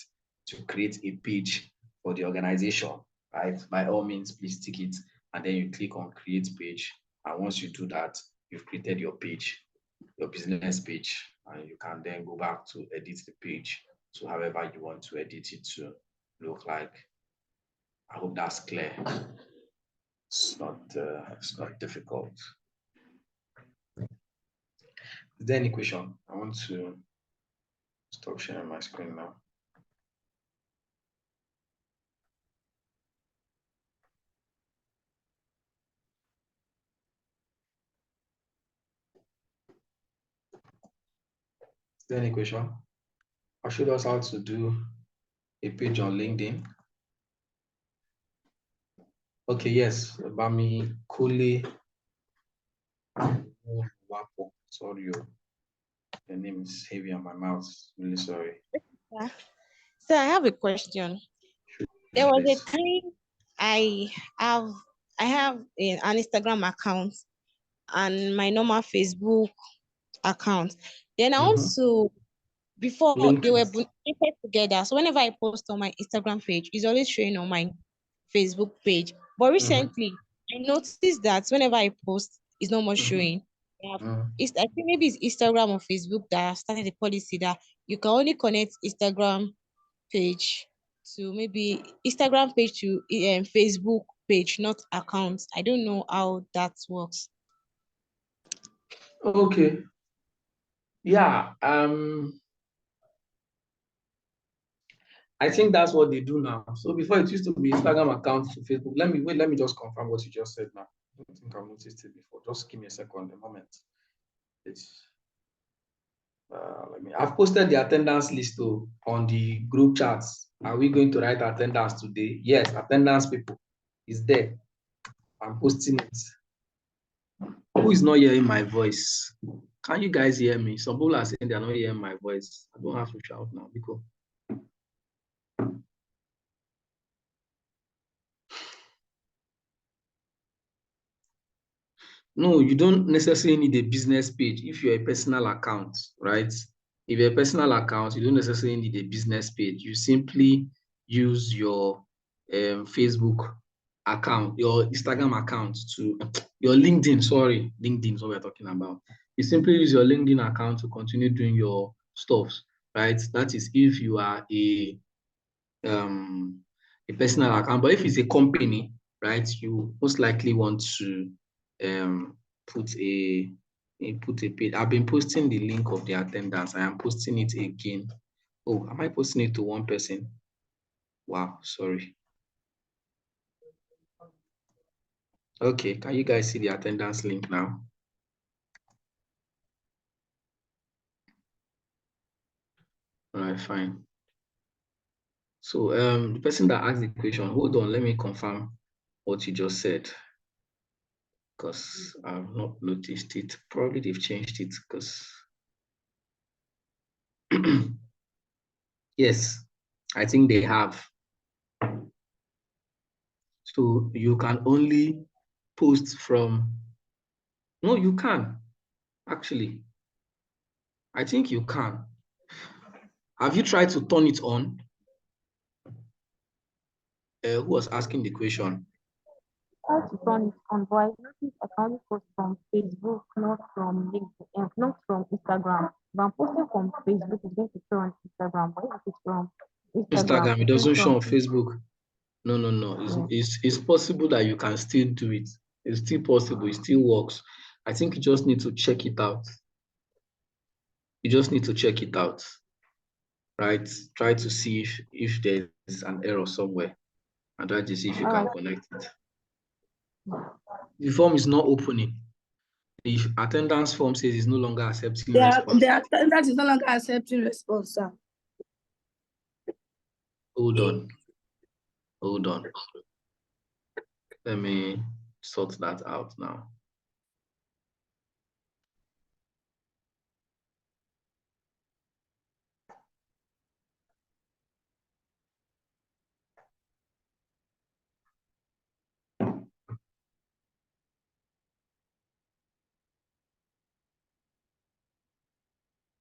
to create a page for the organization, right? By all means, please tick it, and then you click on create page. And once you do that, you've created your page, your business page, and you can then go back to edit the page to however you want to edit it to look like. I hope that's clear. It's not difficult. Is there any question? I want to stop sharing my screen now. Is there any question? I showed us how to do a page on LinkedIn. Okay, yes, Bami Kule Wapo. Sorry, the name is heavy on my mouth. Really sorry. Yeah. So I have a question. There was a time I have an Instagram account and my normal Facebook account. Then I want to, before they were put together. So whenever I post on my Instagram page, it's always showing on my Facebook page. But recently, I noticed that whenever I post, it's not much showing. I think maybe it's Instagram or Facebook that started the policy that you can only connect Instagram page to maybe Instagram page to Facebook page, not accounts. I don't know how that works. Okay. Yeah. I think that's what they do now. So before it used to be Instagram account to Facebook. Let me just confirm what you just said now. I think I've noticed it before. Just give me a second, a moment. It's I've posted the attendance list on the group chats. Are we going to write attendance today? Yes, attendance people is there. I'm posting it. Who is not hearing my voice? Can you guys hear me? Some people are saying they're not hearing my voice. I don't have to shout now because no, you don't necessarily need a business page if you're a personal account, right? If you're a personal account, you don't necessarily need a business page. You simply use your Facebook account, your Instagram account your LinkedIn, sorry, LinkedIn is what we're talking about. You simply use your LinkedIn account to continue doing your stuff, right? That is if you are a personal account. But if it's a company, right, you most likely want to put a page. I've been posting the link of the attendance. I am posting it again. Oh, am I posting it to one person? Wow, sorry. Okay, can you guys see the attendance link now? All right, fine. So the person that asked the question, hold on, let me confirm what you just said, because I've not noticed it. Probably they've changed it because yes, I think they have. So you can only post from, no, you can, actually. I think you can. Have you tried to turn it on? Who was asking the question? How to turn it on, but I noticed I can only post from Facebook, not from LinkedIn, not from Instagram. If I'm posting from Facebook, it's going to show on Instagram. But if it's from Instagram, it it's doesn't show from on Facebook. No. It's possible that you can still do it. It's still possible. It still works. I think you just need to check it out. You just need to check it out, right? Try to see if there's an error somewhere and try to see if you can connect it. The form is not opening. The attendance form says it's no longer accepting response. The attendance is no longer accepting response, sir. Hold on. Let me sort that out now.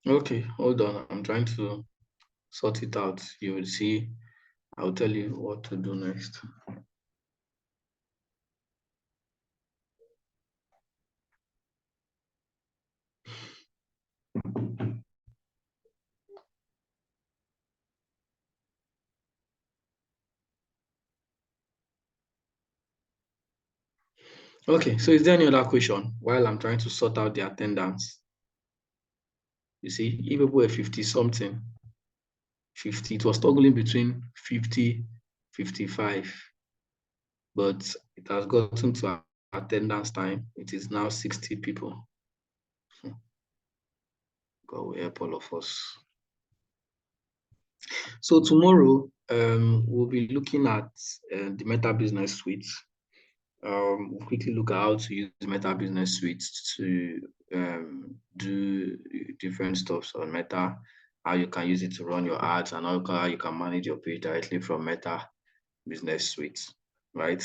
Okay, hold on. I'm trying to sort it out. You will see. I'll tell you what to do next. Okay, so is there any other question while I'm trying to sort out the attendance? You see, if people were 50 something, 50, it was toggling between 50, 55, but it has gotten to attendance time. It is now 60 people. God will help all of us. So tomorrow, we'll be looking at the Meta Business Suite. We'll quickly look at how to use the Meta Business Suite to do different stuff on Meta, how you can use it to run your ads, and how you can manage your page directly from Meta Business Suite, right?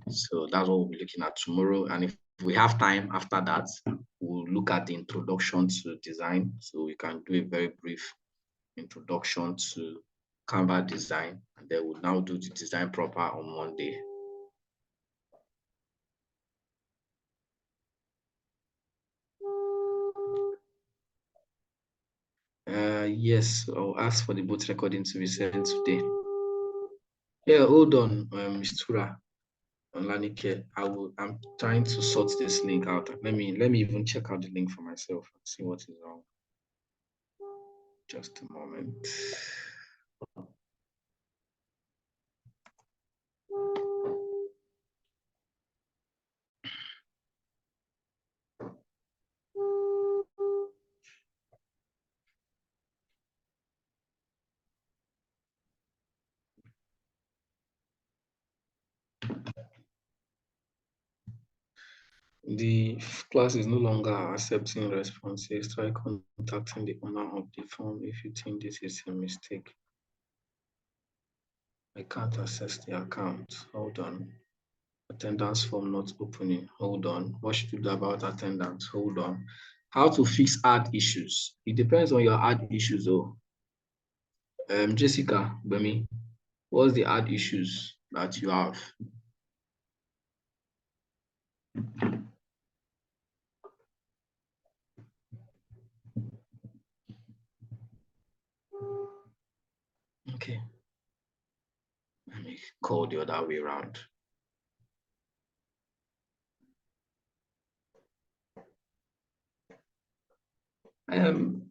So that's what we'll be looking at tomorrow. And if we have time after that, we'll look at the introduction to design. So we can do a very brief introduction to Canva design, and then we'll now do the design proper on Monday. Yes, I'll ask for the both recording to be sent today. Yeah, hold on, Ms. Tura. Lanike, I'm trying to sort this link out. Let me even check out the link for myself and see what is wrong. Just a moment. The class is no longer accepting responses. Try contacting the owner of the form if you think this is a mistake. I can't access the account. Hold on. Attendance form not opening. Hold on. What should you do about attendance? Hold on. How to fix ad issues? It depends on your ad issues, though. Jessica, Bemi, what's the ad issues that you have? Okay. Let me call the other way around.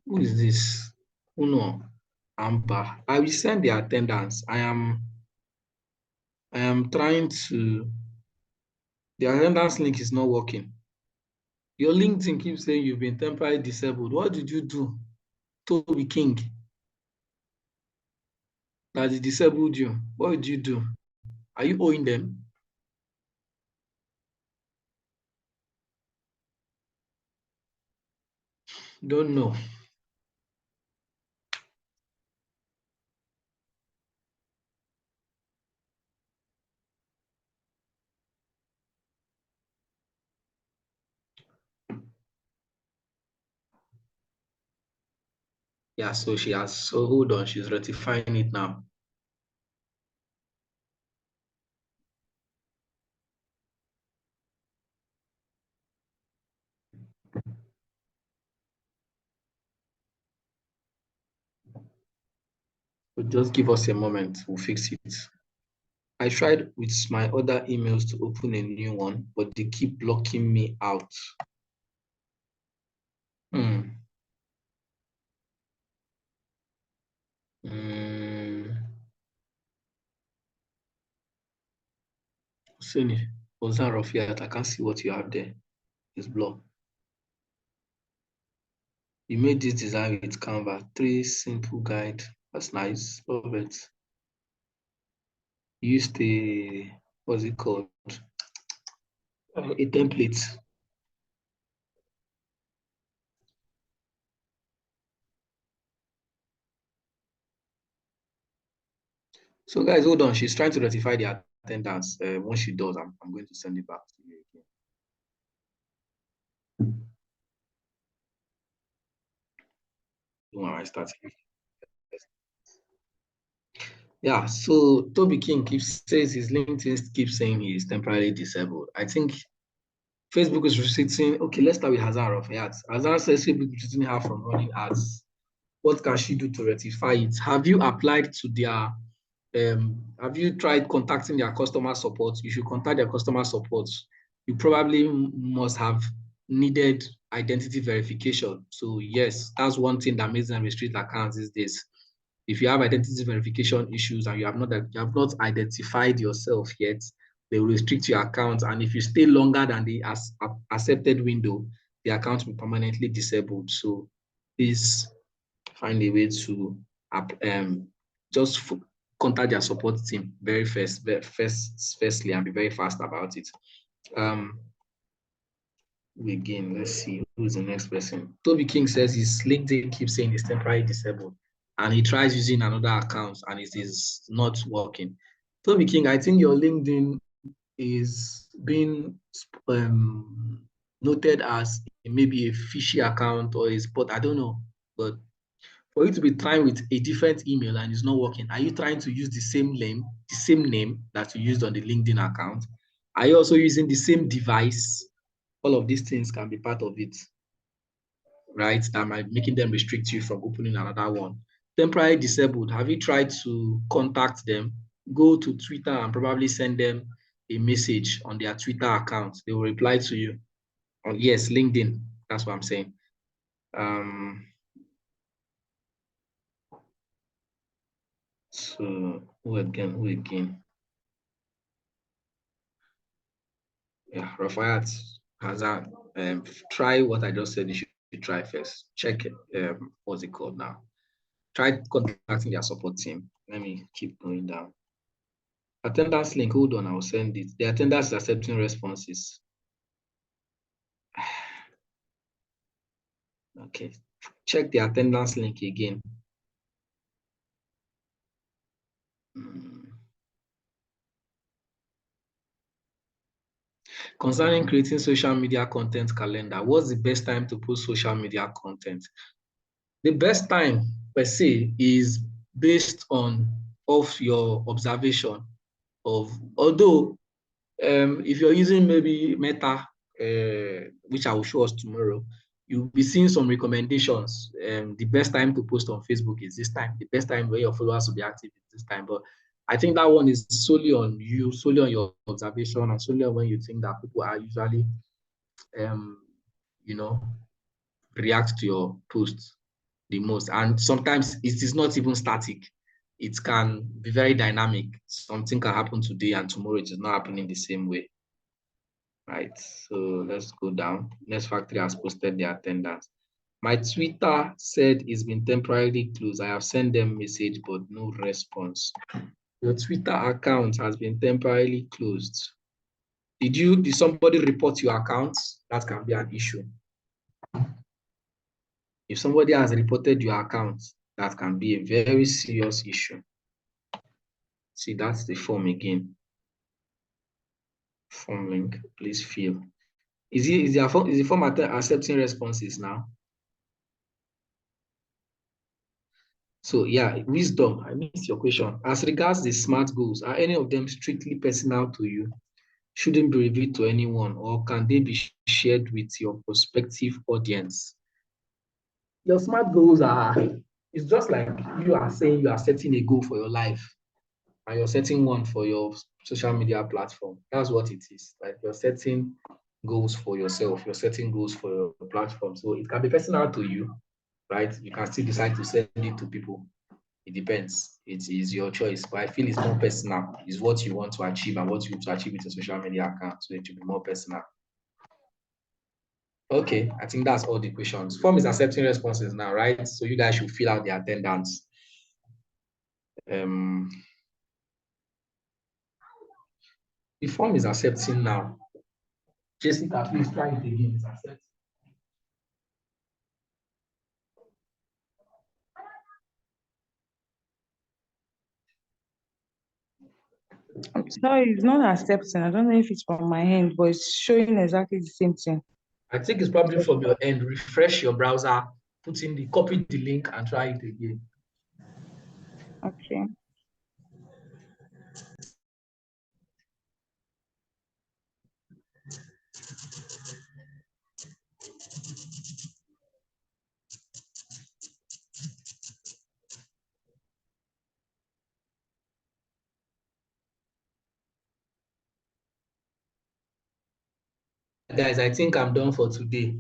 Who is this? Uno, Amber. I will send the attendance. I am trying to. The attendance link is not working. Your LinkedIn keeps saying you've been temporarily disabled. What did you do, Toby King, that it disabled you? What did you do? Are you owing them? Don't know. Yeah, so she has, so hold on, she's rectifying it now. So just give us a moment, we'll fix it. I tried with my other emails to open a new one, but they keep blocking me out. Sini, Ozan Rafiat, I can't see what you have there. It's blocked. You made this design with Canva, 3 simple guide. That's nice. Love it. Used a, what's it called? A template. So guys, hold on. She's trying to rectify the attendance. Once she does, I'm going to send it back to you again. When I start. Yeah, so Toby King says his LinkedIn keeps saying he is temporarily disabled. I think Facebook is restricting. Okay, let's start with Hazan Rafiat. Hazan says Facebook is restricting her from running ads. What can she do to rectify it? Have you applied to their have you tried contacting their customer support? You should contact their customer support. You probably must have needed identity verification. So yes, that's one thing that makes them restrict accounts these days. If you have identity verification issues and you have not identified yourself yet, they will restrict your account. And if you stay longer than the accepted window, the account will be permanently disabled. So please find a way to just contact their support team firstly, and be very fast about it. Again, let's see who's the next person. Toby King says his LinkedIn keeps saying he's temporarily disabled, and he tries using another account and it is not working. Toby King, I think your LinkedIn is being noted as maybe a fishy account or but I don't know. But for you to be trying with a different email and it's not working, are you trying to use the same name that you used on the LinkedIn account? Are you also using the same device? All of these things can be part of it, right? That might making them restrict you from opening another one. Temporarily disabled, have you tried to contact them? Go to Twitter and probably send them a message on their Twitter account. They will reply to you. On, yes, LinkedIn, that's what I'm saying. So who again? Who again? Yeah, Rafayat has that. Try what I just said. You should try first. Check it. What's it called now? Try contacting their support team. Let me keep going down. Attendance link. Hold on, I will send it. The attendance is accepting responses. Okay. Check the attendance link again. Concerning creating social media content calendar, what's the best time to post social media content? The best time per se is based on of your observation of, although if you're using maybe Meta, which I will show us tomorrow, you'll be seeing some recommendations. The best time to post on Facebook is this time. The best time where your followers will be active is this time. But I think that one is solely on you, solely on your observation, and solely on when you think that people are usually, you know, react to your posts the most. And sometimes it is not even static. It can be very dynamic. Something can happen today and tomorrow it is not happening the same way. Right, so let's go down. Next Factory has posted the attendance. My Twitter said it's been temporarily closed. I have sent them message, but no response. Your Twitter account has been temporarily closed. Did somebody report your account? That can be an issue. If somebody has reported your account, that can be a very serious issue. See, that's the form again. Form link, please fill. Is the form accepting responses now? So yeah, wisdom, I missed your question. As regards the SMART goals, are any of them strictly personal to you? Shouldn't be revealed to anyone, or can they be shared with your prospective audience? Your SMART goals it's just like you are saying you are setting a goal for your life and you're setting one for your social media platform. That's what it is. Like you're setting goals for yourself, you're setting goals for your platform. So it can be personal to you, right? You can still decide to send it to people. It depends. It is your choice. But I feel it's more personal. It's what you want to achieve and what you want to achieve with your social media account. So it should be more personal. Okay, I think that's all the questions. Form is accepting responses now, right? So you guys should fill out the attendance. The form is accepting now. Jessica, please try it again. It's accepting. I'm sorry, it's not accepting. I don't know if it's from my end, but it's showing exactly the same thing. I think it's probably from your end. Refresh your browser, copy the link and try it again. Okay. Guys, I think I'm done for today.